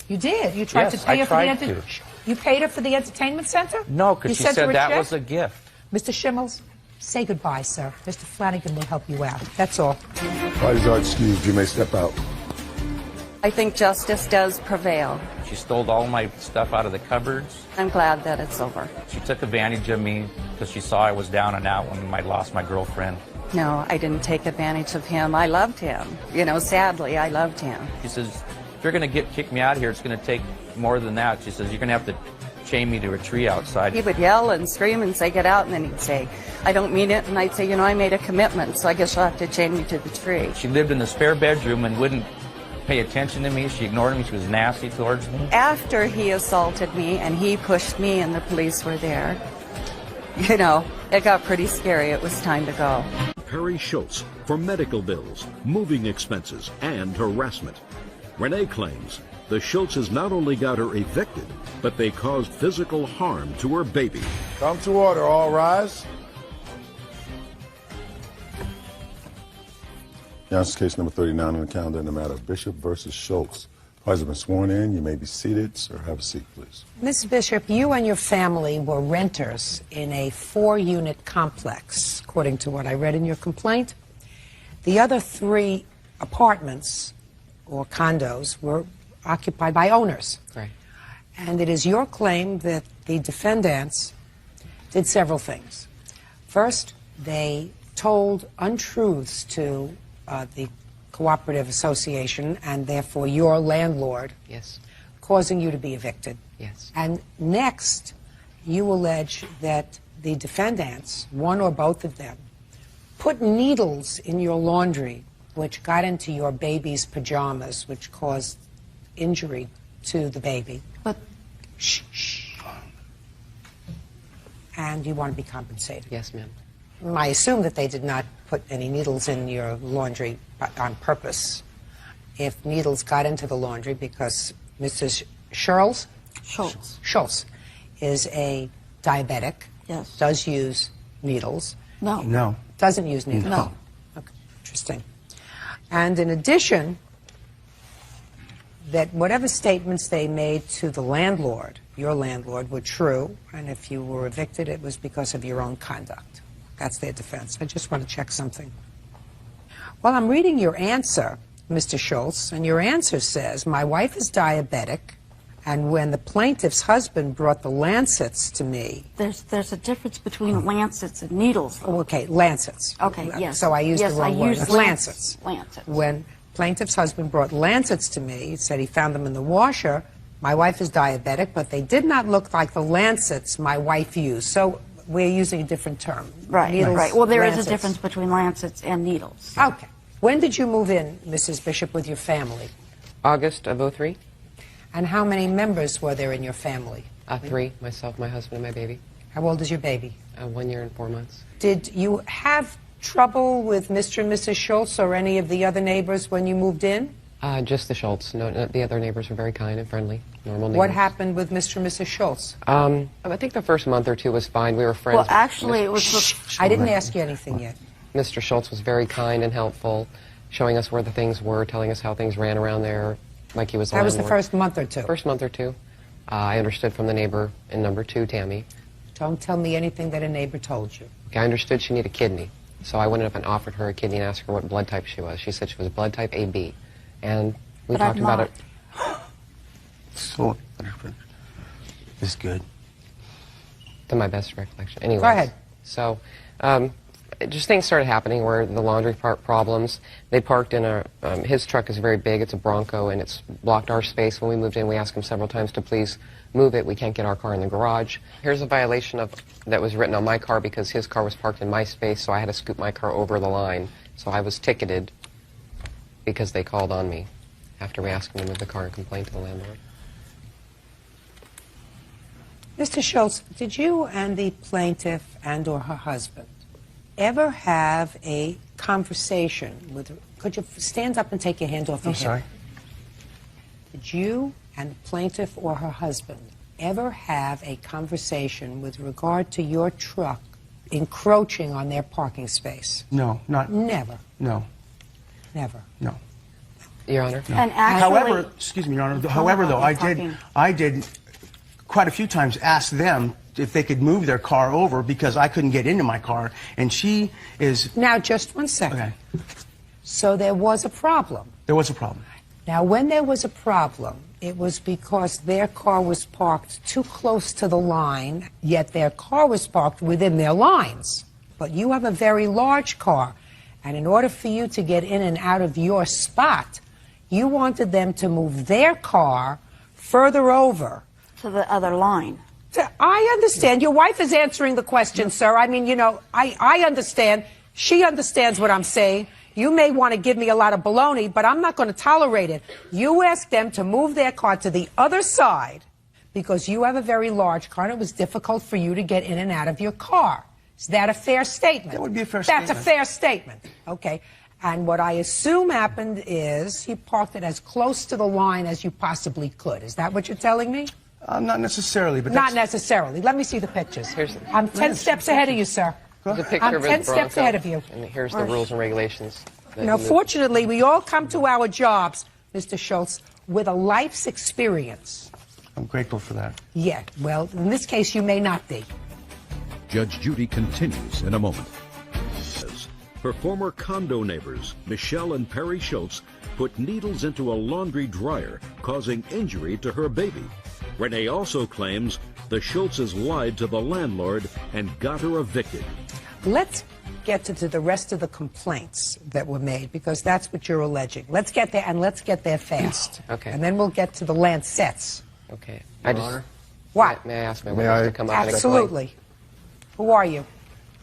B: You did? You tried to pay her for the entertainment center? You paid her for the entertainment center?
G: No, because she said that was a gift.
B: Mr. Schimmels, say goodbye, sir. Mr. Flanagan will help you out. That's all.
H: Parties are excused. You may step out.
F: I think justice does prevail.
G: She stole all my stuff out of the cupboards.
F: I'm glad that it's over.
G: She took advantage of me because she saw I was down and out when I lost my girlfriend.
F: No, I didn't take advantage of him. I loved him. You know, sadly, I loved him.
G: She says, if you're going to kick me out of here, it's going to take more than that. She says, you're going to have to chain me to a tree outside.
F: He would yell and scream and say, get out, and then he'd say, I don't mean it, and I'd say, you know, I made a commitment, so I guess you'll have to chain me to the tree.
G: She lived in the spare bedroom and wouldn't pay attention to me. She ignored me. She was nasty towards me.
F: After he assaulted me and he pushed me and the police were there, you know, it got pretty scary. It was time to go.
A: Perry Schultz for medical bills, moving expenses, and harassment. Renee claims the Schultzes not only got her evicted, but they caused physical harm to her baby.
H: Come to order. All rise. This is case number 39 on the calendar in the matter of Bishop versus Schultz. Parties have been sworn in. You may be seated. Sir, have a seat, please.
B: Mrs. Bishop, you and your family were renters in a 4-unit complex, according to what I read in your complaint. The other 3 apartments or condos were occupied by owners.
V: Right.
B: And it is your claim that the defendants did several things. First, they told untruths to the cooperative association and therefore your landlord,
V: Yes.
B: causing you to be evicted.
V: Yes.
B: And next, you allege that the defendants, one or both of them, put needles in your laundry which got into your baby's pajamas, which caused injury to the baby.
V: But
B: shh. and you want to be compensated.
I: Yes, ma'am.
B: I assume that they did not put any needles in your laundry on purpose. If needles got into the laundry because Mrs. Schultz is a diabetic,
K: yes,
B: does use needles.
K: No.
B: Doesn't use needles.
K: No.
B: Okay, interesting. And in addition, that whatever statements they made to the landlord, your landlord, were true, and if you were evicted, it was because of your own conduct. That's their defense. I just want to check something. Well, I'm reading your answer, Mr. Schultz, and your answer says, my wife is diabetic, and when the plaintiff's husband brought the lancets to me...
K: There's a difference between lancets and needles.
B: Oh, okay, lancets.
K: Okay, yes.
B: So I used the wrong word.
K: Used
B: Lancets.
K: Lancets.
B: When plaintiff's husband brought lancets to me, he said he found them in the washer. My wife is diabetic, but they did not look like the lancets my wife used. So we're using a different term.
K: Right,
B: Needles,
K: right. Well, there is
B: lancets.
K: a difference between lancets and needles.
B: Okay. When did you move in, Mrs. Bishop, with your family?
I: August of '03.
B: And how many members were there in your family?
I: 3, myself, my husband, and my baby.
B: How old is your baby?
I: 1 year and 4 months.
B: Did you have trouble with Mr. and Mrs. Schultz or any of the other neighbors when you moved in?
I: Just the Schultz. No, the other neighbors were very kind and friendly, normal neighbors.
B: What happened with Mr. and Mrs. Schultz?
I: I think the first month or two was fine. We were friends.
K: Well, actually, it was...
B: I didn't ask you anything yet.
I: Mr. Schultz was very kind and helpful, showing us where the things were, telling us how things ran around there, like he was a
B: That was the
I: landlord.
B: first month or two?
I: First month or two. I understood from the neighbor in number 2, Tammy.
B: Don't tell me anything that a neighbor told you.
I: Okay, I understood she needed a kidney. So I went up and offered her a kidney and asked her what blood type she was. She said she was blood type AB. And we talked about it.
N: So, it's good.
I: To my best recollection. Anyways,
B: Go ahead.
I: So, just things started happening where the laundry problems. They parked in a, his truck is very big, it's a Bronco, and it's blocked our space. When we moved in, we asked him several times to please move it. We can't get our car in the garage. Here's a violation that was written on my car because his car was parked in my space, so I had to scoot my car over the line. So I was ticketed because they called on me after we asked them to move the car and complained to the landlord.
B: Mr. Schultz, did you and the plaintiff and or her husband ever have a conversation with... Could you stand up and take your hand off your hip?
N: I'm sorry?
B: Did you and the plaintiff or her husband ever have a conversation with regard to your truck encroaching on their parking space?
N: No, not...
B: Never?
N: No.
B: Never?
N: No.
I: Your Honor?
N: No.
K: And actually...
N: However, excuse me, Your Honor, however, though, I did quite a few times ask them if they could move their car over because I couldn't get into my car, and she is...
B: Now, just one second.
N: Okay.
B: So there was a problem.
N: There was a problem.
B: Now, when there was a problem, it was because their car was parked too close to the line, yet their car was parked within their lines. But you have a very large car, and in order for you to get in and out of your spot, you wanted them to move their car further over.
K: To the other line.
B: I understand. Your wife is answering the question, sir. I mean, you know, I understand. She understands what I'm saying. You may want to give me a lot of baloney, but I'm not going to tolerate it. You asked them to move their car to the other side because you have a very large car and it was difficult for you to get in and out of your car. Is that a fair statement?
N: That would be a fair statement.
B: That's a fair statement. Okay. And what I assume happened is you parked it as close to the line as you possibly could. Is that what you're telling me?
N: Not necessarily, but
B: Not necessarily. Let me see the pictures. I'm 10 steps ahead of you, sir.
I: There's a picture
B: I'm
I: of
B: 10
I: his
B: steps
I: Bronco,
B: ahead of you.
I: And here's the rules and regulations.
B: You know, fortunately, we all come to our jobs, Mr. Schultz, with a life's experience.
N: I'm grateful for that.
B: Yeah, well, in this case, you may not be.
A: Judge Judy continues in a moment. Her former condo neighbors, Michelle and Perry Schultz, put needles into a laundry dryer, causing injury to her baby. Renee also claims the Schultzes lied to the landlord and got her evicted.
B: Let's get to the rest of the complaints that were made, because that's what you're alleging. Let's get there, and let's get there fast.
I: Okay.
B: And then we'll get to the lancets.
I: Okay.
B: What?
I: May I ask my witness to come up and explain?
B: Absolutely. Who are you?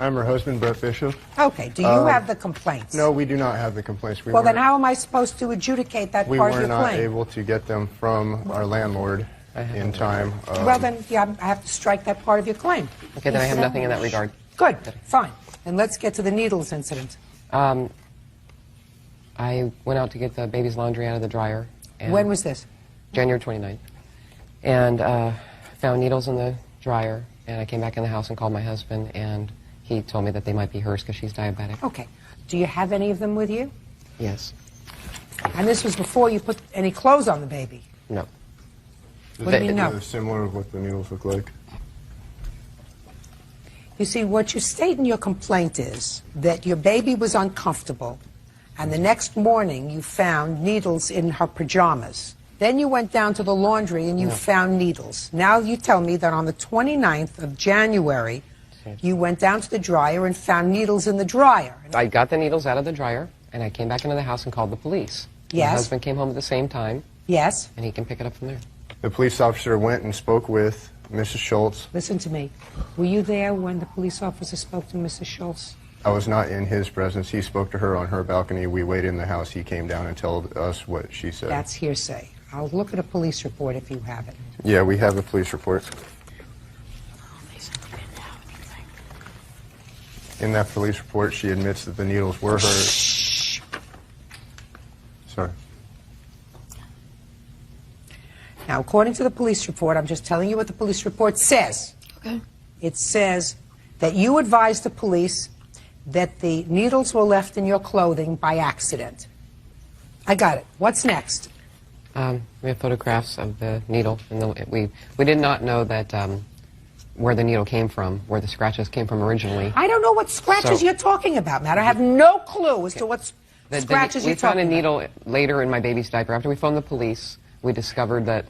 X: I'm her husband, Brett Bishop.
B: Okay. Do you have the complaints?
X: No, we do not have the complaints.
B: Well, then how am I supposed to adjudicate that
X: we
B: part of
X: were
B: your
X: not
B: claim?
X: able to get them from our landlord in time.
B: Well, then, yeah, I have to strike that part of your claim.
I: Okay, then I have nothing in that regard.
B: Good, fine. And let's get to the needles incident.
I: I went out to get the baby's laundry out of the dryer. And
B: When was this?
I: January 29th. And found needles in the dryer, and I came back in the house and called my husband, and he told me that they might be hers because she's diabetic.
B: Okay. Do you have any of them with you?
I: Yes.
B: And this was before you put any clothes on the baby?
I: No.
B: What do you mean, no?
X: Similar of what the needles look like.
B: You see, what you state in your complaint is that your baby was uncomfortable, and the next morning you found needles in her pajamas. Then you went down to the laundry and you found needles. Now you tell me that on the 29th of January, you went down to the dryer and found needles in the dryer.
I: I got the needles out of the dryer, and I came back into the house and called the police.
B: Yes.
I: My husband came home at the same time.
B: Yes.
I: And he can pick it up from there.
X: The police officer went and spoke with Mrs. Schultz.
B: Listen to me. Were you there when the police officer spoke to Mrs. Schultz?
X: I was not in his presence. He spoke to her on her balcony. We waited in the house. He came down and told us what she said.
B: That's hearsay. I'll look at a police report if you have it.
X: Yeah, we have a police report. In that police report, she admits that the needles were hers. Sorry.
B: Now, according to the police report, I'm just telling you what the police report says.
O: Okay.
B: It says that you advised the police that the needles were left in your clothing by accident. I got it. What's next?
I: We have photographs of the needle, and we did not know that where the needle came from, where the scratches came from originally.
B: I don't know what scratches you're talking about, Matt. I have no clue as to what scratches you're talking about.
I: We found a needle later in my baby's diaper. After we phoned the police, we discovered that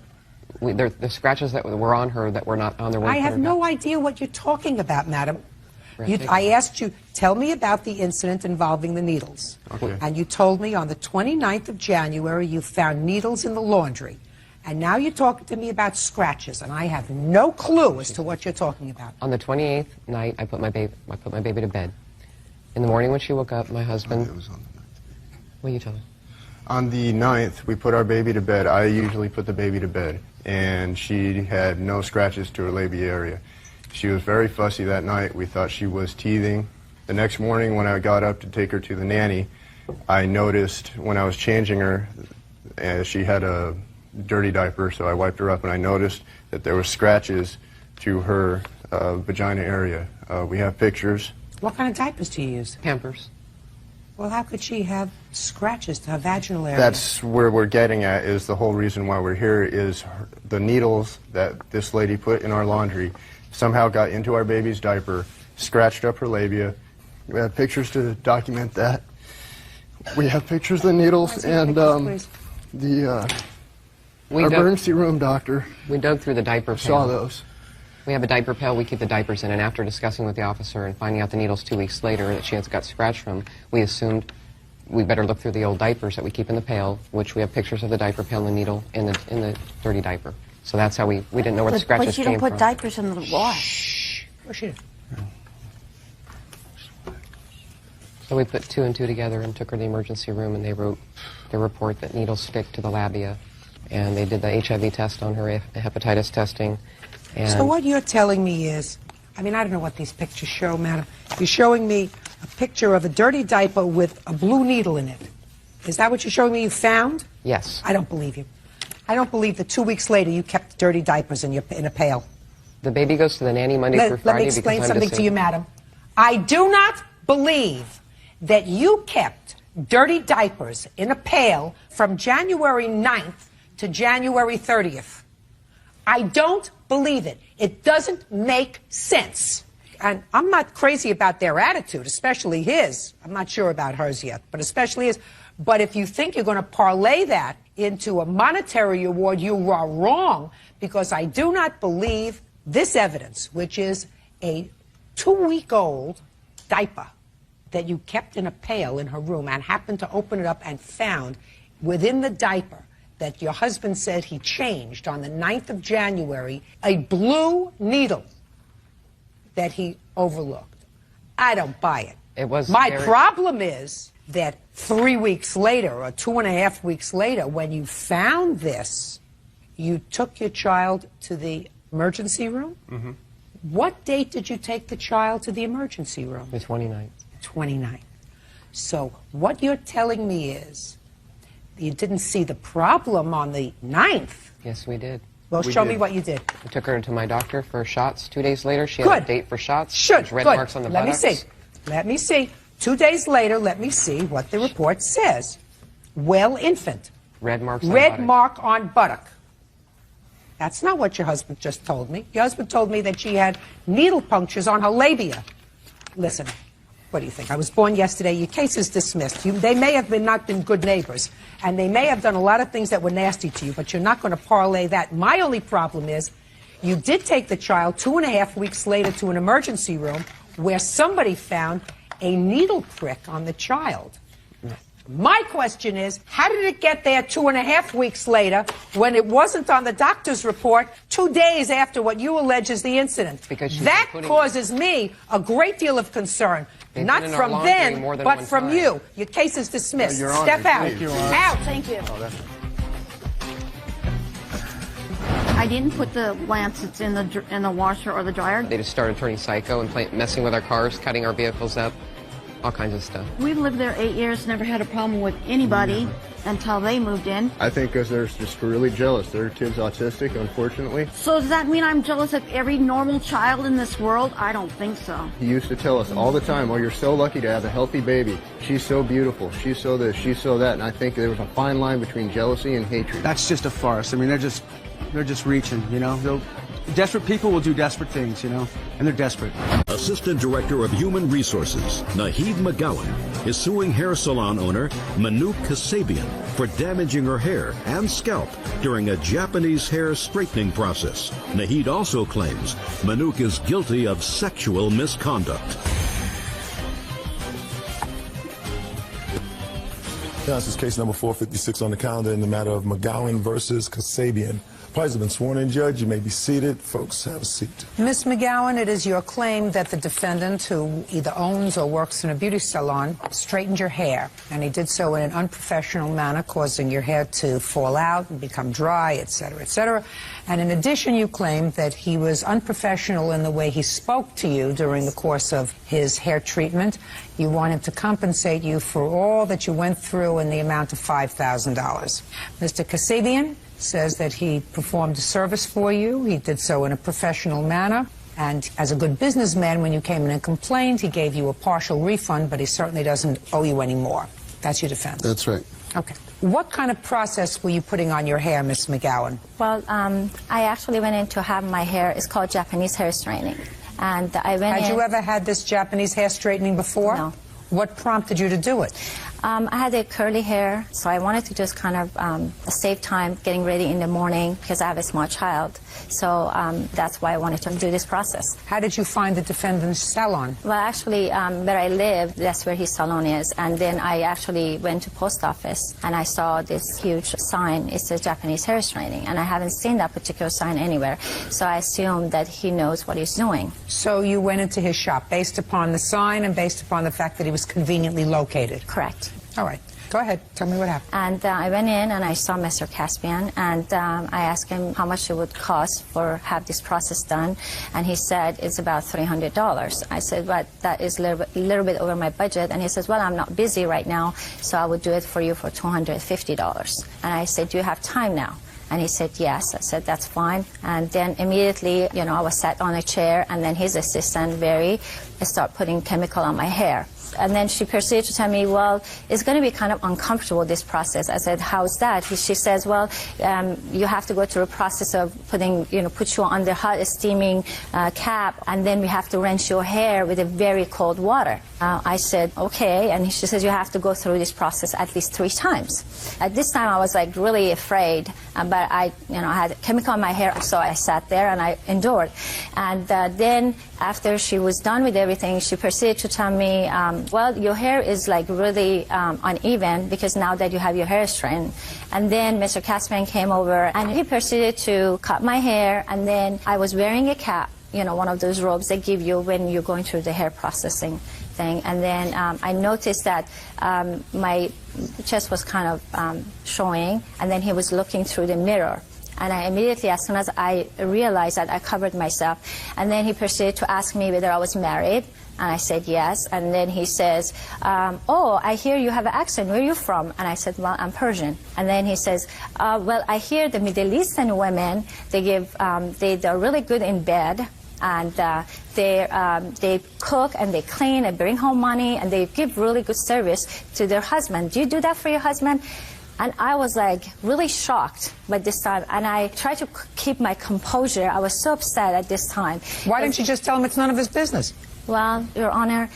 I: the scratches that were on her that were not on the
B: I have no idea what you're talking about, madam. I asked you, tell me about the incident involving the needles.
X: Okay.
B: And you told me on the 29th of January you found needles in the laundry. And now you're talking to me about scratches, and I have no clue as to what you're talking about.
I: On the 28th night, I put my baby to bed. In the morning when she woke up, my husband... Will you tell her?
X: On the 9th, we put our baby to bed. I usually put the baby to bed, and she had no scratches to her labia area. She was very fussy that night. We thought she was teething. The next morning when I got up to take her to the nanny, I noticed when I was changing her, she had a dirty diaper, so I wiped her up, and I noticed that there were scratches to her vagina area. We have pictures.
B: What kind of diapers do you use?
I: Pampers.
B: Well, how could she have scratches to her vaginal area?
X: That's where we're getting at, is the whole reason why we're here is the needles that this lady put in our laundry somehow got into our baby's diaper, scratched up her labia. We have pictures to document that. We have pictures of the needles, and our emergency room doctor
I: We dug through the diaper pail.
X: saw those.
I: We have a diaper pail we keep the diapers in, and after discussing with the officer and finding out the needles 2 weeks later that she has got scratched from, we assumed we better look through the old diapers that we keep in the pail, which we have pictures of the diaper pail and the needle in the dirty diaper. So that's how we didn't know where the scratches
K: But you
I: came
K: don't put
I: from.
K: diapers in the wash.
B: Oh, shit.
I: So we put 2 and 2 together and took her to the emergency room, and they wrote the report that needles stick to the labia. And they did the HIV test on her, hepatitis testing. And
B: So what you're telling me is, I mean, I don't know what these pictures show, madam. You're showing me a picture of a dirty diaper with a blue needle in it. Is that what you're showing me you found?
I: Yes.
B: I don't believe you. I don't believe that 2 weeks later you kept dirty diapers in a pail.
I: The baby goes to the nanny Monday through
B: Let
I: Friday
B: me explain
I: because I'm
B: something to you,
I: disabled.
B: madam. I do not believe that you kept dirty diapers in a pail from January 9th to January 30th. I don't believe it. It doesn't make sense. And I'm not crazy about their attitude, especially his. I'm not sure about hers yet, but especially his. But if you think you're going to parlay that into a monetary award, you are wrong, because I do not believe this evidence, which is a 2-week-old diaper that you kept in a pail in her room and happened to open it up and found within the diaper that your husband said he changed on the 9th of January, a blue needle that he overlooked. I don't buy it.
I: It was
B: My
I: very-
B: problem is that 3 weeks later or 2.5 weeks later, when you found this You took your child to the emergency room?
L: Mm-hmm.
B: What date did you take the child to the emergency room?
I: The 29th.
B: 29th. So what you're telling me is you didn't see the problem on the 9th.
I: Yes, we did.
B: Well, show me what you did.
I: I took her to my doctor for shots. 2 days later, she had a date for shots.
B: Good.
I: Red
B: Good.
I: marks on the
B: Let
I: buttocks.
B: me see. Let me see. 2 days later, let me see what the report says. Well, infant.
I: Red marks on
B: Red
I: buttock.
B: mark on buttock. That's not what your husband just told me. Your husband told me that she had needle punctures on her labia. Listen, what do you think? I was born yesterday. Your case is dismissed. They may have not been good neighbors, and they may have done a lot of things that were nasty to you, but you're not going to parlay that. My only problem is you did take the child 2.5 weeks later to an emergency room where somebody found a needle prick on the child. My question is, how did it get there 2.5 weeks later when it wasn't on the doctor's report 2 days after what you allege is the incident?
I: Because
B: that causes me a great deal of concern.
I: They've
B: Not
I: been in our
B: from
I: laundry
B: them,
I: more than
B: but
I: one
B: from
I: time.
B: you. Your case is dismissed.
W: Your Honor,
B: Step out.
W: please.
B: Out.
K: Thank you.
W: Oh, that's...
K: I didn't put the lancets in the washer or the dryer.
I: They just started turning psycho and messing with our cars, cutting our vehicles up, all kinds of stuff.
K: We've lived there 8 years, never had a problem with anybody until they moved in.
X: I think because they're just really jealous. Their kid's autistic, unfortunately.
K: So does that mean I'm jealous of every normal child in this world? I don't think so.
X: He used to tell us all the time, oh, you're so lucky to have a healthy baby. She's so beautiful. She's so this, she's so that. And I think there was a fine line between jealousy and hatred.
N: That's just a farce. I mean, they're just reaching, you know. Desperate people will do desperate things, you know, and they're desperate.
A: Assistant Director of Human Resources, Naheed McGowan, is suing hair salon owner Manouk Kasabian for damaging her hair and scalp during a Japanese hair straightening process. Naheed also claims Manouk is guilty of sexual misconduct.
H: This is case number 456 on the calendar in the matter of McGowan versus Kasabian. Parties have been sworn in, Judge. You may be seated. Folks, have a seat.
B: Ms. McGowan, it is your claim that the defendant, who either owns or works in a beauty salon, straightened your hair, and he did so in an unprofessional manner, causing your hair to fall out and become dry, etc., etc. And in addition, you claim that he was unprofessional in the way he spoke to you during the course of his hair treatment. You want him to compensate you for all that you went through in the amount of $5,000. Mr. Kasabian says that he performed a service for you. He did so in a professional manner. And as a good businessman, when you came in and complained, he gave you a partial refund, but he certainly doesn't owe you any more. That's your defense.
X: That's right.
B: Okay. What kind of process were you putting on your hair, Miss McGowan?
M: Well, I actually went in to have my hair, it's called Japanese hair straightening. And I went in.
B: Had you ever had this Japanese hair straightening before?
M: No.
B: What prompted you to do it?
M: I had a curly hair, so I wanted to just kind of save time getting ready in the morning because I have a small child. So that's why I wanted to do this process.
B: How did you find the defendant's salon?
M: Well, actually, where I live, that's where his salon is. And then I actually went to post office and I saw this huge sign. It says Japanese hair straightening. And I haven't seen that particular sign anywhere. So I assumed that he knows what he's doing.
B: So you went into his shop based upon the sign and based upon the fact that he was conveniently located?
M: Correct.
B: All right. Go ahead. Tell me what happened.
M: And I went in and I saw Mr. Caspian, and I asked him how much it would cost for have this process done, and he said it's about $300. I said, but that is a little bit over my budget, and he says, well, I'm not busy right now, so I would do it for you for $250. And I said, do you have time now? And he said, yes. I said, that's fine. And then immediately, you know, I was sat on a chair, and then his assistant, Barry, started putting chemical on my hair. And then she proceeded to tell me, well, it's going to be kind of uncomfortable, this process. I said, how's that? She says, well, you have to go through a process of putting, you know, put you under hot steaming cap, and then we have to rinse your hair with a very cold water. I said, okay. And she says, you have to go through this process at least 3 times. At this time, I was like really afraid, but I had chemical in my hair, so I sat there and I endured. And then after she was done with everything, she proceeded to tell me, well, your hair is like really uneven because now that you have your hair straightened. And then Mr. Caspian came over and he proceeded to cut my hair, and then I was wearing a cap, you know, one of those robes they give you when you're going through the hair processing thing. And then I noticed that my chest was kind of showing, and then he was looking through the mirror. And I immediately, as soon as I realized that, I covered myself. And then he proceeded to ask me whether I was married. And I said yes. And then he says, oh, I hear you have an accent. Where are you from? And I said, well, I'm Persian. And then he says, well, I hear the Middle Eastern women, they're really good in bed. And they cook and they clean and bring home money and they give really good service to their husband. Do you do that for your husband? And I was like really shocked by this time, and I tried to keep my composure. I was so upset at this time.
B: Why didn't you just tell him it's none of his business?
M: Well, Your Honor,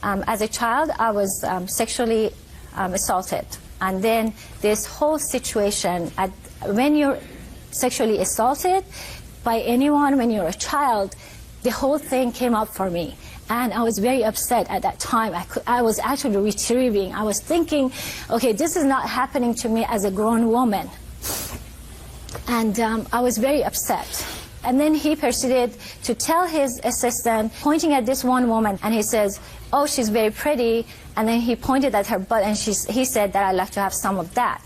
M: as a child, I was sexually assaulted. And then this whole situation, when you're sexually assaulted by anyone, when you're a child, the whole thing came up for me. And I was very upset at that time. I was actually retrieving. I was thinking, okay, this is not happening to me as a grown woman. And I was very upset. And then he proceeded to tell his assistant, pointing at this one woman, and he says, oh, she's very pretty. And then he pointed at her butt, and he said that I'd like to have some of that.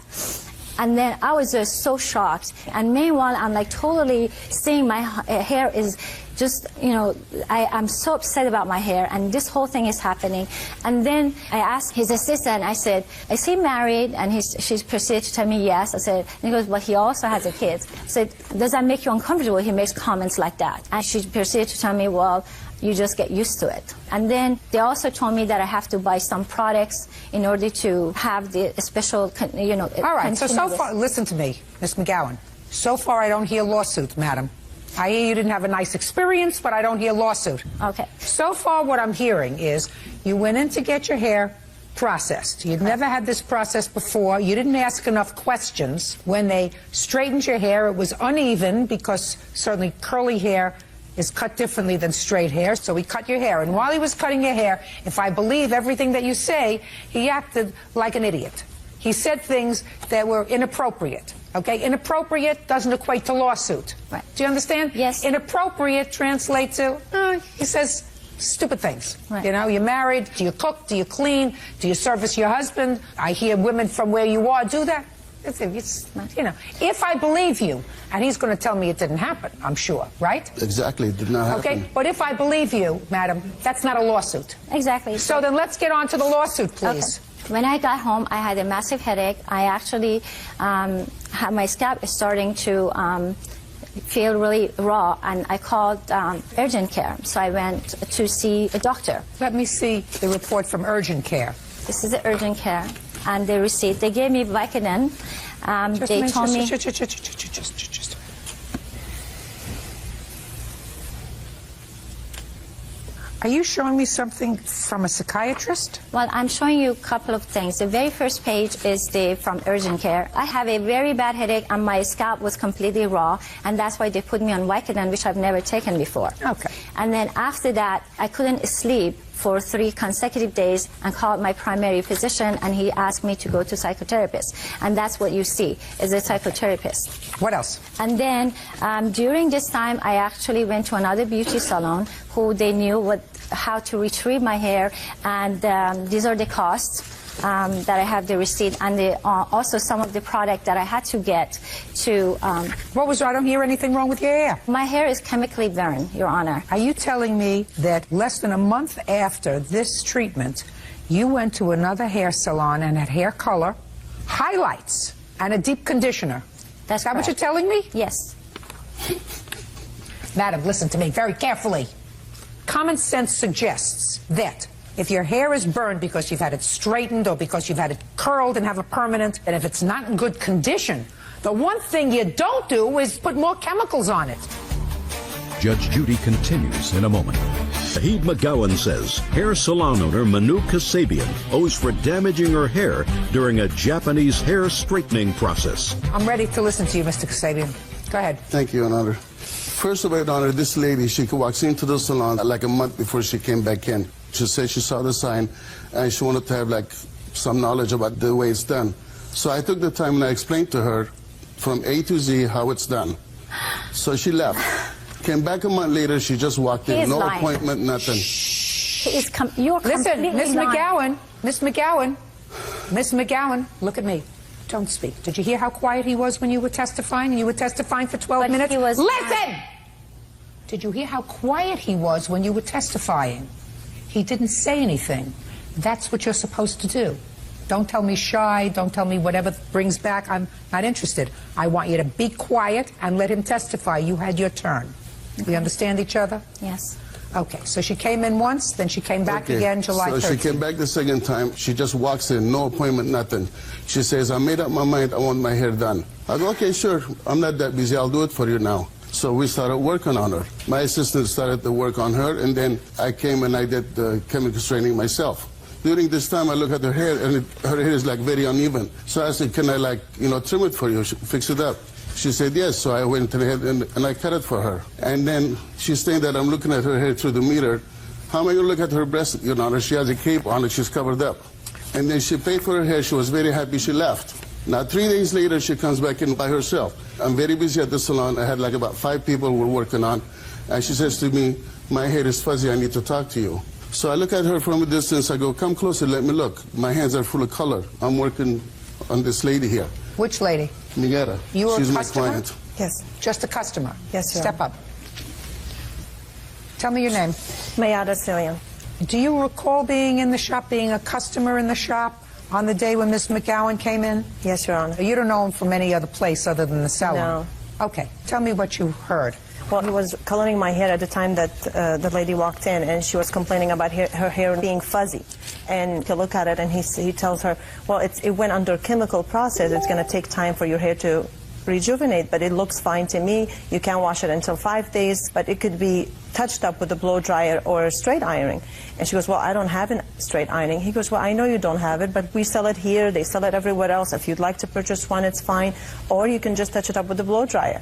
M: And then I was just so shocked. And meanwhile, I'm like totally seeing my hair is just, you know, I'm so upset about my hair, and this whole thing is happening. And then I asked his assistant, I said, is he married? And she proceeded to tell me yes. I said, and he goes, well, he also has a kid. I said, does that make you uncomfortable? He makes comments like that. And she proceeded to tell me, well, you just get used to it. And then they also told me that I have to buy some products in order to have the special, you know.
B: All right, so far, listen to me, Ms. McGowan. So far, I don't hear lawsuit, madam. I hear you didn't have a nice experience, but I don't hear lawsuit.
M: Okay.
B: So far, what I'm hearing is you went in to get your hair processed. You'd never had this process before. You didn't ask enough questions. When they straightened your hair, it was uneven because certainly curly hair is cut differently than straight hair, so he cut your hair. And while he was cutting your hair, if I believe everything that you say, he acted like an idiot. He said things that were inappropriate. Okay, inappropriate doesn't equate to lawsuit.
M: Right.
B: Do you understand?
M: Yes.
B: Inappropriate translates to, he says stupid things.
M: Right.
B: You know, you're married, do you cook, do you clean, do you service your husband? I hear women from where you are do that. It's, you know, if I believe you, and he's going to tell me it didn't happen, I'm sure, right?
L: Exactly, it did not happen.
B: Okay, but if I believe you, madam, that's not a lawsuit.
M: Exactly.
B: So then let's get on to the lawsuit, please.
M: Okay. When I got home, I had a massive headache. I actually had my scalp starting to feel really raw, and I called urgent care. So I went to see a doctor.
B: Let me see the report from urgent care.
M: This is the urgent care, and the receipt. They gave me Vicodin. They told me.
B: Just. Are you showing me something from a psychiatrist?
M: Well, I'm showing you a couple of things. The very first page is from urgent care. I have a very bad headache, and my scalp was completely raw, and that's why they put me on Vicodin, which I've never taken before.
B: Okay.
M: And then after that, I couldn't sleep for 3 consecutive days, and called my primary physician, and he asked me to go to psychotherapist. And that's what you see, is a psychotherapist.
B: What else?
M: And then during this time, I actually went to another beauty salon who they knew how to retrieve my hair, and these are the costs. That I have the receipt, and also some of the product that I had to get to.
B: What was I don't hear anything wrong with your hair.
M: My hair is chemically burned, Your Honor.
B: Are you telling me that less than a month after this treatment, you went to another hair salon and had hair color, highlights, and a deep conditioner?
M: That's
B: correct. What you're telling me?
M: Yes.
B: Madam, listen to me very carefully. Common sense suggests that if your hair is burned because you've had it straightened or because you've had it curled and have a permanent, and if it's not in good condition, the one thing you don't do is put more chemicals on it.
A: Judge Judy continues in a moment. Zahid McGowan says hair salon owner Manu Kasabian owes for damaging her hair during a Japanese hair straightening process.
B: I'm ready to listen to you, Mr. Kasabian. Go ahead.
L: Thank you, Your Honor. First of all, Your Honor, this lady, she walks into the salon like a month before she came back in. She said she saw the sign, and she wanted to have like some knowledge about the way it's done. So I took the time and I explained to her from A to Z how it's done. So she left. Came back a month later, she just walked in. No
M: lying.
L: Appointment, nothing.
M: You're
B: Listen,
M: completely
B: Miss
M: lying.
B: McGowan, Miss McGowan, Miss McGowan, look at me. Don't speak. Did you hear how quiet he was when you were testifying? You were testifying for 12 minutes? Listen! Did you hear how quiet he was when you were testifying? He didn't say anything. That's what you're supposed to do. Don't tell me shy. Don't tell me whatever brings back. I'm not interested. I want you to be quiet and let him testify. You had your turn. We understand each other?
M: Yes.
B: Okay, so she came in once, then she came back again July 13th.
L: So she came back the second time. She just walks in, no appointment, nothing. She says, I made up my mind, I want my hair done. I go, okay, sure, I'm not that busy, I'll do it for you now. So we started working on her. My assistant started to work on her, and then I came and I did the chemical straightening myself. During this time, I look at her hair, and her hair is like very uneven. So I said, can I trim it for you, fix it up? She said yes, so I went ahead and I cut it for her. And then she's saying that I'm looking at her hair through the mirror. How am I going to look at her breast, Your Honor? She has a cape on it, she's covered up. And then she paid for her hair, she was very happy, she left. Now 3 days later, she comes back in by herself. I'm very busy at the salon, I had like about 5 people we're working on. And she says to me, my hair is fuzzy, I need to talk to you. So I look at her from a distance, I go, come closer, let me look. My hands are full of color. I'm working on this lady here.
B: Which lady?
L: Miguera.
B: You were
L: She's
B: a
L: my
B: customer?
L: client.
B: Yes. Just a customer?
P: Yes, Your
B: Step up. Tell me your name.
P: Mayada Cillian.
B: Do you recall being in the shop, being a customer in the shop on the day when Miss McGowan came in?
P: Yes, Your Honor.
B: You don't know him from any other place other than the salon?
P: No.
B: Okay. Tell me what you heard.
P: Well, he was coloring my hair at the time that the lady walked in, and she was complaining about her hair being fuzzy. And to look at it, and he tells her, well, it went under chemical process. It's going to take time for your hair to rejuvenate, but it looks fine to me. You can't wash it until 5 days, but it could be touched up with a blow dryer or straight ironing. And she goes, well, I don't have a straight ironing. He goes, well, I know you don't have it, but we sell it here. They sell it everywhere else. If you'd like to purchase one, it's fine. Or you can just touch it up with a blow dryer.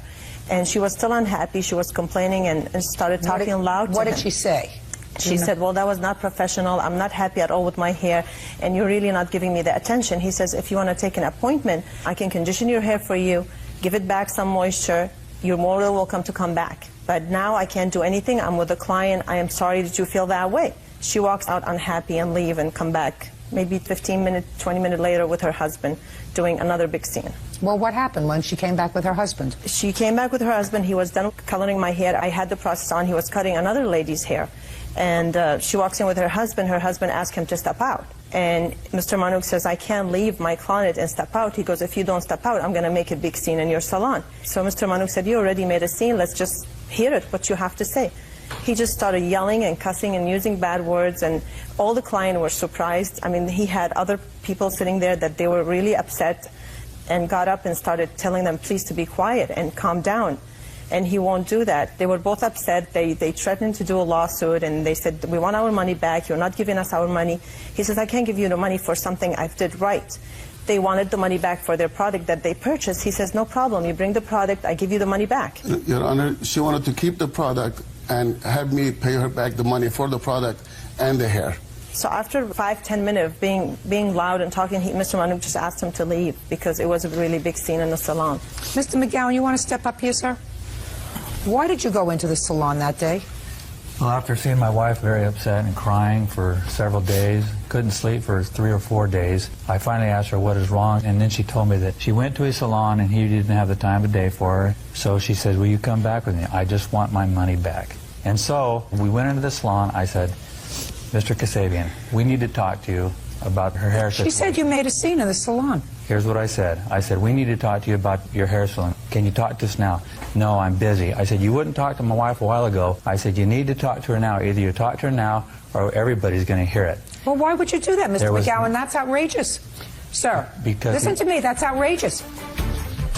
P: And she was still unhappy. She was complaining and started talking loud to him.
B: What did she say?
P: She said, well, that was not professional. I'm not happy at all with my hair, and you're really not giving me the attention. He says, if you want to take an appointment, I can condition your hair for you, give it back some moisture. You're more than welcome to come back. But now I can't do anything. I'm with a client. I am sorry that you feel that way. She walks out unhappy and leave and come back maybe 15 minutes, 20 minutes later with her husband doing another big scene.
B: Well, what happened when she came back with her husband?
P: She came back with her husband. He was done coloring my hair. I had the process on. He was cutting another lady's hair. And she walks in with her husband. Her husband asks him to step out. And Mr. Manouk says, I can't leave my client and step out. He goes, if you don't step out, I'm going to make a big scene in your salon. So Mr. Manouk said, you already made a scene. Let's just hear it, what you have to say. He just started yelling and cussing and using bad words, and all the clients were surprised. I mean, he had other people sitting there that they were really upset and got up and started telling them, please, to be quiet and calm down. And he won't do that. They were both upset. They threatened to do a lawsuit, and they said, we want our money back. You're not giving us our money. He says, I can't give you the money for something I did right. They wanted the money back for their product that they purchased. He says, no problem. You bring the product. I give you the money back.
L: Your Honor, she wanted to keep the product and have me pay her back the money for the product and the hair.
P: So after 5-10 minutes of being loud and talking, Mr. Manouk just asked him to leave because it was a really big scene in the salon.
B: Mr. McGowan, you want to step up here, sir? Why did you go into the salon that day?
Q: Well, after seeing my wife very upset and crying for several days, couldn't sleep for 3 or 4 days, I finally asked her what is wrong, and then she told me that she went to a salon and he didn't have the time of day for her. So she said, will you come back with me? I just want my money back. And so we went into the salon. I said, Mr. Kasabian, we need to talk to you about her hair situation.
B: She said you made a scene in the salon.
Q: Here's what I said. I said, we need to talk to you about your hair salon. Can you talk to us now? No, I'm busy. I said, you wouldn't talk to my wife a while ago. I said, you need to talk to her now. Either you talk to her now or everybody's going to hear it.
B: Well, why would you do that, Mr. McGowan? That's outrageous. Sir, listen to me. That's outrageous.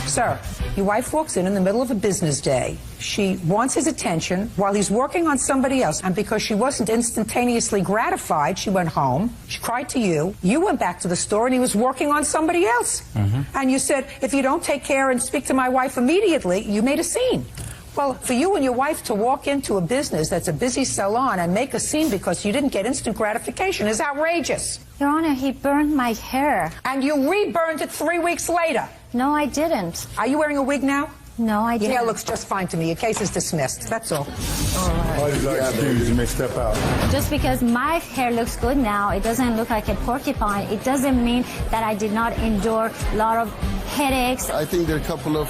B: Sir, your wife walks in the middle of a business day. She wants his attention while he's working on somebody else. And because she wasn't instantaneously gratified, she went home. She cried to you. You went back to the store and he was working on somebody else. And you said, if you don't take care and speak to my wife immediately, you made a scene. Well, for you and your wife to walk into a business that's a busy salon and make a scene because you didn't get instant gratification is outrageous.
M: Your Honor, he burned my hair.
B: And you reburned it 3 weeks later.
M: No, I didn't.
B: Are you wearing a wig now?
M: No, I
B: Your
M: didn't.
B: hair looks just fine to me. Your case is dismissed. That's all.
H: Parties are excused. You may step out.
M: Just because my hair looks good now, it doesn't look like a porcupine. It doesn't mean that I did not endure a lot of headaches.
L: I think there are a couple of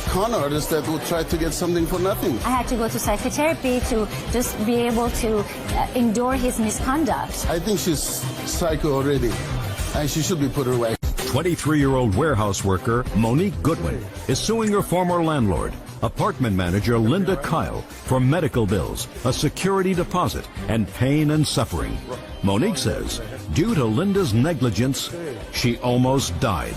L: con artists that would try to get something for nothing.
M: I had to go to psychotherapy to just be able to endure his misconduct.
L: I think she's psycho already, and she should be put away.
A: 23-year-old warehouse worker Monique Goodwin is suing her former landlord, apartment manager Linda Kyle, for medical bills, a security deposit, and pain and suffering. Monique says, due to Linda's negligence, she almost died.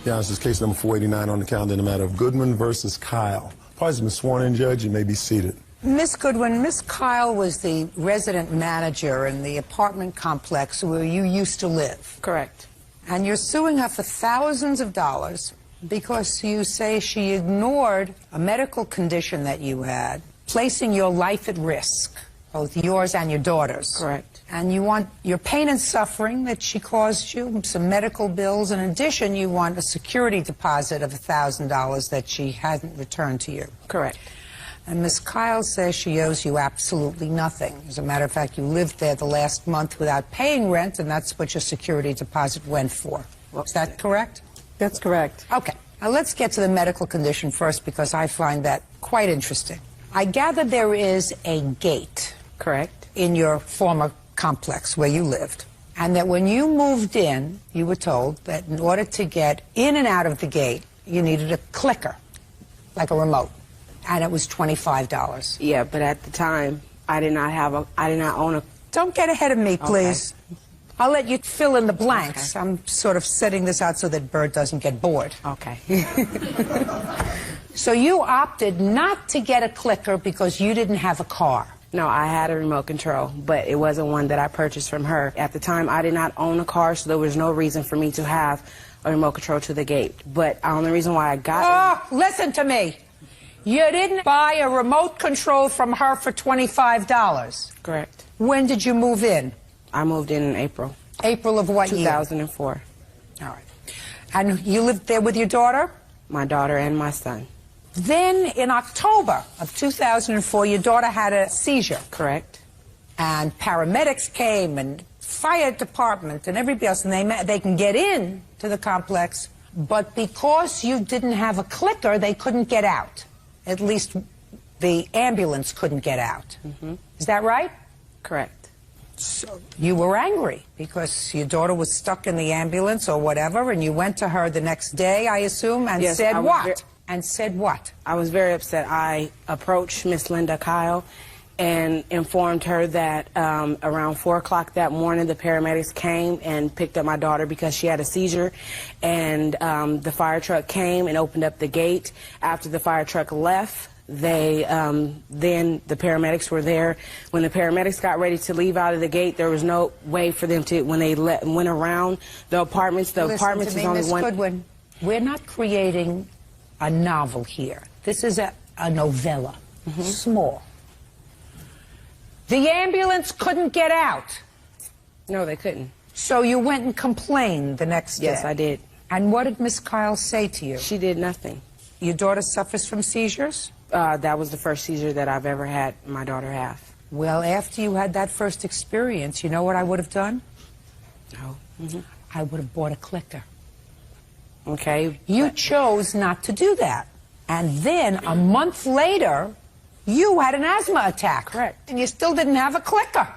H: Yeah, this is case number 489 on the calendar in the matter of Goodman versus Kyle. Parties have been sworn in, Judge. You may be seated.
B: Miss Goodwin, Miss Kyle was the resident manager in the apartment complex where you used to live.
E: Correct.
B: And you're suing her for thousands of dollars because you say she ignored a medical condition that you had, placing your life at risk, both yours and your daughter's.
E: Correct.
B: And you want your pain and suffering that she caused you, some medical bills. In addition, you want a security deposit of $1,000 that she hadn't returned to you.
E: Correct.
B: And Miss Kyle says she owes you absolutely nothing. As a matter of fact, you lived there the last month without paying rent, and that's what your security deposit went for. Is that correct?
E: That's correct.
B: Okay. Now let's get to the medical condition first, because I find that quite interesting. I gather there is a gate.
E: Correct.
B: In your former complex where you lived, and that when you moved in, you were told that in order to get in and out of the gate, you needed a clicker, like a remote. And it was $25.
R: Yeah, but at the time, I did not own a...
B: Don't get ahead of me, please. Okay. I'll let you fill in the blanks. Okay. I'm sort of setting this out so that Bert doesn't get bored.
R: Okay.
B: So you opted not to get a clicker because you didn't have a car.
R: No, I had a remote control, but it wasn't one that I purchased from her. At the time, I did not own a car, so there was no reason for me to have a remote control to the gate. But the only reason why I got...
B: Oh, listen to me. You didn't buy a remote control from her for $25.
R: Correct.
B: When did you move in?
R: I moved in April.
B: April of what
R: 2004.
B: Year? All right. And you lived there with your daughter?
R: My daughter and my son.
B: Then in October of 2004, your daughter had a seizure.
R: Correct.
B: And paramedics came and fire department and everybody else, and they can get in to the complex, but because you didn't have a clicker, they couldn't get out. At least the ambulance couldn't get out. Mm-hmm. Is that right?
R: Correct.
B: So you were angry because your daughter was stuck in the ambulance or whatever, and you went to her the next day, I assume, and
R: yes,
B: said what? And said what?
R: I was very upset. I approached Miss Linda Kyle and informed her that around 4 o'clock that morning, the paramedics came and picked up my daughter because she had a seizure, and the fire truck came and opened up the gate. After the fire truck left, then the paramedics were there. When the paramedics got ready to leave out of the gate, there was no way for them to, when they went around the apartments
B: Listen to me,
R: only
B: Ms.
R: one.
B: Goodwin, we're not creating a novel here. This is a novella, small. The ambulance couldn't get out.
R: No, they couldn't.
B: So you went and complained the next day?
R: Yes, I did.
B: And what did Miss Kyle say to you?
R: She did nothing.
B: Your daughter suffers from seizures?
R: That was the first seizure that I've ever had my daughter have.
B: Well, after you had that first experience, you know what I would have done?
R: No.
B: I would have bought a clicker.
R: Okay.
B: You chose not to do that. And then a month later, you had an asthma attack.
R: Correct.
B: And you still didn't have a clicker.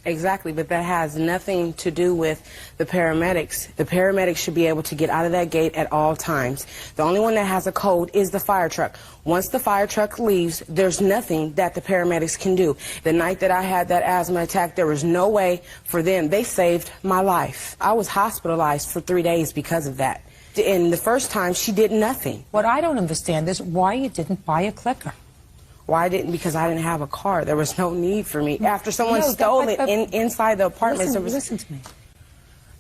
R: Exactly, but that has nothing to do with the paramedics. The paramedics should be able to get out of that gate at all times. The only one that has a code is the fire truck. Once the fire truck leaves, there's nothing that the paramedics can do. The night that I had that asthma attack, there was no way for them. They saved my life. I was hospitalized for 3 days because of that. And the first time, she did nothing.
B: What I don't understand is why you didn't buy a clicker.
R: Why I didn't? Because I didn't have a car. There was no need for me. After someone stole it inside the apartment.
B: Listen to me.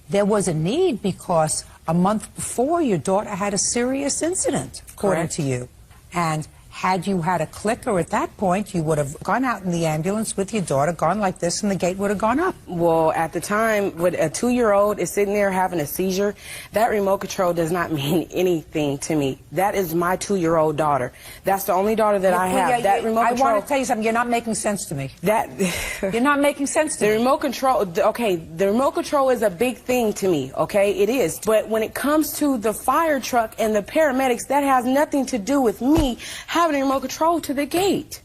B: There was a need because a month before your daughter had a serious incident, according to you. And had you had a clicker at that point, you would have gone out in the ambulance with your daughter, gone like this, and the gate would have gone up.
R: Well, at the time, when a 2-year-old is sitting there having a seizure, that remote control does not mean anything to me. That is my 2-year-old daughter. That's the only daughter that I have. That remote control.
B: I want to tell you something. You're not making sense to me.
R: You're
B: not making sense to me.
R: The remote control, okay, the remote control is a big thing to me, okay? It is. But when it comes to the fire truck and the paramedics, that has nothing to do with me having a remote control to the gate.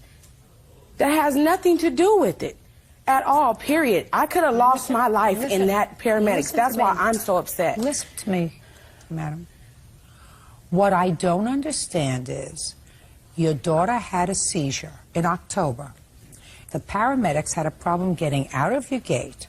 R: That has nothing to do with it. At all, period. I could have lost my life in that paramedics. That's why I'm so upset.
B: Listen to me, madam. What I don't understand is your daughter had a seizure in October. The paramedics had a problem getting out of your gate.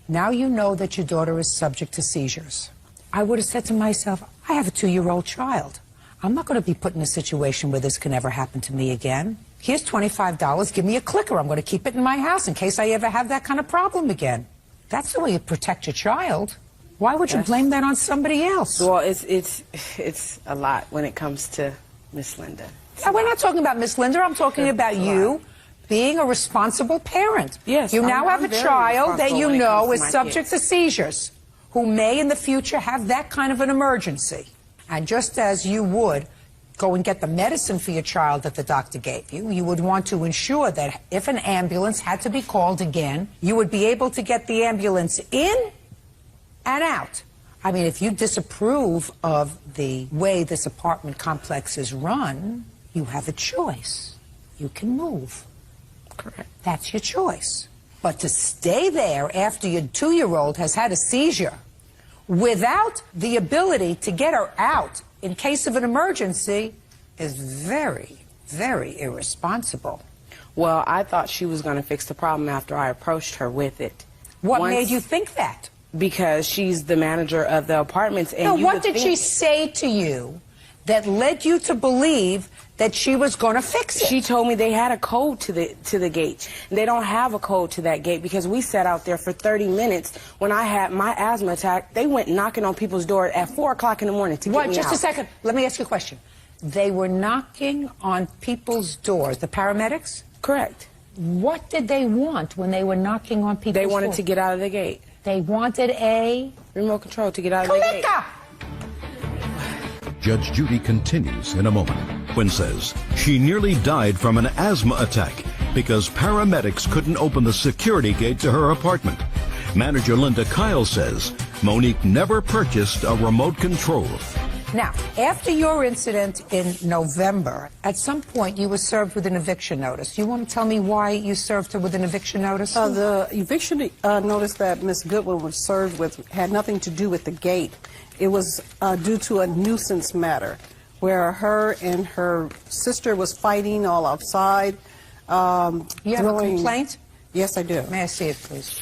B: Now you know that your daughter is subject to seizures. I would have said to myself, I have a 2-year-old child. I'm not going to be put in a situation where this can ever happen to me again. Here's $25, give me a clicker. I'm going to keep it in my house in case I ever have that kind of problem again. That's the way you protect your child. Why would you blame that on somebody else?
R: Well, it's a lot when it comes to Miss Linda.
B: Yeah, we're not talking about Miss Linda. I'm talking about you being a responsible parent.
R: Yes.
B: You now have a child that you know is subject to seizures, who may in the future have that kind of an emergency. And just as you would go and get the medicine for your child that the doctor gave you, you would want to ensure that if an ambulance had to be called again, you would be able to get the ambulance in and out. I mean, if you disapprove of the way this apartment complex is run, you have a choice. You can move.
R: Correct.
B: That's your choice. But to stay there after your 2-year-old has had a seizure without the ability to get her out in case of an emergency is very, very irresponsible.
R: Well, I thought she was going to fix the problem after I approached her with it.
B: What made you think that?
R: Because she's the manager of the apartments. And
B: no, what did she say to you that led you to believe that she was going to fix it?
R: She told me they had a code to the gate. They don't have a code to that gate because we sat out there for 30 minutes. When I had my asthma attack, they went knocking on people's doors at 4 o'clock in the morning to get me
B: Just
R: out.
B: a second. Let me ask you a question. They were knocking on people's doors, the paramedics?
R: Correct.
B: What did they want when they were knocking on people's doors?
R: They wanted to get out of the gate.
B: They wanted a
R: remote control to get out of the gate.
A: Judge Judy continues in a moment when says she nearly died from an asthma attack because paramedics couldn't open the security gate to her apartment. Manager Linda Kyle says Monique never purchased a remote control.
B: Now, after your incident in November, at some point you were served with an eviction notice. You want to tell me why you served her with an eviction notice?
D: The eviction notice that Ms. Goodwin was served with had nothing to do with the gate. It was due to a nuisance matter where her and her sister was fighting all outside.
B: You have a complaint?
D: Yes, I do.
B: May I see it, please?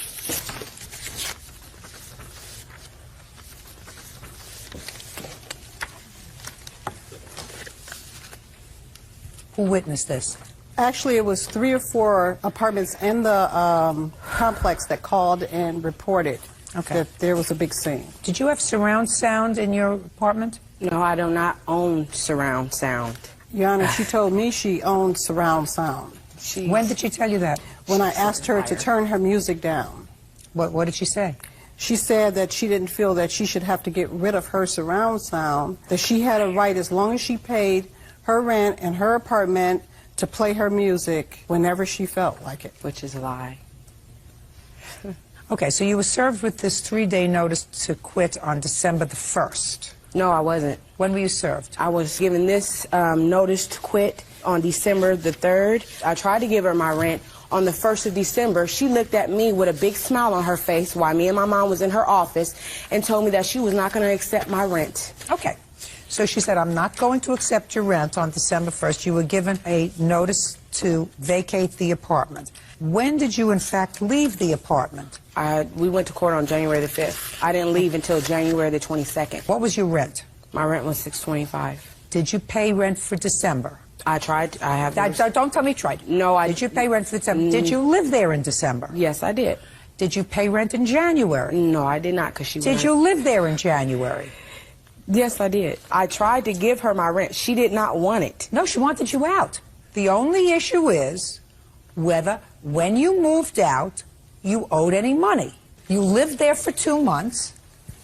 B: Who witnessed this?
D: Actually, it was 3 or 4 apartments in the complex that called and reported that there was a big scene.
B: Did you have surround sound in your apartment?
R: No, I do not own surround sound.
D: Your Honor, she told me she owned surround sound.
B: When did she tell you that?
D: When I asked her to turn her music down.
B: What did she say?
D: She said that she didn't feel that she should have to get rid of her surround sound, that she had a right as long as she paid her rent and her apartment to play her music whenever she felt like it.
R: Which is a lie.
B: Okay, so you were served with this 3-day notice to quit on December the 1st.
R: No, I wasn't.
B: When were you served?
R: I was given this notice to quit on December the 3rd. I tried to give her my rent on the 1st of December. She looked at me with a big smile on her face while me and my mom was in her office and told me that she was not going to accept my rent.
B: Okay. So she said, I'm not going to accept your rent on December 1st. You were given a notice to vacate the apartment. When did you, in fact, leave the apartment?
R: We went to court on January the 5th. I didn't leave until January the 22nd.
B: What was your rent?
R: My rent was $625.
B: Did you pay rent for December?
R: I tried. I have.
B: Don't tell me you tried.
R: No, I...
B: Did you pay rent for December? Did you live there in December?
R: Yes, I did.
B: Did you pay rent in January?
R: No, I did not, because she
B: Did you live there in January?
R: Yes, I did. I tried to give her my rent. She did not want it.
B: No, she wanted you out. The only issue is whether, when you moved out, you owed any money. You lived there for 2 months.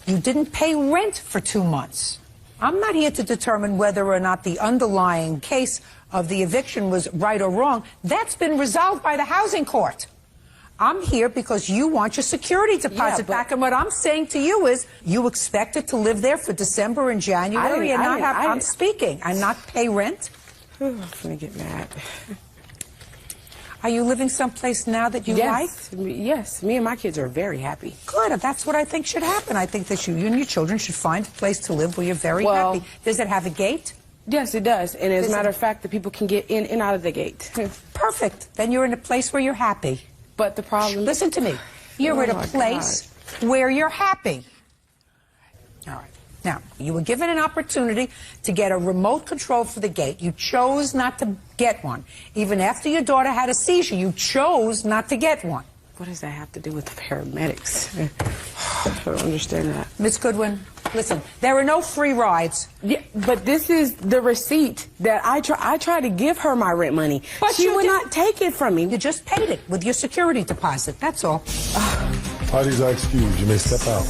B: You didn't pay rent for 2 months. I'm not here to determine whether or not the underlying case of the eviction was right or wrong. That's been resolved by the housing court. I'm here because you want your security deposit back, and what I'm saying to you is you expected to live there for December and January and not have, I'm speaking, and not pay rent?
R: I'm gonna get mad.
B: Are you living someplace now that you like?
R: Yes, me and my kids are very happy.
B: Good, that's what I think should happen. I think that you and your children should find a place to live where you're very happy. Does it have a gate?
R: Yes, it does. And as a matter of fact, the people can get in and out of the gate.
B: Perfect. Then you're in a place where you're happy.
R: But the problem...
B: Listen to me. You're in a place where you're happy. All right. Now, you were given an opportunity to get a remote control for the gate. You chose not to get one. Even after your daughter had a seizure, you chose not to get one.
R: What does that have to do with the paramedics? I don't understand that.
B: Ms. Goodwin, listen, there are no free rides.
R: Yeah, but this is the receipt that I try to give her my rent money. But she would not take it from me.
B: You just paid it with your security deposit, that's all.
H: Parties are excused. You may step out.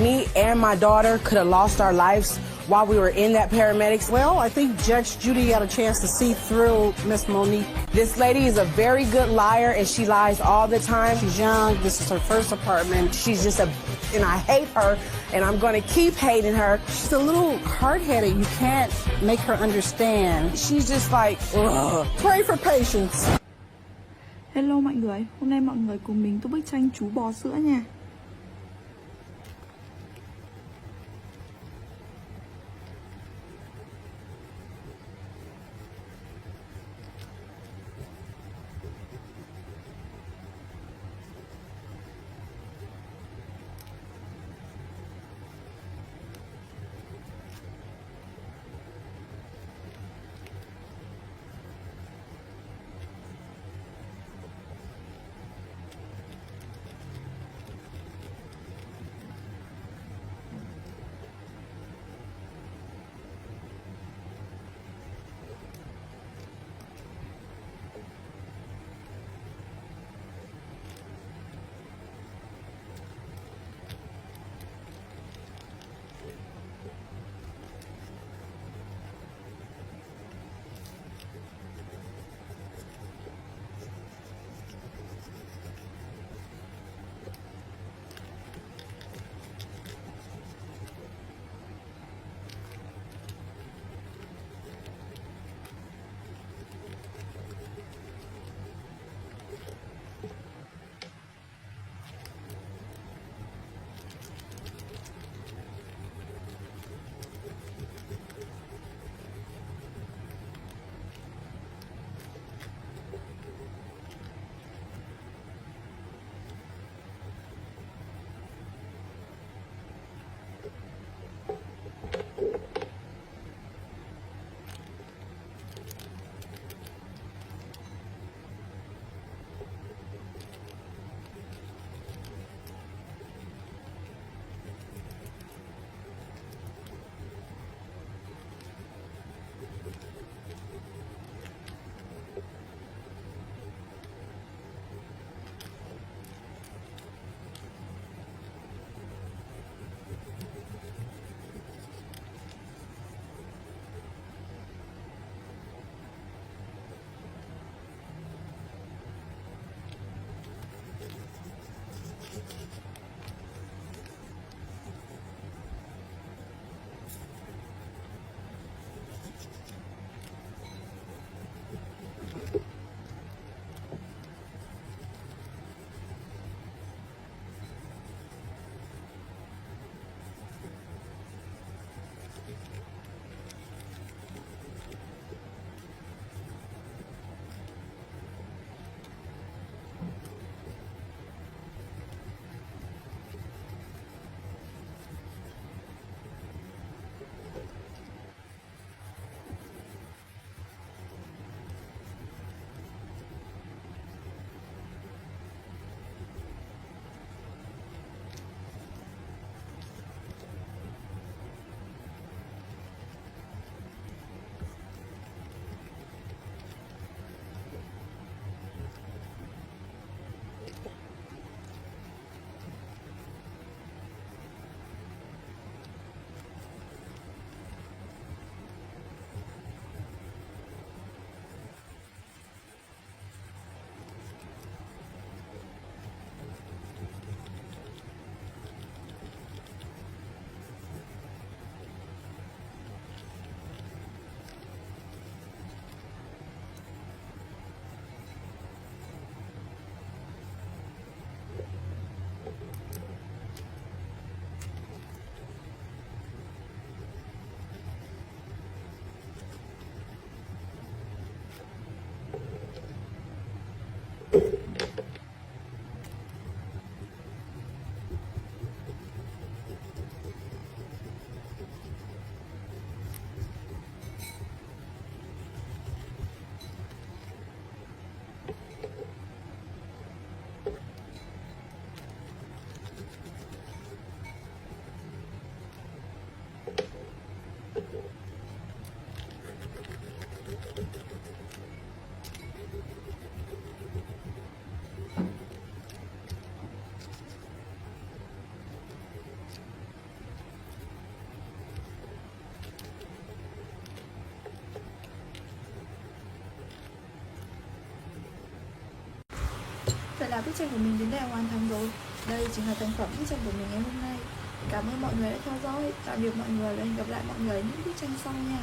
R: Me and my daughter could have lost our lives while we were in that paramedics.
D: Well, I think Judge Judy got a chance to see through Miss Monique.
R: This lady is a very good liar, and she lies all the time.
D: She's young. This is her first apartment.
R: She's just and I hate her, and I'm going to keep hating her.
D: She's a little hard-headed. You can't make her understand.
R: She's just like, ugh.
D: Pray for patience.
C: Hello mọi người, hôm nay mọi người cùng mình tô bức tranh chú bò sữa nha.
O: vậy là bức tranh của mình đến đây là hoàn thành rồi. Đây chính là thành phẩm bức tranh của mình ngày hôm nay. Cảm ơn mọi người đã theo dõi. Tạm biệt mọi người và hẹn gặp lại mọi người những bức tranh sau nha.